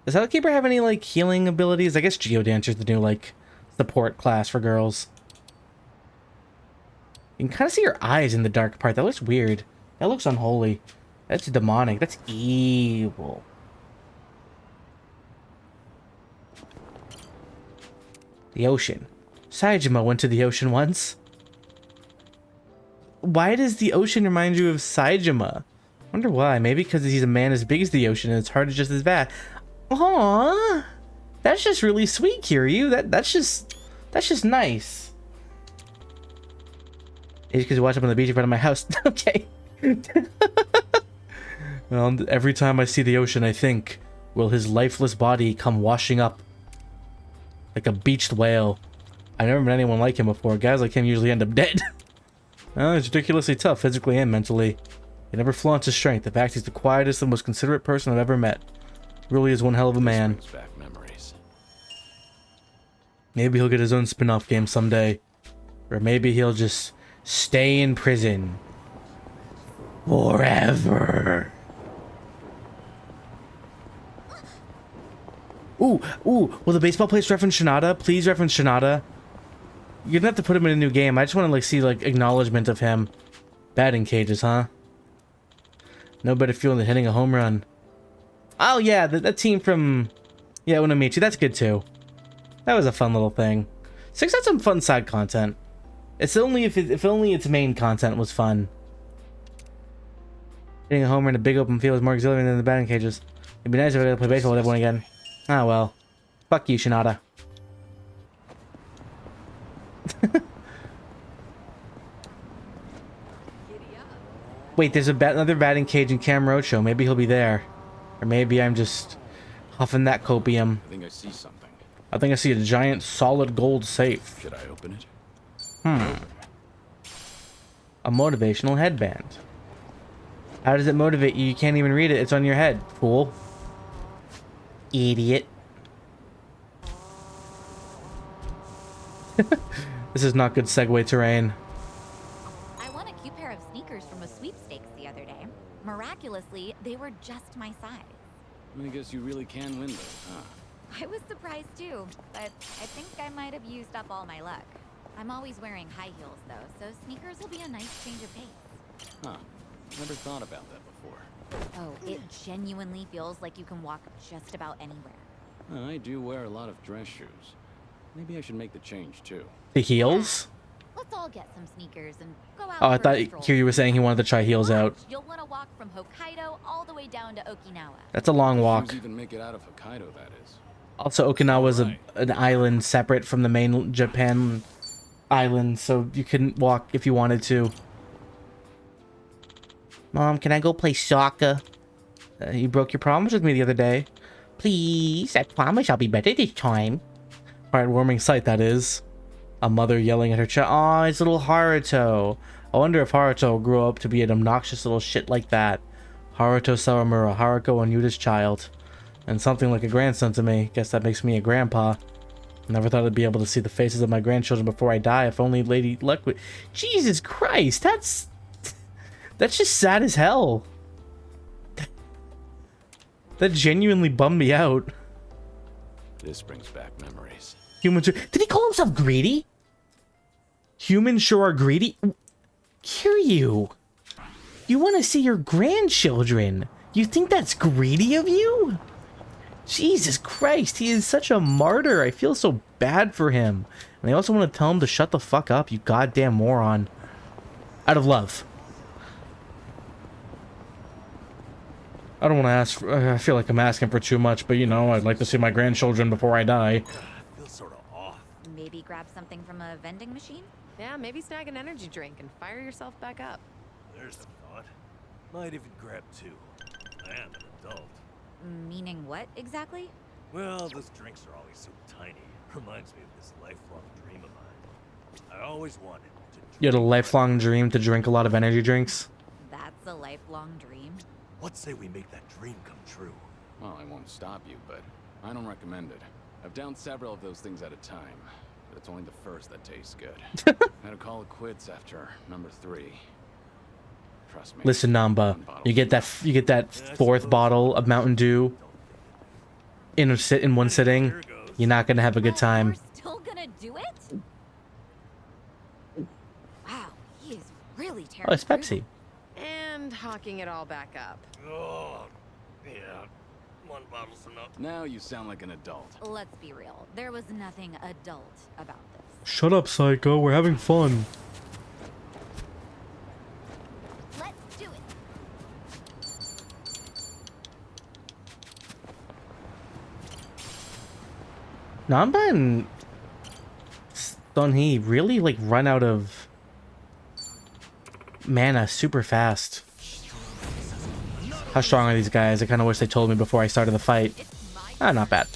Does Hellkeeper have any like healing abilities? I guess Geodancer's the new like support class for girls. You can kind of see her eyes in the dark part. That looks weird. That looks unholy. That's demonic. That's evil. The ocean. Saejima went to the ocean once. Why does the ocean remind you of Saejima? Wonder why. Maybe because he's a man as big as the ocean and his heart is just as bad. Aww. That's just really sweet, Kiryu. That's just nice. It's because you watch up on the beach in front of my house. Okay. Well, every time I see the ocean, I think, will his lifeless body come washing up like a beached whale? I've never met anyone like him before. Guys like him usually end up dead. Oh, he's ridiculously tough, physically and mentally. He never flaunts his strength. In fact, he's the quietest and most considerate person I've ever met. Really is one hell of a man. Back memories. Maybe he'll get his own spin-off game someday. Or maybe he'll just stay in prison. Forever. Ooh, will the baseball players reference Shinada? Please reference Shinada. You're gonna have to put him in a new game. I just want to like see like acknowledgement of him. Batting cages, huh? No better feeling than hitting a home run. Oh yeah, that team from Unomichi, that's good too. That was a fun little thing. 6 had some fun side content. It's only if only its main content was fun. Hitting a homer in a big open field is more exhilarating than the batting cages. It'd be nice if I could play baseball with everyone again. Ah well. Fuck you, Shinada. Wait, there's another batting cage in Kamurocho. Maybe he'll be there. Or maybe I'm just huffing that copium. I think I see something. I think I see a giant solid gold safe. Should I open it? A motivational headband. How does it motivate you? You can't even read it. It's on your head, fool. Idiot. This is not good segue terrain. I won a cute pair of sneakers from a sweepstakes the other day. Miraculously, they were just my size. I guess you really can win those, huh? I was surprised too, but I think I might have used up all my luck. I'm always wearing high heels though, so sneakers will be a nice change of pace. Huh. Never thought about that before. Oh, it genuinely feels like you can walk just about anywhere. I do wear a lot of dress shoes. Maybe I should make the change too. The heels? Let's all get some sneakers and go out. Oh, I for thought a stroll. Kiryu was saying he wanted to try heels out. You'll want to walk from Hokkaido all the way down to Okinawa. That's a long walk. Shoes even make it out of Hokkaido, that is. Also, Okinawa's an island separate from the main Japan island, so you couldn't walk if you wanted to. Mom, can I go play soccer? You broke your promise with me the other day. Please, I promise I'll be better this time. Heartwarming sight, that is. A mother yelling at her child. Aw, it's little Haruto. I wonder if Haruto will grow up to be an obnoxious little shit like that. Haruto Sawamura, Haruko and Yuda's child. And something like a grandson to me. Guess that makes me a grandpa. Never thought I'd be able to see the faces of my grandchildren before I die. If only Lady Luck would... Jesus Christ, that's just sad as hell. That genuinely bummed me out. This brings back memories. Humans are... Did he call himself greedy? Humans sure are greedy. Kiryu, you want to see your grandchildren. You think that's greedy of you? Jesus Christ, he is such a martyr. I feel so bad for him. And I also want to tell him to shut the fuck up, you goddamn moron. Out of love. I don't want to ask for, I feel like I'm asking for too much, but you know, I'd like to see my grandchildren before I die. Maybe grab something from a vending machine? Yeah, maybe snag an energy drink and fire yourself back up. There's a thought. Might even grab 2. I am an adult. Meaning what, exactly? Well, those drinks are always so tiny. Reminds me of this lifelong dream of mine. I always wanted to drink. You had a lifelong dream to drink a lot of energy drinks? That's a lifelong dream. Let's say we make that dream come true. Well, I won't stop you, but I don't recommend it. I've downed several of those things at a time, but it's only the first that tastes good. I had to call it quits after number 3. Trust me. Listen, Namba, you get that 4th bottle of Mountain Dew in one sitting. You're not gonna have a good time. Still gonna do it? Wow, he is really terrible. Oh, it's Pepsi. And hawking it all back up. Oh, yeah. 1 bottle's enough. Now you sound like an adult. Let's be real. There was nothing adult about this. Shut up, Psycho. We're having fun. Let's do it. Namba and Sunhee really like run out of mana super fast. How strong are these guys? I kind of wish they told me before I started the fight. Ah, not bad.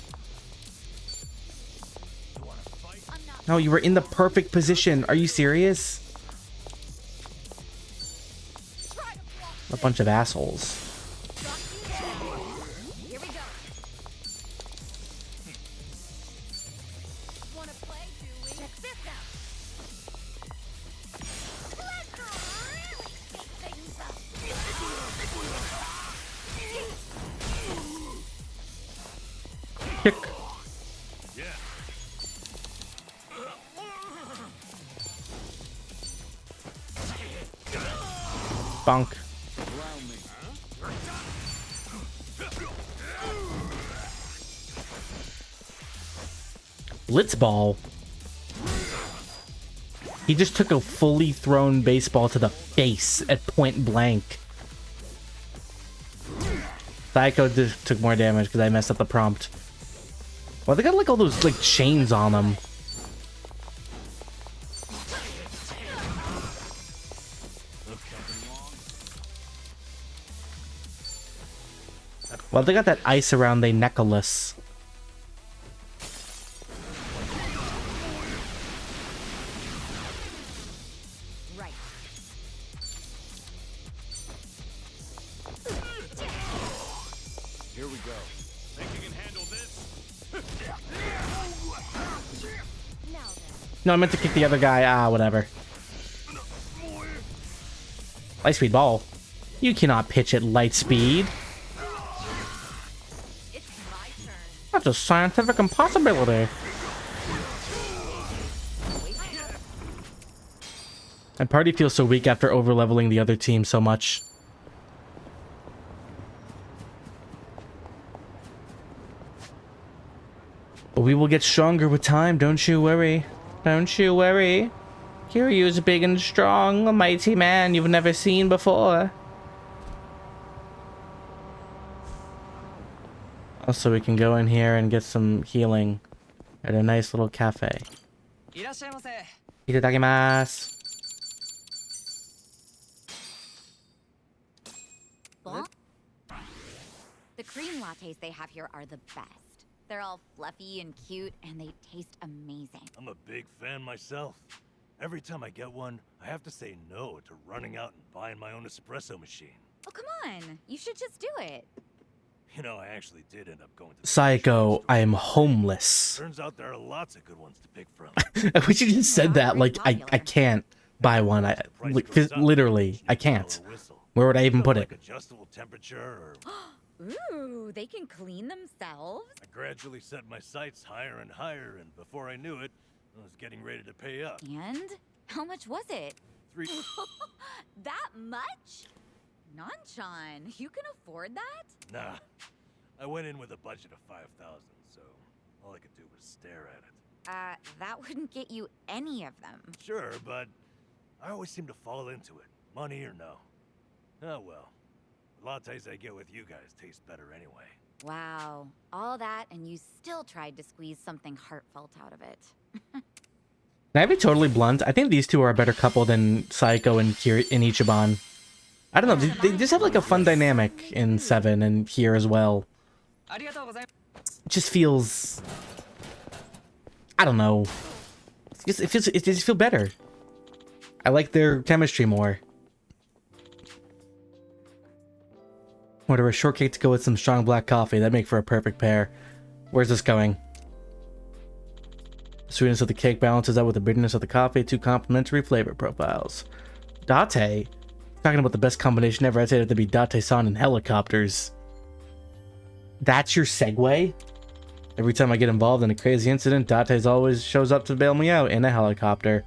No, you were in the perfect position. Are you serious? A bunch of assholes. Here we go. Wanna play, do we? Check this out. Let's really shake things up. Kick. Bonk. Blitzball. He just took a fully thrown baseball to the face at point blank. Psycho just took more damage because I messed up the prompt. Well, they got like all those like chains on them. Well, they got that ice around their necklace. Right. Here we go. Think you can handle this? No, I meant to kick the other guy. Ah, whatever. Light speed ball. You cannot pitch at light speed. That's a scientific impossibility. And Party feels so weak after over-leveling the other team so much. But we will get stronger with time, don't you worry. Don't you worry. Kiryu is big and strong, a mighty man you've never seen before. Also, we can go in here and get some healing at a nice little cafe. Itadakimasu. Bon? The cream lattes they have here are the best. They're all fluffy and cute, and they taste amazing. I'm a big fan myself. Every time I get one, I have to say no to running out and buying my own espresso machine. Oh, come on. You should just do it. You know, I actually did end up going to the Psycho, I am homeless. Turns out there are lots of good ones to pick from. I wish you just said that. Like, I can't buy one. Like, literally, I can't. Where would I even put it? Adjustable temperature or... Ooh, they can clean themselves? I gradually set my sights higher and higher, and before I knew it, I was getting ready to pay up. And? How much was it? 3... That much? Nanchan, you can afford that? Nah. I went in with a budget of 5,000, so all I could do was stare at it. That wouldn't get you any of them. Sure, but I always seem to fall into it, money or no. Oh well. The lattes I get with you guys taste better anyway. Wow. All that, and you still tried to squeeze something heartfelt out of it. Can I be totally blunt? I think these two are a better couple than Psycho and Ichiban. I don't know, they just have like a fun dynamic in 7 and here as well. It just feels... I don't know. It just feels better. I like their chemistry more. Order a shortcake to go with some strong black coffee. That'd make for a perfect pair. Where's this going? The sweetness of the cake balances out with the bitterness of the coffee. Two complementary flavor profiles. Date? Talking about the best combination ever. I'd say that to be Date-san and helicopters. That's your segue? Every time I get involved in a crazy incident, Date always shows up to bail me out in a helicopter.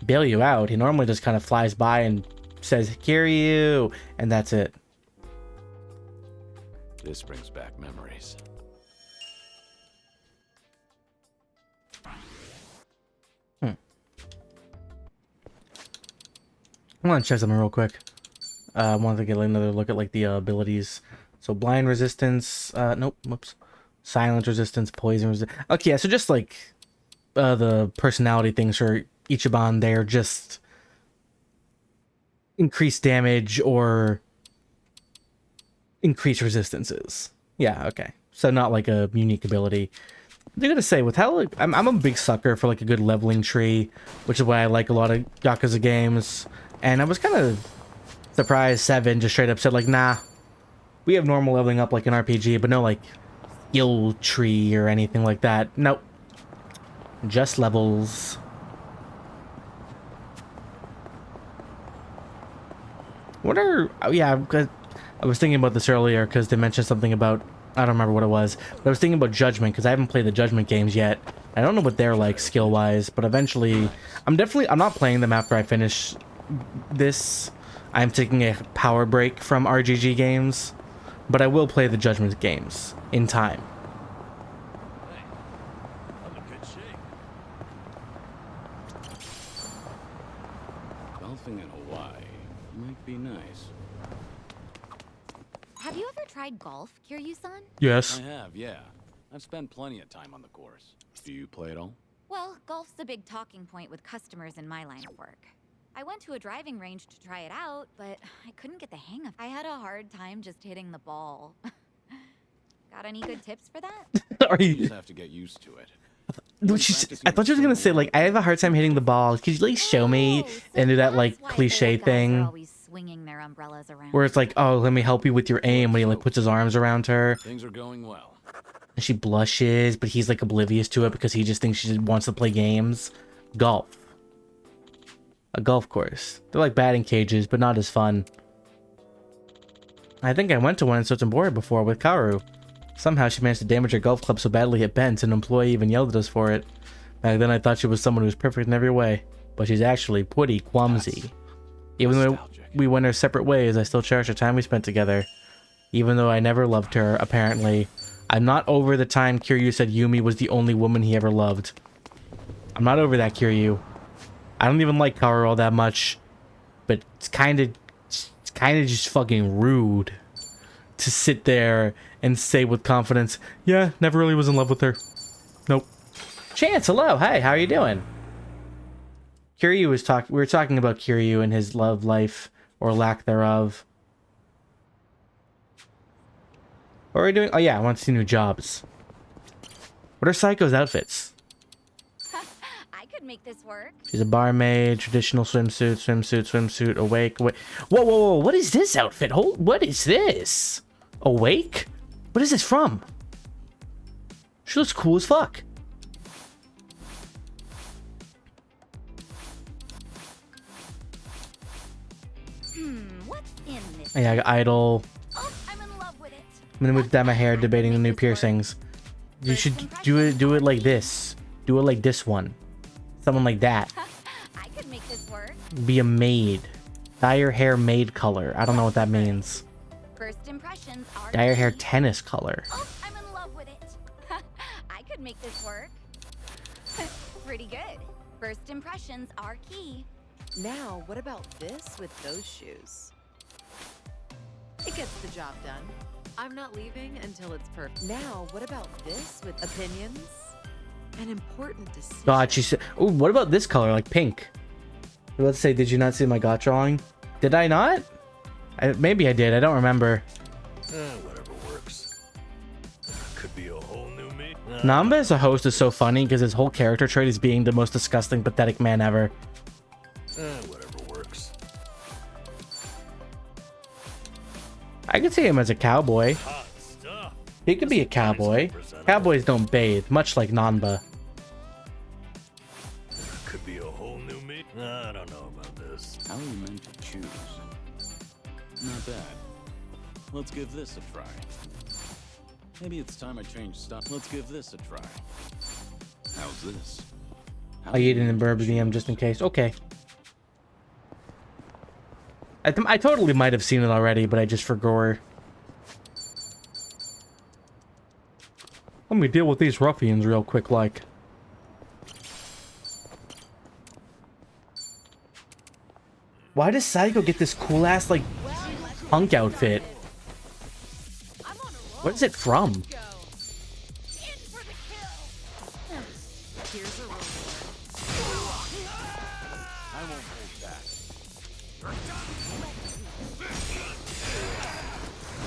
Bail you out? He normally just kind of flies by and says, Kiryu, and that's it. This brings back memories. I want to check something real quick. I wanted to get another look at like the abilities. So blind resistance, nope, whoops. Silence resistance, poison resistance. Okay, yeah, so just like the personality things for Ichiban, they're just increased damage or increased resistances. Yeah, okay. So not like a unique ability. They're gonna say with how like, I'm a big sucker for like a good leveling tree, which is why I like a lot of Yakuza games. And I was kind of Surprise 7 just straight up said like, nah, we have normal leveling up like an RPG, but no like skill tree or anything like that. Nope. Just levels. What are... Oh, yeah, 'cause I was thinking about this earlier because they mentioned something about... I don't remember what it was. But I was thinking about Judgment because I haven't played the Judgment games yet. I don't know what they're like skill-wise, but eventually... I'm not playing them after I finish this. I'm taking a power break from RGG games. But I will play the Judgment games in time. Golfing in Hawaii might be nice. Have you ever tried golf, Kiryu-san? Yes. I have, yeah. I've spent plenty of time on the course. Do you play at all? Well, golf's a big talking point with customers in my line of work. I went to a driving range to try it out, but I couldn't get the hang of it. I had a hard time just hitting the ball. Got any good tips for that? Are you... just have to get used to it. I thought you were gonna say like I have a hard time hitting the ball. Could you like show me and do that like cliche thing Swinging their umbrellas around. where it's like, oh, let me help you with your aim when he like puts his arms around her. Things are going well. And she blushes, but he's like oblivious to it because he just thinks she wants to play games. Golf. A golf course. They're like batting cages, but not as fun. I think I went to one in Sotenbori before with Kaoru. Somehow she managed to damage her golf club so badly it bent, an employee even yelled at us for it. Back then I thought she was someone who was perfect in every way, but she's actually pretty clumsy. Even though we went our separate ways, I still cherish the time we spent together. Even though I never loved her, apparently. I'm not over the time Kiryu said Yumi was the only woman he ever loved. I'm not over that, Kiryu. I don't even like Kaoru all that much, but it's kind of just fucking rude to sit there and say with confidence, yeah, never really was in love with her. Nope. Chance, hello. Hi, how are you doing? Kiryu was we were talking about Kiryu and his love life or lack thereof. What are we doing? Oh yeah, I want to see new jobs. What are Psycho's outfits? I could make this work. She's a barmaid, traditional swimsuit, awake. Whoa, whoa, whoa, what is this outfit? What is this? Awake? What is this from? She looks cool as fuck. What's in this? Yeah, I got Idol. Oh, I'm in love with it. I'm gonna move down my hair debating the new piercings. You should do it like this. Do it like this one. Someone like that. I could make this work. Be a maid. Dye your hair maid color. I don't know what that means. First impressions are Dye your hair key. tennis color. Oh, I'm in love with it. I could make this work. Pretty good. First impressions are key. Now, what about this with those shoes? It gets the job done. I'm not leaving until it's perfect. Now, what about this with opinions? An important decision. God, she said. Oh, what about this color, like pink? Let's say, did you not see my got drawing? Did I not? Maybe I did. I don't remember. Whatever works. Could be a whole new me. Namba as a host is so funny because his whole character trait is being the most disgusting, pathetic man ever. Whatever works. I could see him as a cowboy. He could be a cowboy. Cowboys don't bathe, much like Nanba. Could be a whole new me. I don't know about this. How are you meant to choose? Not bad. Let's give this a try. Maybe it's time I change stuff. Let's give this a try. How's this? I eat it in Birmingham just in case. Okay. I totally might have seen it already, but I just forgot. Let me deal with these ruffians real quick, like. Why does Psycho get this cool ass like punk outfit? What is it from?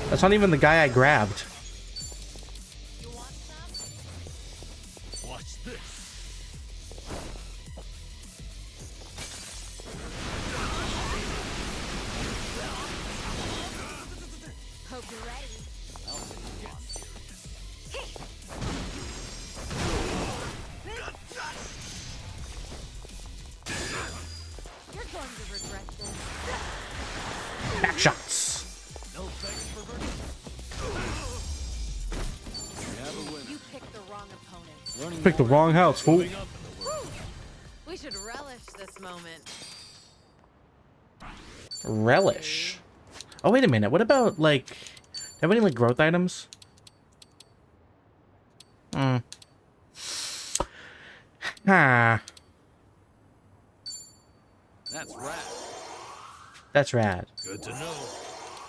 That's not even the guy I grabbed. Watch this. Hope you're ready. You're going to regret this. Back shots. No thanks for You picked the wrong opponent. Picked the wrong house, fool. We should relish this moment. Relish. Oh, wait a minute. What about, like... Do you have any, like, growth items? Hmm. Ah. That's rad. That's rad. Good to know.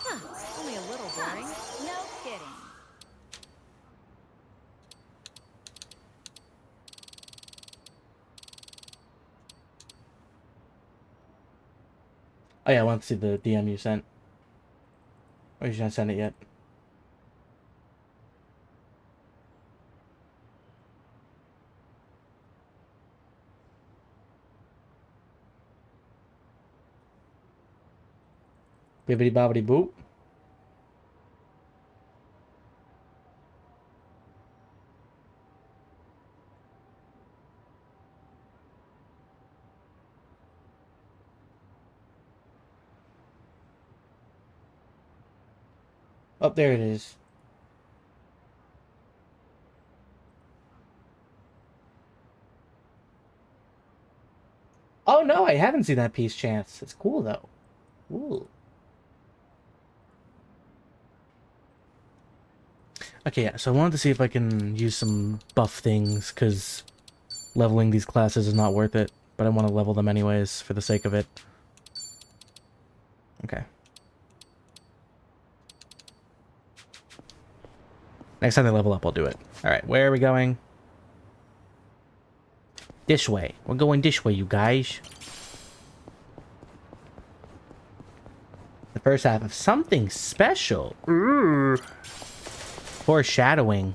Huh, only a little boring. No kidding. Oh, yeah, I want to see the DM you sent. Or you didn't send it yet. Bibbidi bobbidi boop. Oh, there it is. Oh no, I haven't seen that piece, Chance. It's cool though. Ooh. Okay, yeah, so I wanted to see if I can use some buff things, because leveling these classes is not worth it, but I want to level them anyways for the sake of it. Okay. Next time they level up, I'll do it. Alright, where are we going? This way. We're going this way, you guys. The first half of something special. Ooh. Foreshadowing.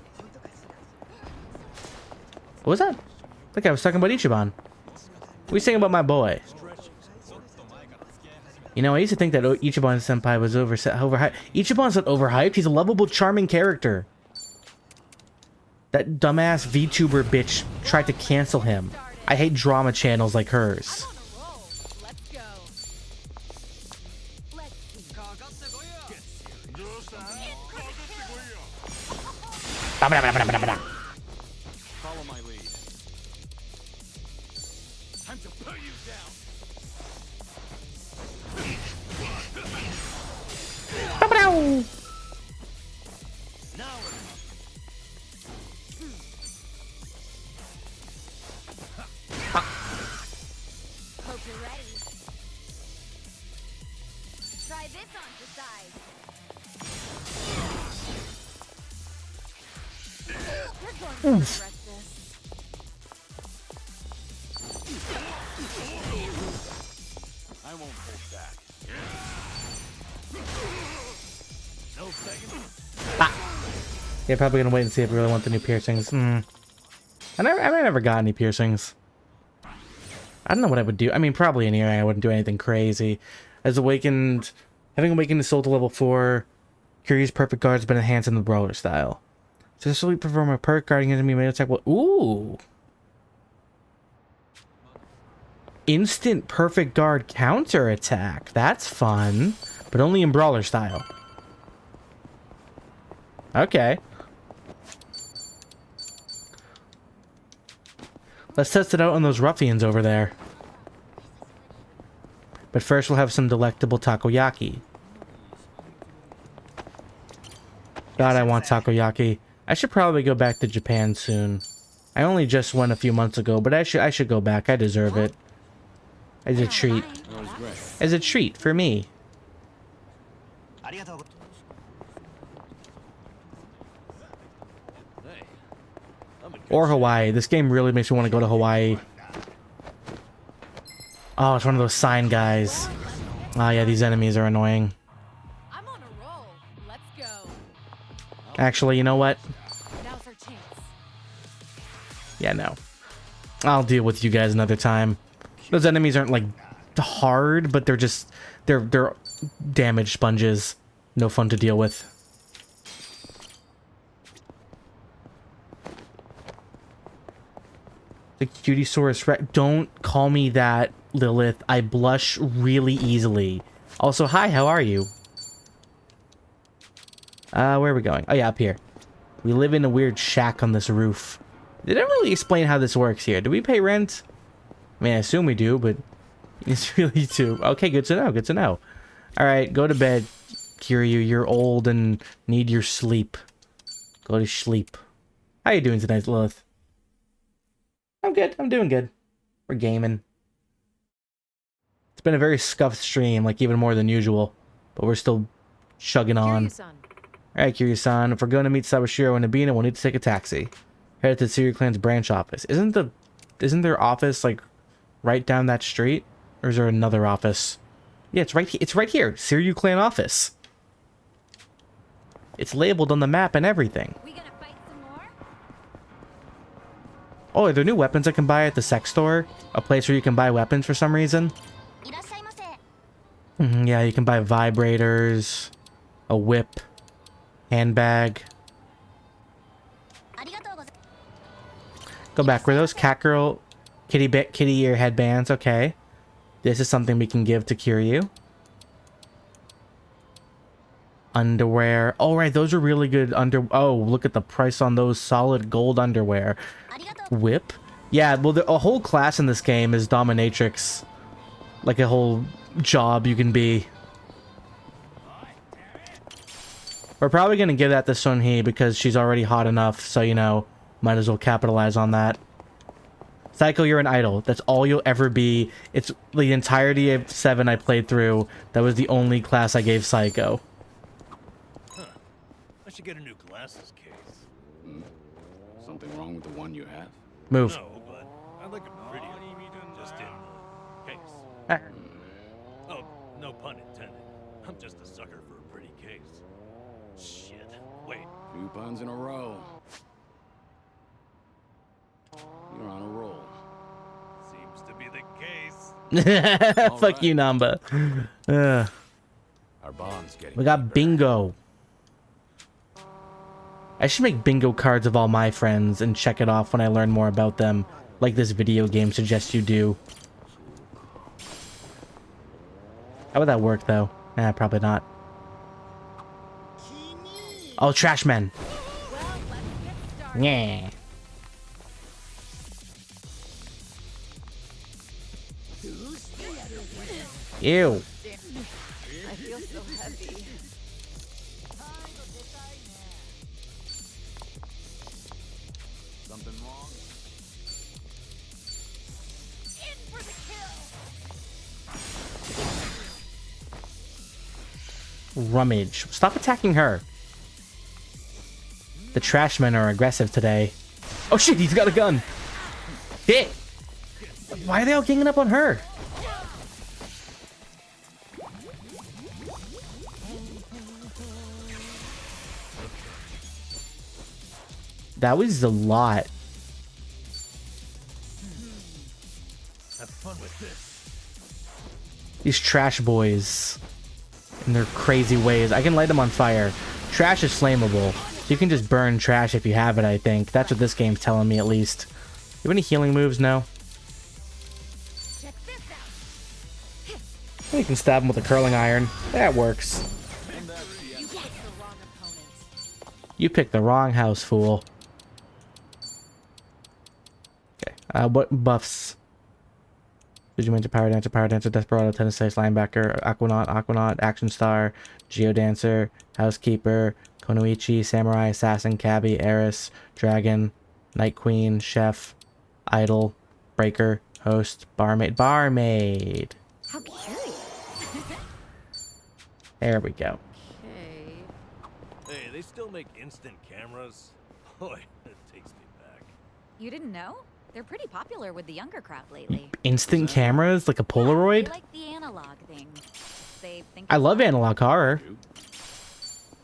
What was that? I think I was talking about Ichiban. What are you saying about my boy? You know, I used to think that Ichiban Senpai was overhyped. Ichiban's not overhyped. He's a lovable, charming character. That dumbass VTuber bitch tried to cancel him. I hate drama channels like hers. Follow my lead. Time to put you down. Hope you're ready. Try this on for size. You're going to regret this. I won't hold back. No second. Yeah, probably gonna wait and see if I really want the new piercings. I never got any piercings. I don't know what I would do. I mean, probably in here I wouldn't do anything crazy. Having awakened his soul to level 4, Curious Perfect Guard's been enhanced in the brawler style. Successfully perform a perk guarding enemy made attack. Ooh! Instant Perfect Guard counter attack. That's fun, but only in brawler style. Okay. Let's test it out on those ruffians over there. But first we'll have some delectable takoyaki. God, I want takoyaki. I should probably go back to Japan soon. I only just went a few months ago, but I should go back. I deserve it. As a treat. As a treat for me. Or Hawaii. This game really makes me want to go to Hawaii. Oh, it's one of those sign guys. Oh yeah, these enemies are annoying. I'm on a roll. Let's go. Actually, you know what? Now's our chance. Yeah, no. I'll deal with you guys another time. Those enemies aren't like hard, but they're just they're damage sponges. No fun to deal with. Cutiosaurus Rex. Don't call me that, Lilith. I blush really easily. Also, hi, how are you? Where are we going? Oh yeah, up here. We live in a weird shack on this roof. They didn't really explain how this works here. Do we pay rent? I mean, I assume we do, but it's really too. Okay, good to know, good to know. Alright, go to bed, Kiryu. You're old and need your sleep. Go to sleep. How you doing tonight, Lilith? I'm good. I'm doing good. We're gaming. It's been a very scuffed stream, like even more than usual. But we're still chugging on. Alright, Kiryu-san. If we're going to meet Sabashiro and Nabina, we'll need to take a taxi. Head to the Seiryu Clan's branch office. Isn't their office like right down that street? Or is there another office? Yeah, it's right here. It's right here. Seiryu Clan office. It's labeled on the map and everything. Oh, are there new weapons I can buy at the sex store? A place where you can buy weapons for some reason? Yeah, you can buy vibrators, a whip, handbag. Go back. Were those Catgirl kitty ear headbands? Okay. This is something we can give to Kiryu. Underwear. Oh, right. Those are really good Oh, look at the price on those solid gold underwear. Whip? Yeah, well, a whole class in this game is dominatrix. Like a whole job you can be. We're probably going to give that to Sunhee because she's already hot enough. So, you know, might as well capitalize on that. Psycho, you're an idol. That's all you'll ever be. It's the entirety of 7 I played through. That was the only class I gave Psycho. I should get a new glasses case. Something wrong with the one you have? Move. No, but I like a pretty just in case. Oh, no pun intended. I'm just a sucker for a pretty case. Shit. Wait. 2 puns in a row. You're on a roll. Seems to be the case. Fuck you, Namba. Our bond's getting We got bingo. I should make bingo cards of all my friends and check it off when I learn more about them, like this video game suggests you do. How would that work, though? Probably not. Oh, trash men. Yeah. Ew. I feel so heavy. Something wrong? In for the kill. Rummage. Stop attacking her. The trash men are aggressive today. Oh shit, he's got a gun. Hit. Why are they all ganging up on her? That was a lot. Have fun with this. These trash boys and their crazy ways. I can light them on fire. Trash is flammable. You can just burn trash if you have it, I think. That's what this game's telling me, at least. You have any healing moves? No? You can stab him with a curling iron. That works. You picked the wrong house, fool. Okay. What buffs? Digimenter, Power Dancer, Desperado, Tennis Ace, Linebacker, Aquanaut, Action Star, Geodancer, Housekeeper, Konoichi, Samurai, Assassin, Cabbie, Heiress, Dragon, Night Queen, Chef, Idol, Breaker, Host, Barmaid. How curious. There we go. Hey, they still make instant cameras? Boy, that takes me back. You didn't know? They're pretty popular with the younger crowd lately. Instant cameras? Like a Polaroid? They like the analog thing. They think I love analog horror.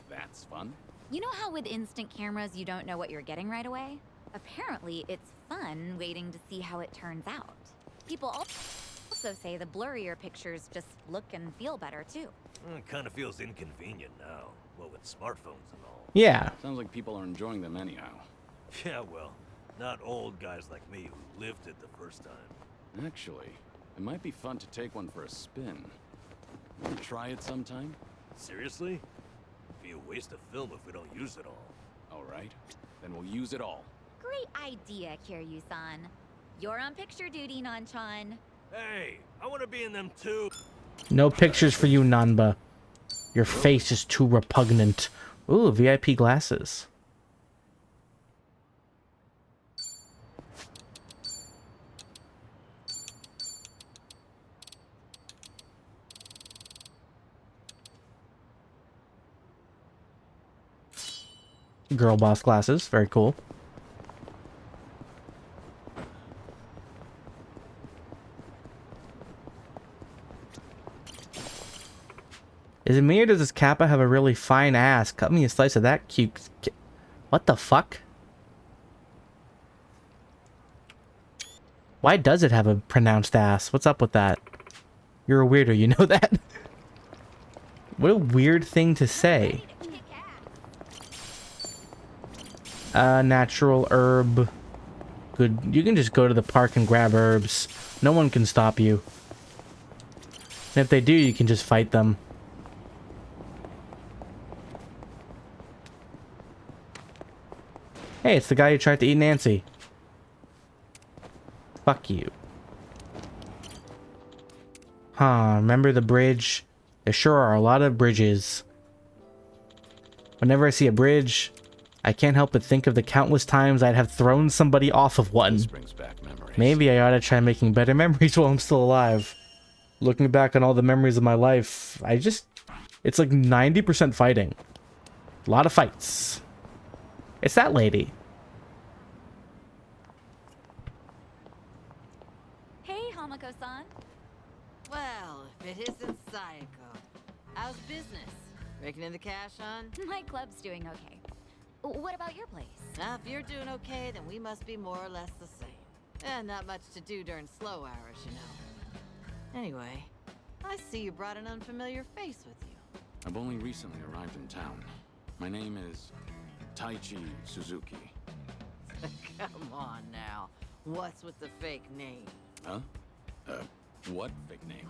That's fun. You know how with instant cameras you don't know what you're getting right away? Apparently it's fun waiting to see how it turns out. People also say the blurrier pictures just look and feel better too. It kind of feels inconvenient now, what with smartphones and all. Yeah. Sounds like people are enjoying them anyhow. Yeah, well, Not old guys like me who lived it the first time. Actually, it might be fun to take one for a spin. Wanna try it sometime? Seriously? It'd be a waste of film if we don't use it all. All right, then we'll use it all. Great idea, Kiryu-san. You're on picture duty, Nanchan. Hey, I want to be in them too. No pictures for you, Nanba. Your face is too repugnant. Ooh, VIP glasses. Girl boss glasses, very cool. Is it me or does this Kappa have a really fine ass? Cut me a slice of that cute. What the fuck? Why does it have a pronounced ass? What's up with that? You're a weirdo, you know that? What a weird thing to say. Natural herb. Good. You can just go to the park and grab herbs. No one can stop you. And if they do, you can just fight them. Hey, it's the guy who tried to eat Nancy. Fuck you. Huh, remember the bridge? There sure are a lot of bridges. Whenever I see a bridge, I can't help but think of the countless times I'd have thrown somebody off of one. Maybe I ought to try making better memories while I'm still alive. Looking back on all the memories of my life, it's like 90% fighting. A lot of fights. It's that lady. Hey, Hamako-san. Well, if it isn't Sayako. How's business? Raking in the cash, hon? My club's doing okay. What about your place? Now, if you're doing okay, then we must be more or less the same. And not much to do during slow hours, you know. Anyway, I see you brought an unfamiliar face with you. I've only recently arrived in town. My name is Taichi Suzuki. Come on now. What's with the fake name? Huh? What fake name?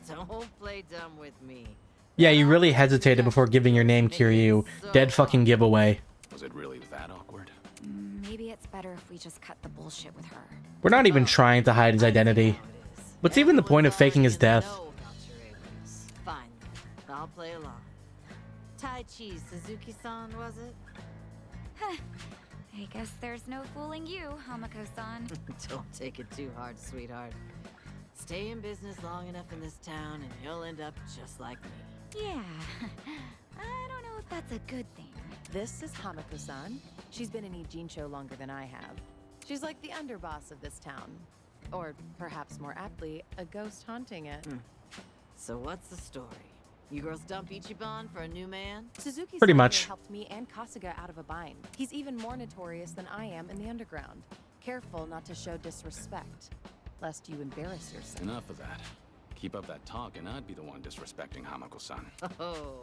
Don't play dumb with me. Yeah, you really hesitated before giving your name, Kiryu. Dead fucking giveaway. Was it really that awkward? Maybe it's better if we just cut the bullshit with her. We're not even trying to hide his identity. What's even the point of faking his death? Fine, then. I'll play along. Taichi Suzuki-san, was it? I guess there's no fooling you, Hamako-san. Don't take it too hard, sweetheart. Stay in business long enough in this town and you'll end up just like me. Yeah. I don't know if that's a good thing. This is Hamako-san. She's been in Ijincho longer than I have. She's like the underboss of this town. Or perhaps more aptly, a ghost haunting it. So what's the story? You girls dump Ichiban for a new man? Suzuki Pretty much. helped me and Kasuga out of a bind. He's even more notorious than I am in the underground. Careful not to show disrespect, lest you embarrass yourself. Enough of that. Keep up that talk and I'd be the one disrespecting Hamako-san. Oh,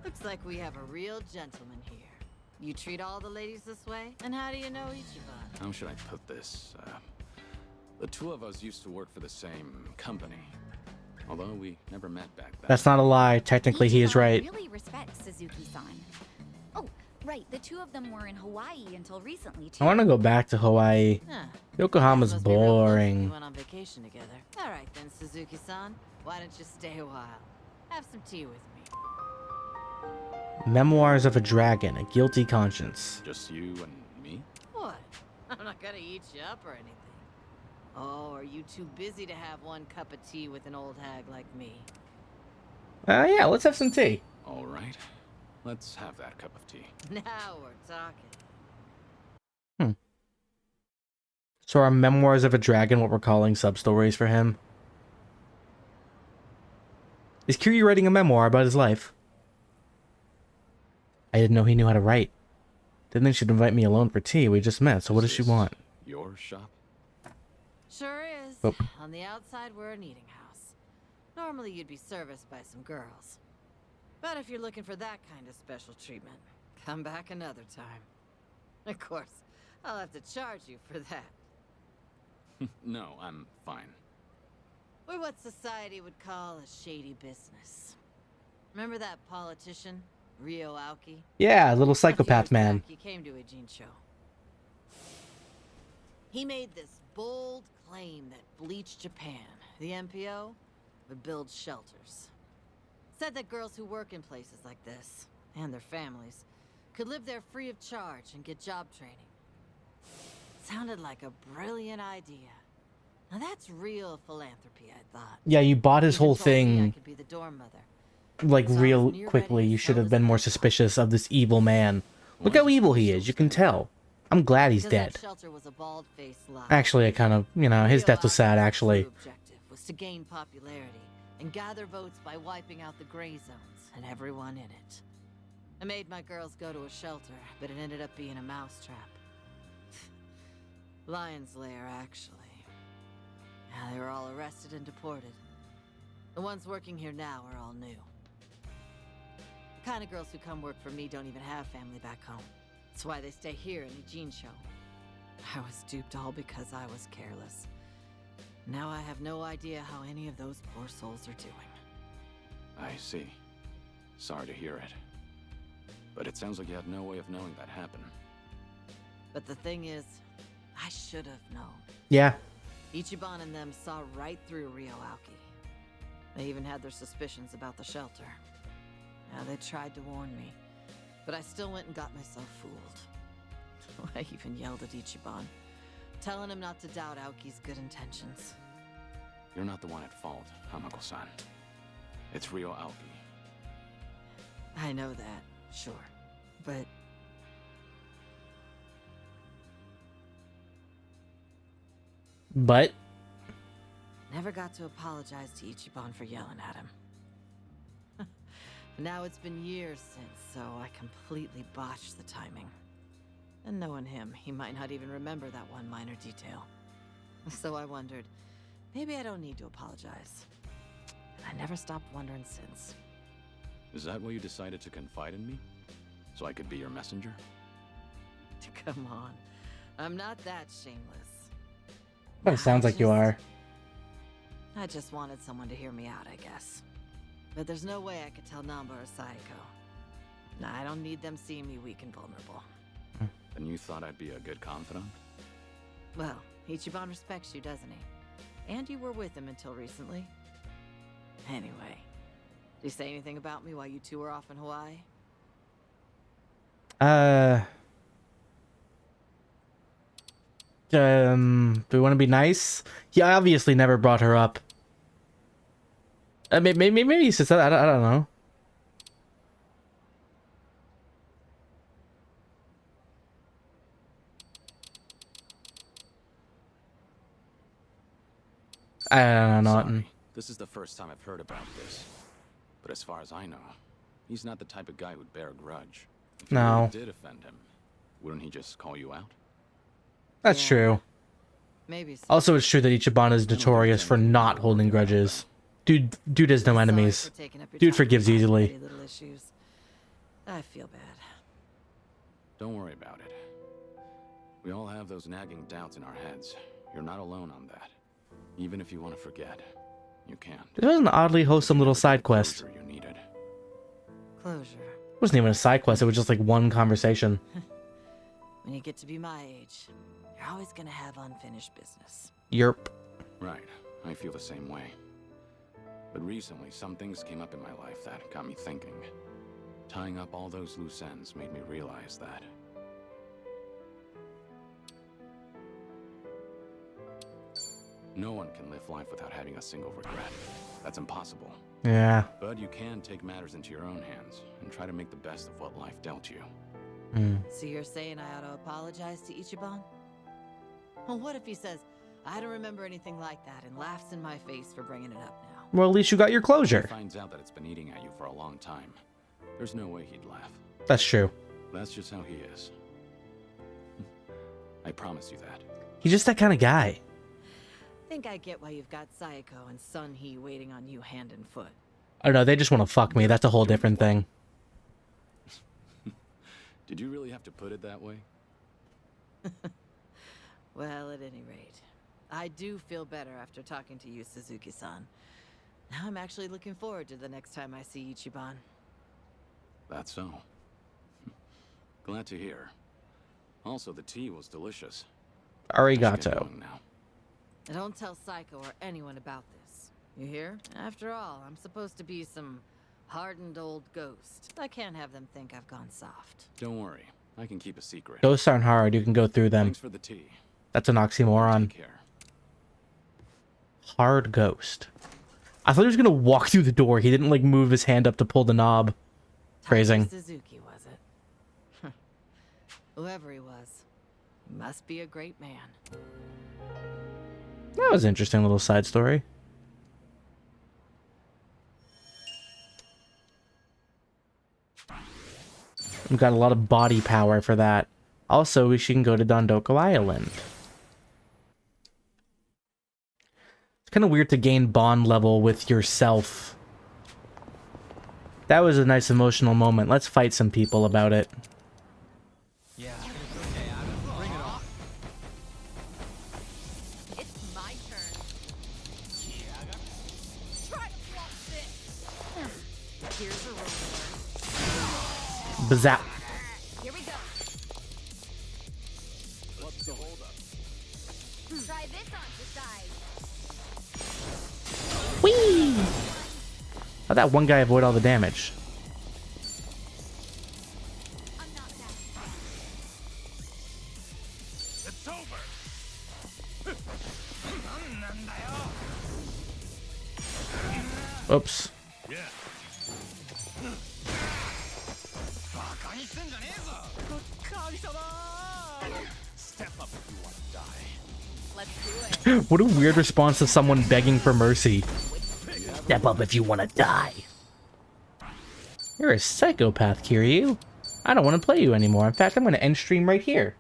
looks like we have a real gentleman here. You treat all the ladies this way? And how do you know Ichiban? How should I put this? The two of us used to work for the same company. Although we never met back then. That's not a lie. Technically, he is right. Really respects Suzuki-san. Oh, right. The two of them were in Hawaii until recently, too. I want to go back to Hawaii. Yokohama's You boring. went on vacation together. All right then, Suzuki-san. Why don't you stay a while? Have some tea with me. Memoirs of a Dragon, A Guilty Conscience. Just you and me? What? I'm not gonna eat you up or anything. Oh, are you too busy to have one cup of tea with an old hag like me? Yeah, let's have some tea. All right. Let's have that cup of tea. Now we're talking. So are Memoirs of a Dragon what we're calling sub-stories for him? Is Kiryu writing a memoir about his life? I didn't know he knew how to write. Didn't think she'd invite me alone for tea. We just met, so what does she want? Your shop? Sure is. Oh. On the outside, we're an eating house. Normally, you'd be serviced by some girls. But if you're looking for that kind of special treatment, come back another time. Of course, I'll have to charge you for that. No, I'm fine. Or what society would call a shady business. Remember that politician, Rio Aoki? Yeah, little psychopath man. He came to a Jin show. He made this bold claim that Bleach Japan, the MPO, would build shelters. Said that girls who work in places like this, and their families, could live there free of charge and get job training. Sounded like a brilliant idea. Now that's real philanthropy, I thought. Yeah, you bought his Even whole told me I thing could be the dorm mother. like So I was real near quickly. ready You to should sell have this been more suspicious of this evil man. Look how evil he is. You can tell. I'm glad he's Because dead. that shelter was a bald-faced lie. Actually, I kind of, his death was sad, actually. Objective was to gain popularity and gather votes by wiping out the gray zones and everyone in it. I made my girls go to a shelter, but it ended up being a mousetrap. Lion's lair, actually. Yeah, they were all arrested and deported. The ones working here now are all new. The kind of girls who come work for me don't even have family back home. That's why they stay here in the Jin show. I was duped all because I was careless. Now I have no idea how any of those poor souls are doing. I see. Sorry to hear it. But it sounds like you had no way of knowing that happened. But the thing is, I should have known. Yeah. Ichiban and them saw right through Rio Aoki. They even had their suspicions about the shelter. Now they tried to warn me, but I still went and got myself fooled. I even yelled at Ichiban, telling him not to doubt Aoki's good intentions. You're not the one at fault, Hamako-san. It's Rio Aoki. I know that, sure, but... But? Never got to apologize to Ichiban for yelling at him. Now it's been years since, so I completely botched the timing. And knowing him, he might not even remember that one minor detail. So I wondered, maybe I don't need to apologize. And I never stopped wondering since. Is that why you decided to confide in me? So I could be your messenger? Come on, I'm not that shameless. But it sounds like you are. I just wanted someone to hear me out, I guess. But there's no way I could tell Namba or Saeko. Nah, I don't need them seeing me weak and vulnerable. And you thought I'd be a good confidant? Well, Ichiban respects you, doesn't he? And you were with him until recently. Anyway, did you say anything about me while you two were off in Hawaii? Do we want to be nice? He obviously never brought her up. Maybe he says that. I don't know. I don't know. Sorry. This is the first time I've heard about this. But as far as I know, he's not the type of guy who'd bear a grudge. If No. you really did offend him, wouldn't he just call you out? That's true. Maybe so. Also, it's true that Ichiban is notorious for not holding grudges. Dude has no enemies. Dude forgives easily. Little issues. I feel bad. Don't worry about it. We all have those nagging doubts in our heads. You're not alone on that. Even if you want to forget, you can't. It was an oddly wholesome little side quest. You needed. Closure. It wasn't even a side quest. It was just like one conversation. When you get to be my age, you're always gonna have unfinished business. Yerp. Right. I feel the same way. But recently, some things came up in my life that got me thinking. Tying up all those loose ends made me realize that. No one can live life without having a single regret. That's impossible. Yeah. But you can take matters into your own hands and try to make the best of what life dealt you. So you're saying I ought to apologize to Ichiban? Well, what if he says, I don't remember anything like that, and laughs in my face for bringing it up now? Well, at least you got your If closure. he finds out that it's been eating at you for a long time, there's no way he'd laugh. That's true. That's just how he is. I promise you that. He's just that kind of guy. Think I get why you've got Saeko and Sun Hee waiting on you hand and foot. I don't know. They just want to fuck me. That's a whole different thing. Did you really have to put it that way? Well, at any rate, I do feel better after talking to you, Suzuki-san. Now I'm actually looking forward to the next time I see Ichiban. That's so. Glad to hear. Also, the tea was delicious. I should get Arigato. going now. Don't tell Psycho or anyone about this. You hear? After all, I'm supposed to be some hardened old ghost. I can't have them think I've gone soft. Don't worry, I can keep a secret. Ghosts aren't hard. You can go through them. Thanks for the tea. That's an oxymoron. Take care. Hard ghost. I thought he was gonna walk through the door. He didn't like move his hand up to pull the knob. Phrasing. Suzuki, was it? Whoever he was, he must be a great man. That was an interesting little side story. We've got a lot of body power for that. Also, we can go to Dondoko Island. It's kind of weird to gain bond level with yourself. That was a nice emotional moment. Let's fight some people about it. Yeah. Okay, bring it on. It's my turn. Try to block this. Here's a reward. Bazap. Here we go. What's the holdup? Try this on the side. Whee! How'd that one guy avoid all the damage? It's over. Oops. Yeah. Step up if you want to die. Let's do it. What a weird response to someone begging for mercy. Step up if you want to die. You're a psychopath, Kiryu. I don't want to play you anymore. In fact, I'm going to end stream right here.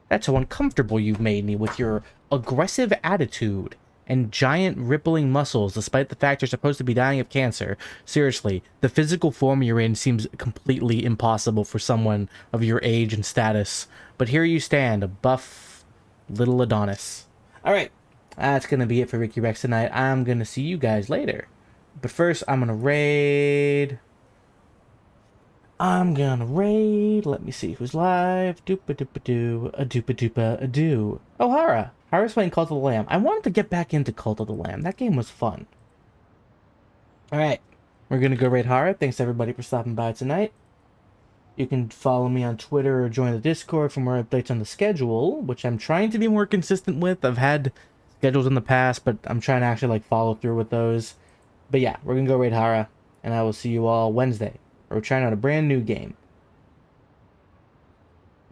That's how uncomfortable you've made me with your aggressive attitude and giant rippling muscles, despite the fact you're supposed to be dying of cancer. Seriously, the physical form you're in seems completely impossible for someone of your age and status. But here you stand, a buff little Adonis. Alright, that's going to be it for Ricky Rexx tonight. I'm going to see you guys later. But first, I'm going to raid... Let me see who's live. Doopa-doopa-doo. A-doopa-doopa-a-doo. Oh, Hara. Hara's playing Cult of the Lamb. I wanted to get back into Cult of the Lamb. That game was fun. Alright. We're going to go raid Hara. Thanks, everybody, for stopping by tonight. You can follow me on Twitter or join the Discord for more updates on the schedule, which I'm trying to be more consistent with. I've had schedules in the past, but I'm trying to actually, like, follow through with those. But yeah, we're going to go raid Hara, and I will see you all Wednesday. We're trying out a brand new game.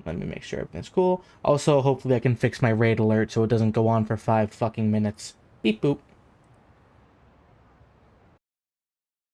Let me make sure everything's cool. Also, hopefully I can fix my raid alert so it doesn't go on for 5 fucking minutes. Beep boop.